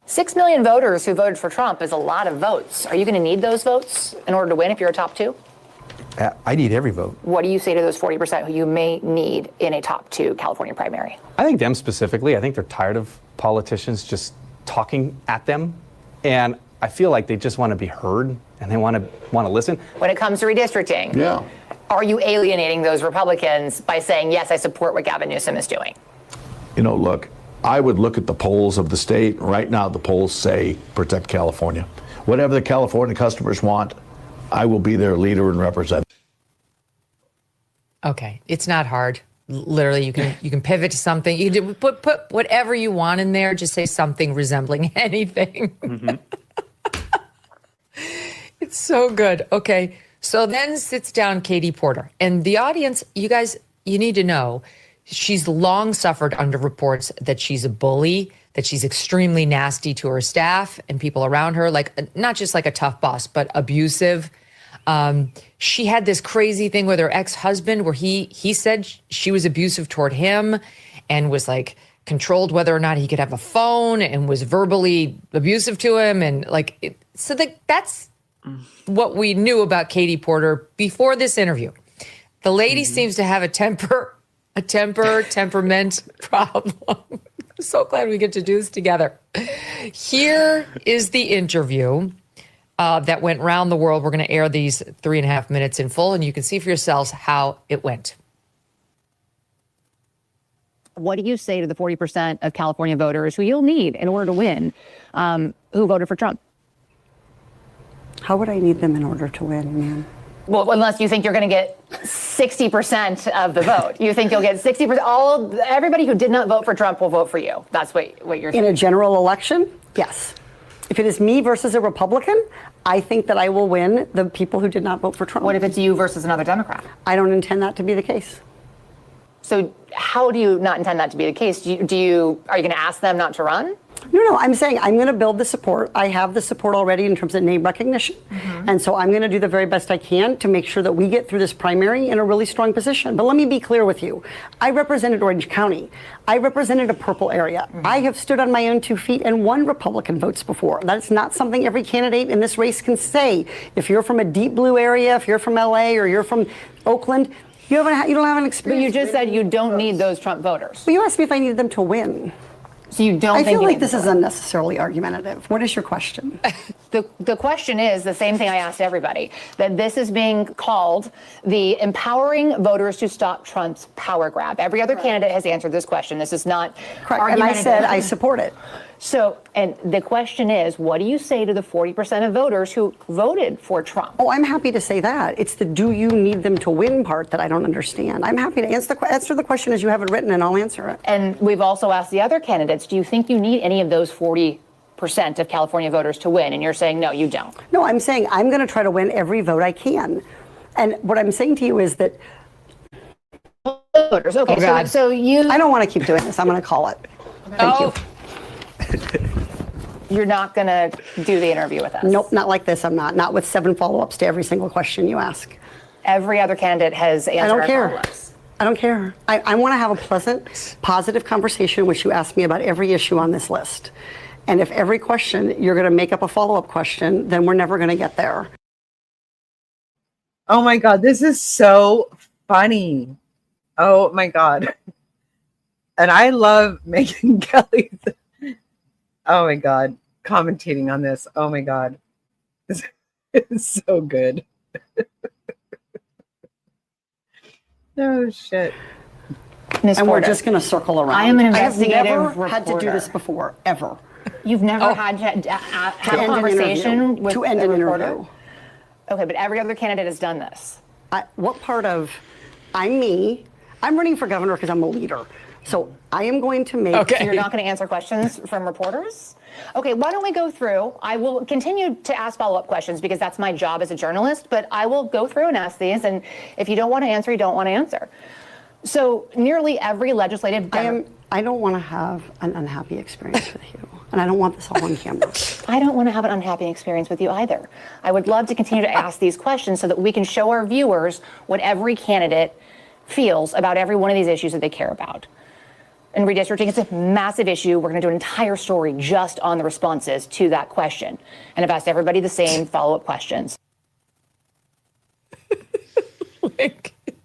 6 million voters who voted for Trump is a lot of votes. Are you going to need those votes in order to win if you're a top 2? I need every vote. What do you say to those 40% who you may need in a top 2 California primary? I think them specifically. I think they're tired of politicians just talking at them. And I feel like they just want to be heard and they want to listen. When it comes to redistricting, are you alienating those Republicans by saying, yes, I support what Gavin Newsom is doing? You know, look, I would look at the polls of the state. Right now, the polls say protect California. Whatever the California customers want, I will be their leader and represent. Okay, it's not hard. Literally, you can pivot to something. You can put whatever you want in there. Just say something resembling anything. Mm-hmm. It's so good. Okay, so then sits down Katie Porter, and the audience. You guys, you need to know, she's long suffered under reports that she's a bully, that she's extremely nasty to her staff and people around her, like not just like a tough boss, but abusive. She had this crazy thing with her ex-husband where he said she was abusive toward him and was like controlled whether or not he could have a phone and was verbally abusive to him. And like, that's what we knew about Katie Porter before this interview. The lady seems to have a temperament problem. I'm so glad we get to do this together. Here is the interview that went round the world. We're going to air these 3.5 minutes in full, and you can see for yourselves how it went. What do you say to the 40% of California voters who you'll need in order to win, who voted for Trump? How would I need them in order to win, ma'am? Well, unless you think you're going to get 60% of the vote. You think you'll get 60%. Everybody who did not vote for Trump will vote for you. That's what you're saying. In a general election? Yes. If it is me versus a Republican, I think that I will win the people who did not vote for Trump. What if it's you versus another Democrat? I don't intend that to be the case. So how do you not intend that to be the case? Are you going to ask them not to run? No, I'm saying I'm going to build the support. I have the support already in terms of name recognition. Mm-hmm. And so I'm going to do the very best I can to make sure that we get through this primary in a really strong position. But let me be clear with you. I represented Orange County. I represented a purple area. Mm-hmm. I have stood on my own 2 feet and won Republican votes before. That's not something every candidate in this race can say. If you're from a deep blue area, if you're from LA or you're from Oakland, you don't have an experience. But you just said you don't need those Trump voters. Well, you asked me if I needed them to win. So you don't think I feel like this is unnecessarily argumentative. What is your question? The question is the same thing I asked everybody, that this is being called the empowering voters to stop Trump's power grab. Every other candidate has answered this question. This is not correct. And I said I support it. So, and the question is, what do you say to the 40% of voters who voted for Trump? Oh, I'm happy to say that. It's the do you need them to win part that I don't understand. I'm happy to answer the question as you have it written, and I'll answer it. And we've also asked the other candidates, do you think you need any of those 40% of California voters to win? And you're saying, no, you don't. No, I'm saying I'm going to try to win every vote I can. And what I'm saying to you is that voters. Okay, so you... I don't want to keep doing this. I'm going to call it. Thank you. You're not going to do the interview with us? Nope, not like this. I'm not. Not with 7 follow-ups to every single question you ask. Every other candidate has answered our follow-ups. I don't care. I want to have a pleasant, positive conversation in which you ask me about every issue on this list. And if every question you're going to make up a follow-up question, then we're never going to get there. Oh my God, this is so funny. Oh my God. And I love Megyn Kelly. Oh my God, commentating on this. Oh my God. This is so good. Oh shit. And we're just going to circle around. I am an investigative I have never had to do reporter. this before, ever. You've never had to have a conversation with to end a an reporter? interview. Okay, but every other candidate has done this. What part of I'm me? I'm running for governor because I'm a leader. So I am going to make. So you're not going to answer questions from reporters? Okay, why don't we go through? I will continue to ask follow-up questions because that's my job as a journalist, but I will go through and ask these, and if you don't want to answer, you don't want to answer. So nearly every legislative. I don't want to have an unhappy experience with you, and I don't want this all on camera. I don't want to have an unhappy experience with you either. I would love to continue to ask these questions so that we can show our viewers what every candidate feels about every one of these issues that they care about. And redistricting is a massive issue. We're going to do an entire story just on the responses to that question. And I've asked everybody the same follow-up questions.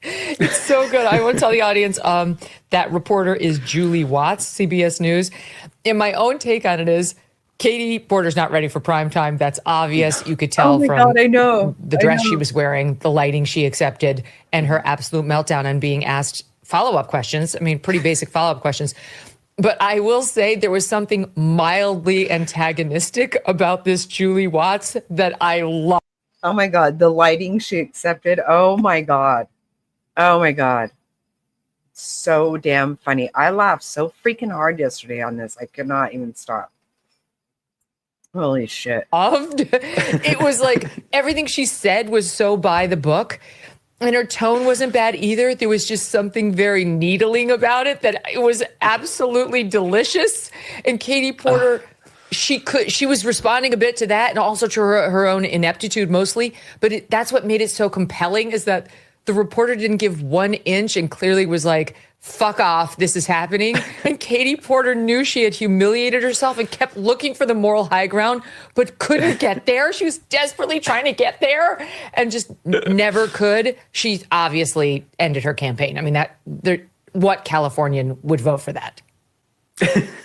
It's so good. I want to tell the audience that reporter is Julie Watts, CBS News. And my own take on it is Katie Porter's not ready for prime time. That's obvious. You could tell from I know. the dress she was wearing, the lighting she accepted, and her absolute meltdown on being asked follow-up questions. I mean, pretty basic follow-up questions. But I will say there was something mildly antagonistic about this Julie Watts that I love. Oh my God, the lighting she accepted. Oh my God. Oh my God. So damn funny. I laughed so freaking hard yesterday on this. I could not even stop. Holy shit. It was like everything she said was so by the book. And her tone wasn't bad either. There was just something very needling about it that it was absolutely delicious. And Katie Porter, she was responding a bit to that and also to her own ineptitude mostly. But that's what made it so compelling is that the reporter didn't give 1 inch and clearly was like, fuck off, this is happening. And Katie Porter knew she had humiliated herself and kept looking for the moral high ground, but couldn't get there. She was desperately trying to get there and just never could. She obviously ended her campaign. I mean, what Californian would vote for that?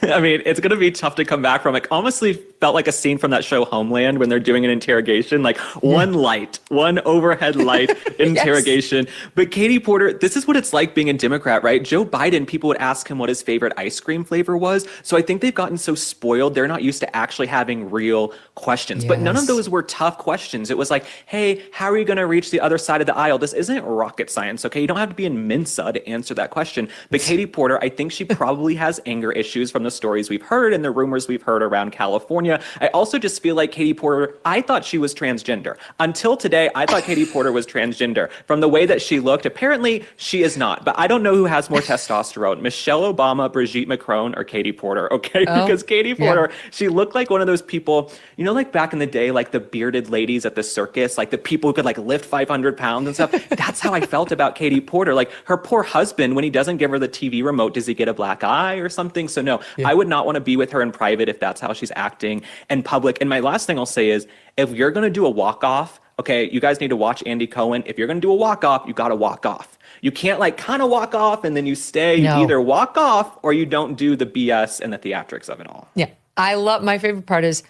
I mean, it's going to be tough to come back from. It honestly felt like a scene from that show Homeland when they're doing an interrogation, like one overhead light interrogation. Yes. But Katie Porter, this is what it's like being a Democrat, right? Joe Biden, people would ask him what his favorite ice cream flavor was. So I think they've gotten so spoiled. They're not used to actually having real questions. Yes. But none of those were tough questions. It was like, hey, how are you going to reach the other side of the aisle? This isn't rocket science, okay? You don't have to be in Mensa to answer that question. But Katie Porter, I think she probably has anger issues from the stories we've heard and the rumors we've heard around California. I also just feel like Katie Porter, I thought she was transgender. Until today, I thought Katie Porter was transgender. From the way that she looked, apparently she is not. But I don't know who has more testosterone, Michelle Obama, Brigitte Macron, or Katie Porter, okay? Because Katie Porter, she looked like one of those people, you know, like back in the day, like the bearded ladies at the circus, like the people who could like lift 500 pounds and stuff. That's how I felt about Katie Porter. Like her poor husband, when he doesn't give her the TV remote, does he get a black eye or something? So no, I would not want to be with her in private if that's how she's acting in public. And my last thing I'll say is, if you're going to do a walk-off, okay, you guys need to watch Andy Cohen. If you're going to do a walk-off, you got to walk off. You can't like kind of walk off and then you stay. No. You either walk off or you don't do the BS and the theatrics of it all. Yeah. My favorite part is,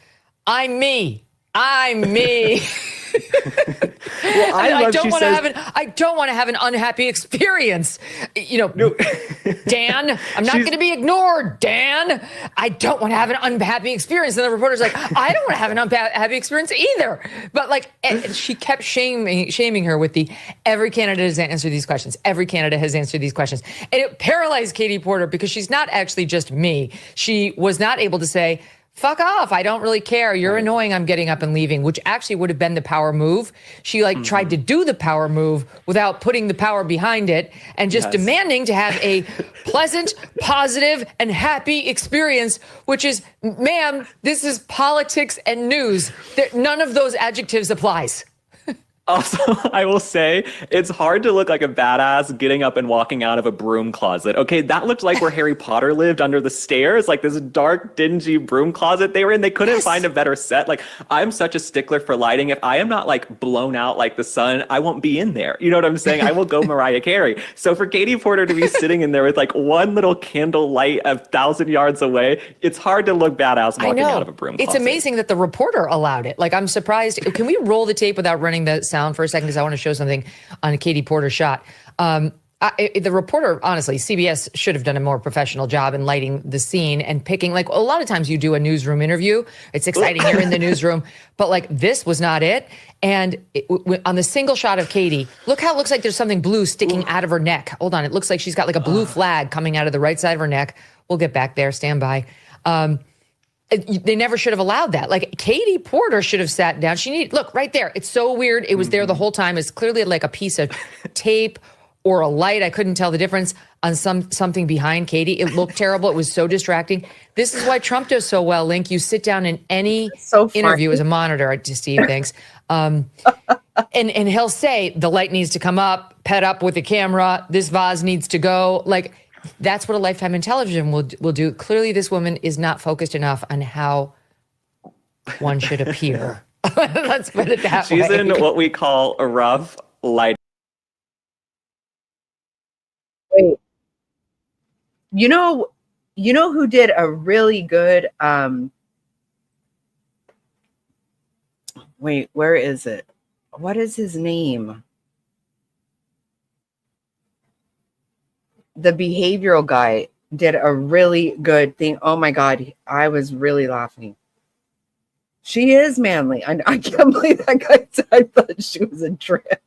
I'm me. I'm me. Well, I don't want to have an unhappy experience. You know, Dan, I'm not going to be ignored, Dan. I don't want to have an unhappy experience. And the reporter's like, I don't want to have an unhappy experience either. But like, she kept shaming her with every candidate has answered these questions. Every candidate has answered these questions. And it paralyzed Katie Porter because she's not actually just me. She was not able to say, fuck off, I don't really care. You're annoying, I'm getting up and leaving, which actually would have been the power move. She tried to do the power move without putting the power behind it and just demanding to have a pleasant, positive, and happy experience, which is, ma'am, this is politics and news. None of those adjectives applies. Also, I will say it's hard to look like a badass getting up and walking out of a broom closet. Okay, that looked like where Harry Potter lived under the stairs, like this dark, dingy broom closet they were in. They couldn't find a better set. Like, I'm such a stickler for lighting. If I am not like blown out like the sun, I won't be in there. You know what I'm saying? I will go Mariah Carey. So for Katie Porter to be sitting in there with like one little candle light 1,000 yards away, it's hard to look badass walking out of a broom closet. It's amazing that the reporter allowed it. Like, I'm surprised. Can we roll the tape without running the sound for a second? Because I want to show something on Katie Porter's shot. The reporter, honestly, CBS should have done a more professional job in lighting the scene and picking, like, a lot of times you do a newsroom interview. It's exciting. You're in the newsroom. But, like, this was not it. And on the single shot of Katie, look how it looks like there's something blue sticking out of her neck. Hold on. It looks like she's got, like, a blue flag coming out of the right side of her neck. We'll get back there. Stand by. They never should have allowed that. Like, Katie Porter should have sat down. Look right there. It's so weird. It was there the whole time. It's clearly like a piece of tape or a light. I couldn't tell the difference on something behind Katie. It looked terrible. It was so distracting. This is why Trump does so well, Link. You sit down in any interview as a monitor, to Steve, thanks. And he'll say, the light needs to come up, pet up with the camera. This vase needs to go. Like, that's what a Lifetime in television will do. Clearly, this woman is not focused enough on how one should appear. Let's put it that way. She's in what we call a rough light. Wait. You know who did a really good wait, where is it? What is his name? The behavioral guy did a really good thing. Oh my God, I was really laughing. She is manly. I can't believe that guy said I thought she was a trip.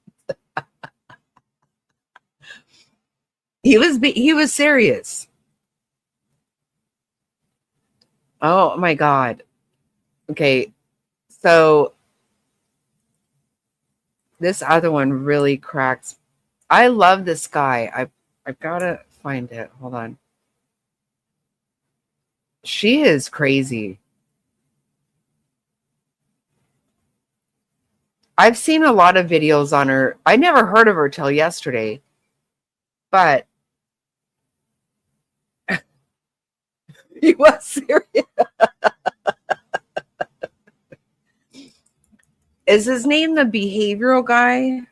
He was serious. Oh my God. Okay, so this other one really cracks. I love this guy. I've got to find it. Hold on. She is crazy. I've seen a lot of videos on her. I never heard of her till yesterday. But he was serious. Is his name the behavioral guy?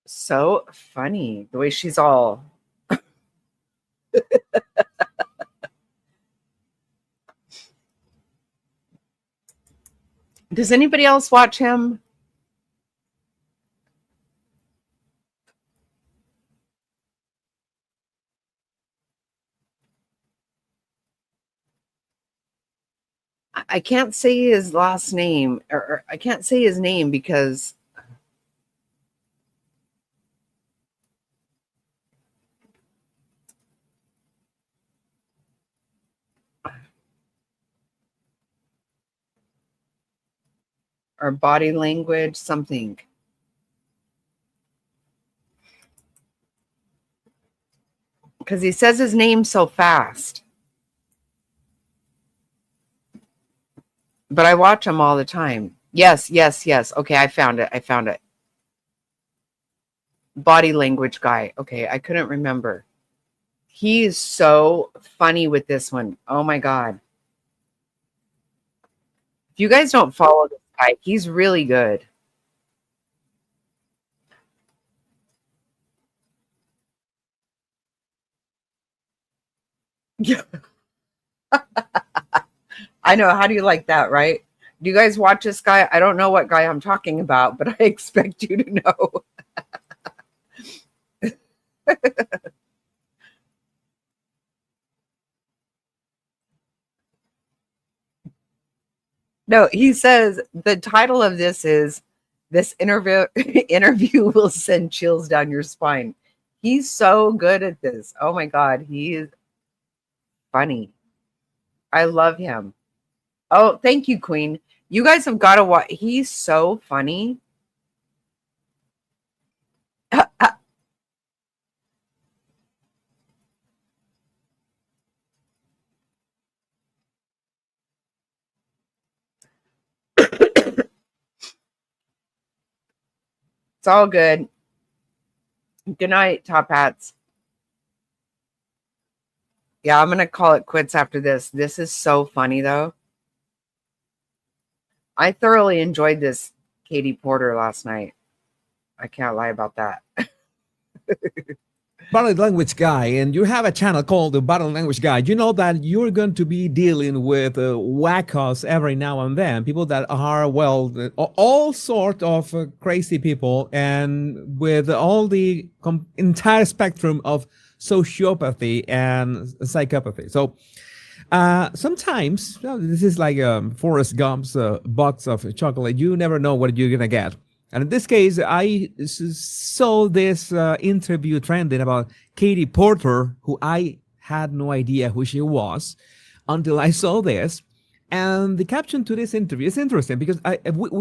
So funny the way she's all Does anybody else watch him? I can't say his last name, or I can't say his name because or body language, something. Because he says his name so fast. But I watch him all the time. Yes. Okay, I found it. Body language guy. Okay, I couldn't remember. He is so funny with this one. Oh my God. If you guys don't follow this guy, he's really good. Yeah. I know. How do you like that, right? Do you guys watch this guy? I don't know what guy I'm talking about, but I expect you to know. No, he says the title of this is "This interview will send chills down your spine." He's so good at this. Oh my God, he is funny. I love him. Oh, thank you, Queen. You guys have got to watch. He's so funny. It's all good. Good night, Top Hats. Yeah, I'm going to call it quits after this. This is so funny, though. I thoroughly enjoyed this Katie Porter last night. I can't lie about that. Body language guy, and you have a channel called the Body Language Guy. You know that you're going to be dealing with wackos every now and then, people that are, well, all sort of crazy people, and with all the entire spectrum of sociopathy and psychopathy. So sometimes, this is like Forrest Gump's box of chocolate. You never know what you're gonna get. And in this case, I saw this interview trending about Katie Porter, who I had no idea who she was until I saw this. And the caption to this interview is interesting because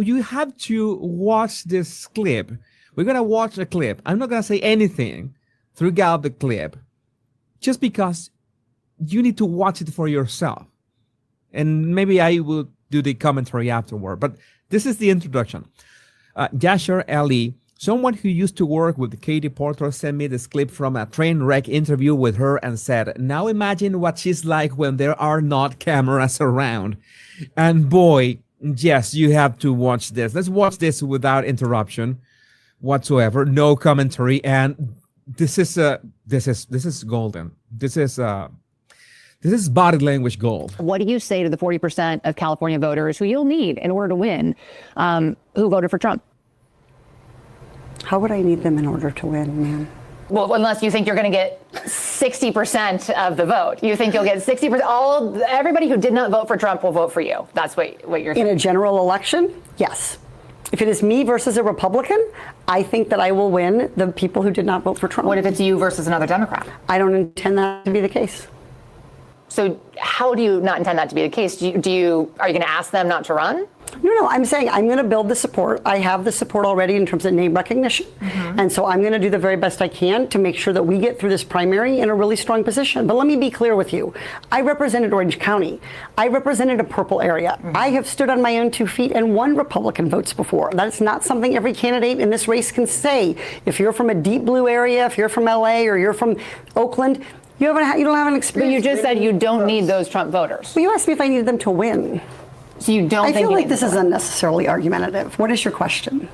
you have to watch this clip. We're going to watch a clip. I'm not going to say anything throughout the clip just because you need to watch it for yourself. And maybe I will do the commentary afterward. But this is the introduction. Yashar Ali, someone who used to work with Katie Porter, sent me this clip from a train wreck interview with her and said, now imagine what she's like when there are not cameras around. And boy, yes, you have to watch this. Let's watch this without interruption whatsoever, no commentary. And this is golden. This is body language gold. What do you say to the 40% of California voters who you'll need in order to win, who voted for Trump? How would I need them in order to win, man? Well, unless you think you're going to get 60% of the vote. You think you'll get 60%. Everybody who did not vote for Trump will vote for you. That's what you're saying. In a general election, yes. If it is me versus a Republican, I think that I will win the people who did not vote for Trump. What if it's you versus another Democrat? I don't intend that to be the case. So how do you not intend that to be the case? Are you going to ask them not to run? No, I'm saying I'm going to build the support. I have the support already in terms of name recognition. And so I'm going to do the very best I can to make sure that we get through this primary in a really strong position. But let me be clear with you. I represented Orange County. I represented a purple area. I have stood on my own 2 feet and won Republican votes before. That's not something every candidate in this race can say. If you're from a deep blue area, if you're from LA or you're from Oakland, you don't have an experience. But you just said you don't need those Trump voters. Well, you asked me if I needed them to win. So you don't think I feel like this is unnecessarily argumentative. What is your question?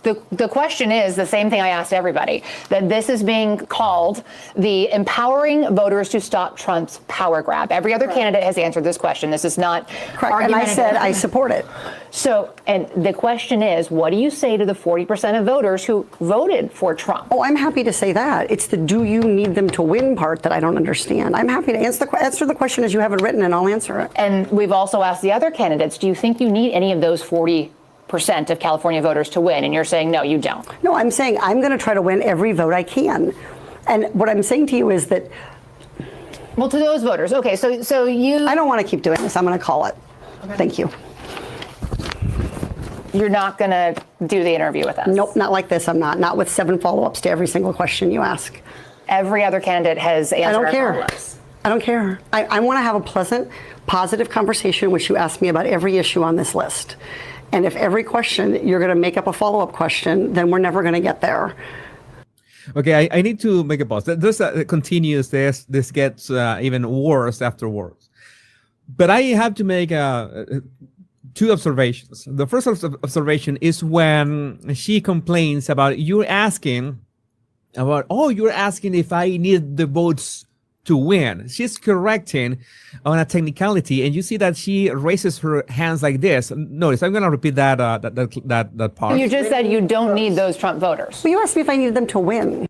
The question is the same thing I asked everybody, that this is being called the empowering voters to stop Trump's power grab. Every other candidate has answered this question. This is not correct. And I said I support it. So, and the question is, what do you say to the 40% of voters who voted for Trump? Oh, I'm happy to say that. It's the do you need them to win part that I don't understand. I'm happy to answer the question as you have it written, and I'll answer it. And we've also asked the other candidates, do you think you need any of those 40% of California voters to win? And you're saying, no, you don't. No, I'm saying I'm going to try to win every vote I can. And what I'm saying to you is that. Well, to those voters. Okay, so you. I don't want to keep doing this. I'm going to call it. Okay. Thank you. You're not going to do the interview with us? Nope, not like this. I'm not. Not with 7 follow-ups to every single question you ask. Every other candidate has answered. I don't care. Follow-ups. I don't care. I want to have a pleasant, positive conversation, which you ask me about every issue on this list. And if every question you're going to make up a follow-up question, then we're never going to get there. Okay, I need to make a pause. This continues. This gets even worse afterwards. But I have to make 2 observations. The first observation is when she complains about you're asking if I need the votes to win. She's correcting on a technicality, and you see that she raises her hands like this. Notice, I'm going to repeat that part. You just said you don't need those Trump voters. Well, you asked me if I needed them to win.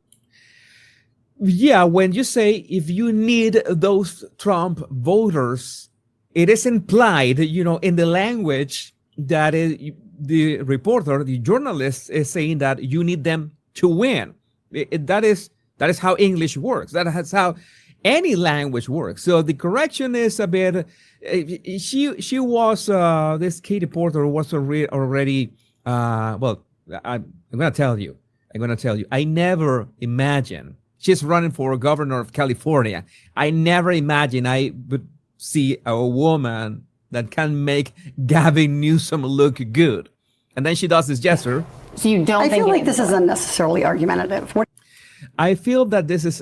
Yeah, when you say if you need those Trump voters, it is implied, in the language that the reporter, the journalist is saying that you need them to win. That is That is how English works. That is how any language works. So the correction is a bit. She was this Katie Porter was already. Well, I'm gonna tell you. I never imagined she's running for governor of California. I never imagined I would see a woman that can make Gavin Newsom look good, and then she does this gesture. So you don't? I feel like this is unnecessarily argumentative. I feel that this is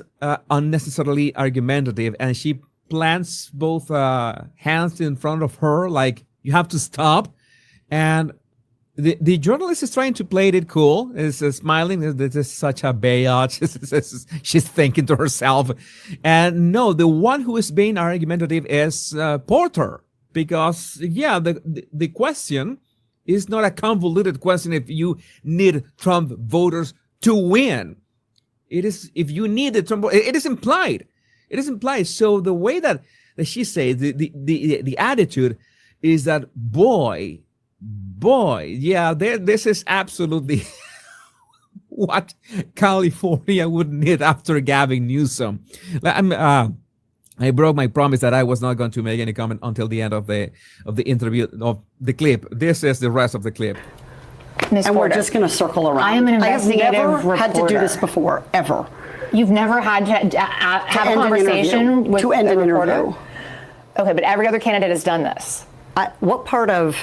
unnecessarily argumentative, and she plants both hands in front of her, like you have to stop. And the journalist is trying to play it cool, is smiling. This is such a biatch. She's thinking to herself. And no, the one who is being argumentative is Porter, because the question is not a convoluted question. If you need Trump voters to win, it is. If you need the Trump, it is implied. It is implied. So the way that she says the attitude is that boy, this is absolutely what California would need after Gavin Newsom. I broke my promise that I was not going to make any comment until the end of the interview of the clip. This is the rest of the clip. And we're just going to circle around. I am an investigative I have never reporter. had to do this before, ever. You've never had to have a conversation with to end a an reporter? interview. Okay, but every other candidate has done this. What part of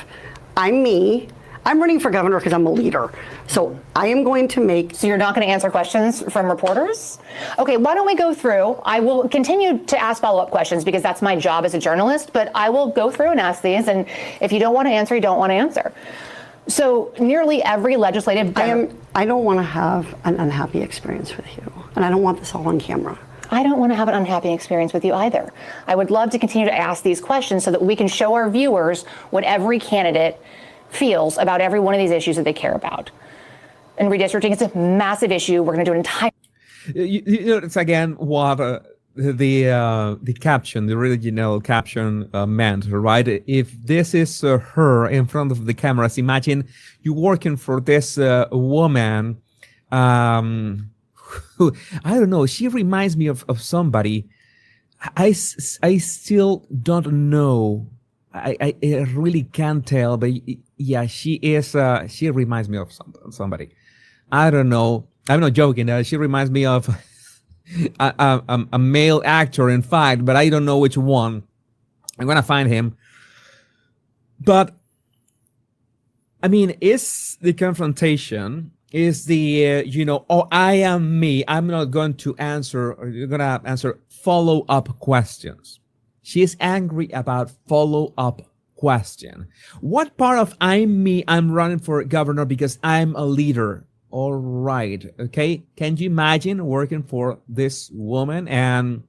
I'm me? I'm running for governor because I'm a leader. So I am going to make. So you're not going to answer questions from reporters? Okay, why don't we go through? I will continue to ask follow-up questions because that's my job as a journalist, but I will go through and ask these. And if you don't want to answer, you don't want to answer. So nearly every legislative. I don't want to have an unhappy experience with you. And I don't want this all on camera. I don't want to have an unhappy experience with you either. I would love to continue to ask these questions so that we can show our viewers what every candidate feels about every one of these issues that they care about. And redistricting is a massive issue. We're going to do an entire. You know, it's again what the caption, the original caption meant, right? If this is her in front of the cameras, imagine you working for this woman. Who, I don't know. She reminds me of somebody. I still don't know. I really can't tell, but yeah, she is. She reminds me of somebody. I don't know. I'm not joking. She reminds me of a male actor, in fact, but I don't know which one. I'm gonna find him. But I mean, is the confrontation? Is the oh, I am me. I'm not going to answer. Or you're gonna answer follow-up questions. She is angry about follow-up question. What part of I'm me? I'm running for governor because I'm a leader. All right. Okay. Can you imagine working for this woman and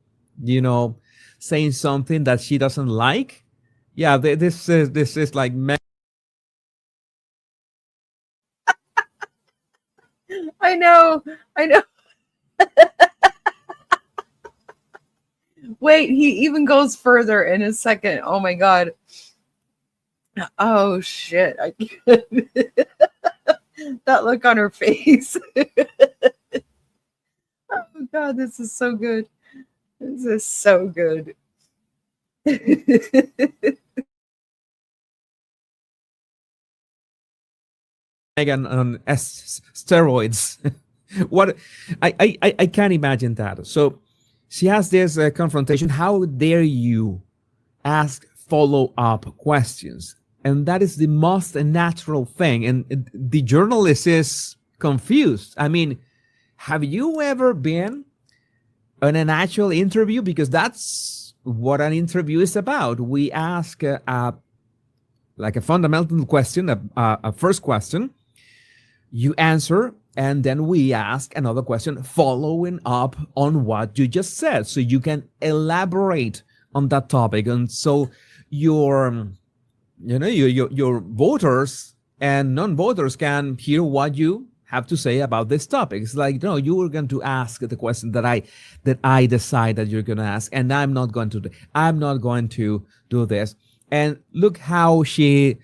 saying something that she doesn't like? Yeah. This is like. I know. Wait, he even goes further in a second. Oh my God. Oh shit. I can't. That look on her face. Oh God, this is so good. This is so good. Megan on steroids. What I can't imagine that. So she has this confrontation. How dare you ask follow-up questions? And that is the most natural thing. And the journalist is confused. I mean, have you ever been in an actual interview? Because that's what an interview is about. We ask like a fundamental question, a first question. You answer, and then we ask another question following up on what you just said, so you can elaborate on that topic. And so your voters and non-voters can hear what you have to say about this topic. It's like, no, you were going to ask the question that I decide that you're going to ask, and I'm not going to do this. And look how she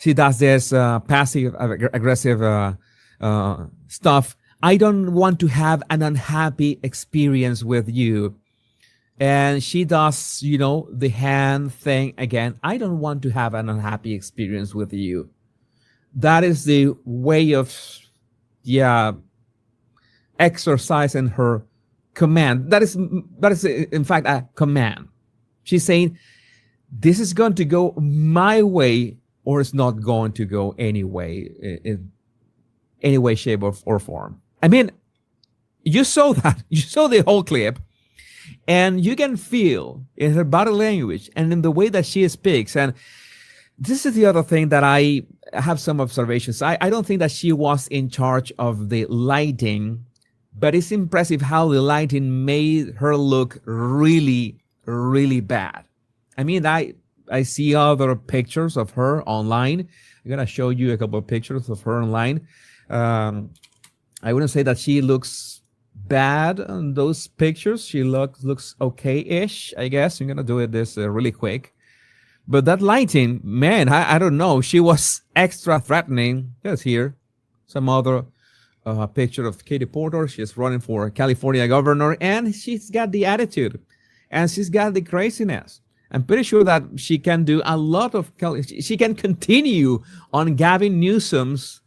does this passive aggressive stuff I don't want to have an unhappy experience with you. And she does, the hand thing again. I don't want to have an unhappy experience with you. That is the way of, exercising her command. That is in fact a command. She's saying, this is going to go my way, or it's not going to go any way, in any way, shape, or form. I mean, you saw that. You saw the whole clip. And you can feel in her body language and in the way that she speaks. And this is the other thing that I have some observations. I don't think that she was in charge of the lighting, but it's impressive how the lighting made her look really, really bad. I mean, I see other pictures of her online. I'm going to show you a couple of pictures of her online. I wouldn't say that she looks bad on those pictures. She looks okay-ish, I guess. I'm gonna do this really quick. But that lighting, man, I don't know. She was extra threatening. Just here, some other picture of Katie Porter. She's running for California governor, and she's got the attitude, and she's got the craziness. I'm pretty sure that she can do a lot of. She can continue on Gavin Newsom's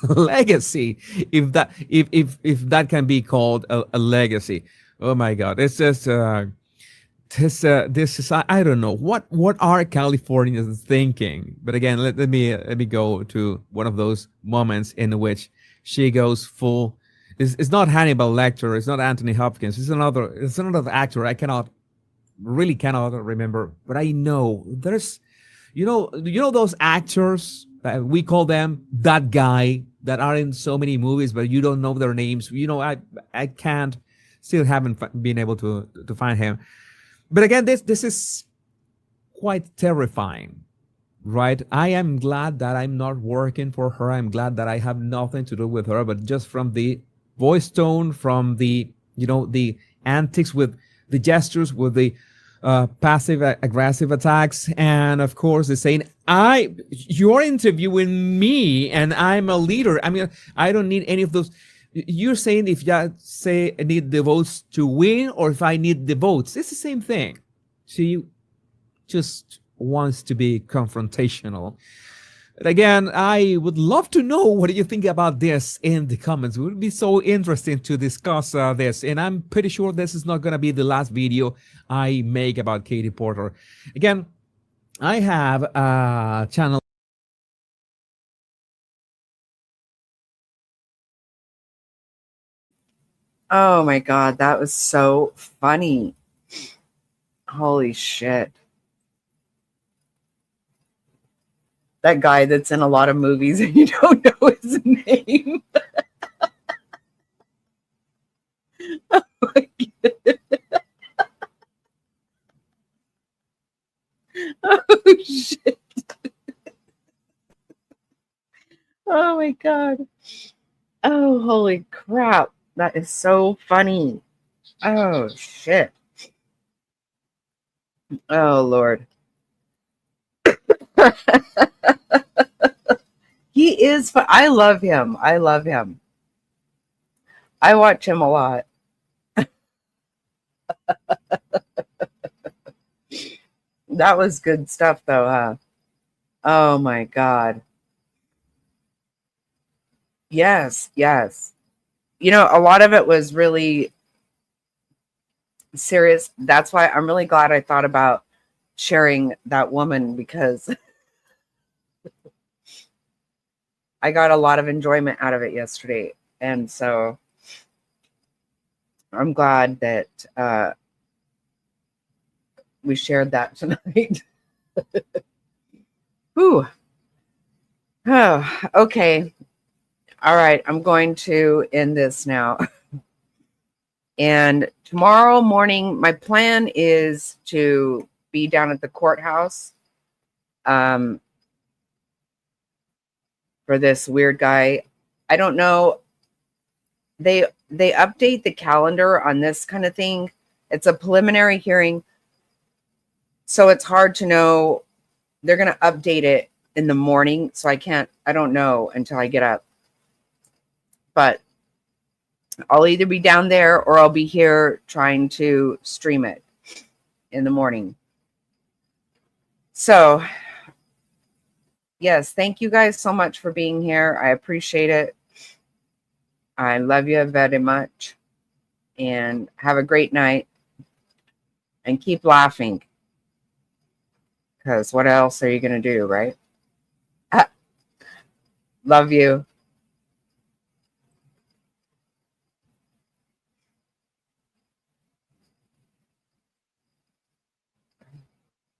legacy, if that can be called a legacy. Oh my God, it's just this is I don't know what are Californians thinking. But again, let me go to one of those moments in which she goes full. It's not Hannibal Lecter. It's not Anthony Hopkins. It's another actor. I cannot remember, but I know there's, those actors. We call them that guy that are in so many movies, but you don't know their names. I haven't been able to find him. But again, this is quite terrifying, right? I am glad that I'm not working for her. I'm glad that I have nothing to do with her, but just from the voice tone, from the, the antics with the gestures, with the passive aggressive attacks, and of course the saying, you're interviewing me and I'm a leader. I mean, I don't need any of those. You're saying if you say I need the votes to win, or if I need the votes, it's the same thing. She just wants to be confrontational. But again, I would love to know what you think about this in the comments. It would be so interesting to discuss this. And I'm pretty sure this is not going to be the last video I make about Katie Porter. Again, I have a channel. Oh my God, that was so funny. Holy shit. That guy that's in a lot of movies and you don't know his name. Oh my God. Oh shit. Oh my God. Oh, holy crap. That is so funny. Oh shit. Oh Lord. He is fun. I love him. I love him. I watch him a lot. That was good stuff though, huh? Oh my God. Yes, yes. A lot of it was really serious. That's why I'm really glad I thought about sharing that woman, because I got a lot of enjoyment out of it yesterday. And so I'm glad that we shared that tonight. Whew. Oh, okay. All right. I'm going to end this now. And tomorrow morning, my plan is to be down at the courthouse for this weird guy. I don't know. They update the calendar on this kind of thing. It's a preliminary hearing, so it's hard to know. They're going to update it in the morning, so I don't know until I get up. But I'll either be down there or I'll be here trying to stream it in the morning. So, yes, thank you guys so much for being here. I appreciate it. I love you very much. And have a great night. And keep laughing. Because what else are you going to do, right? Love you.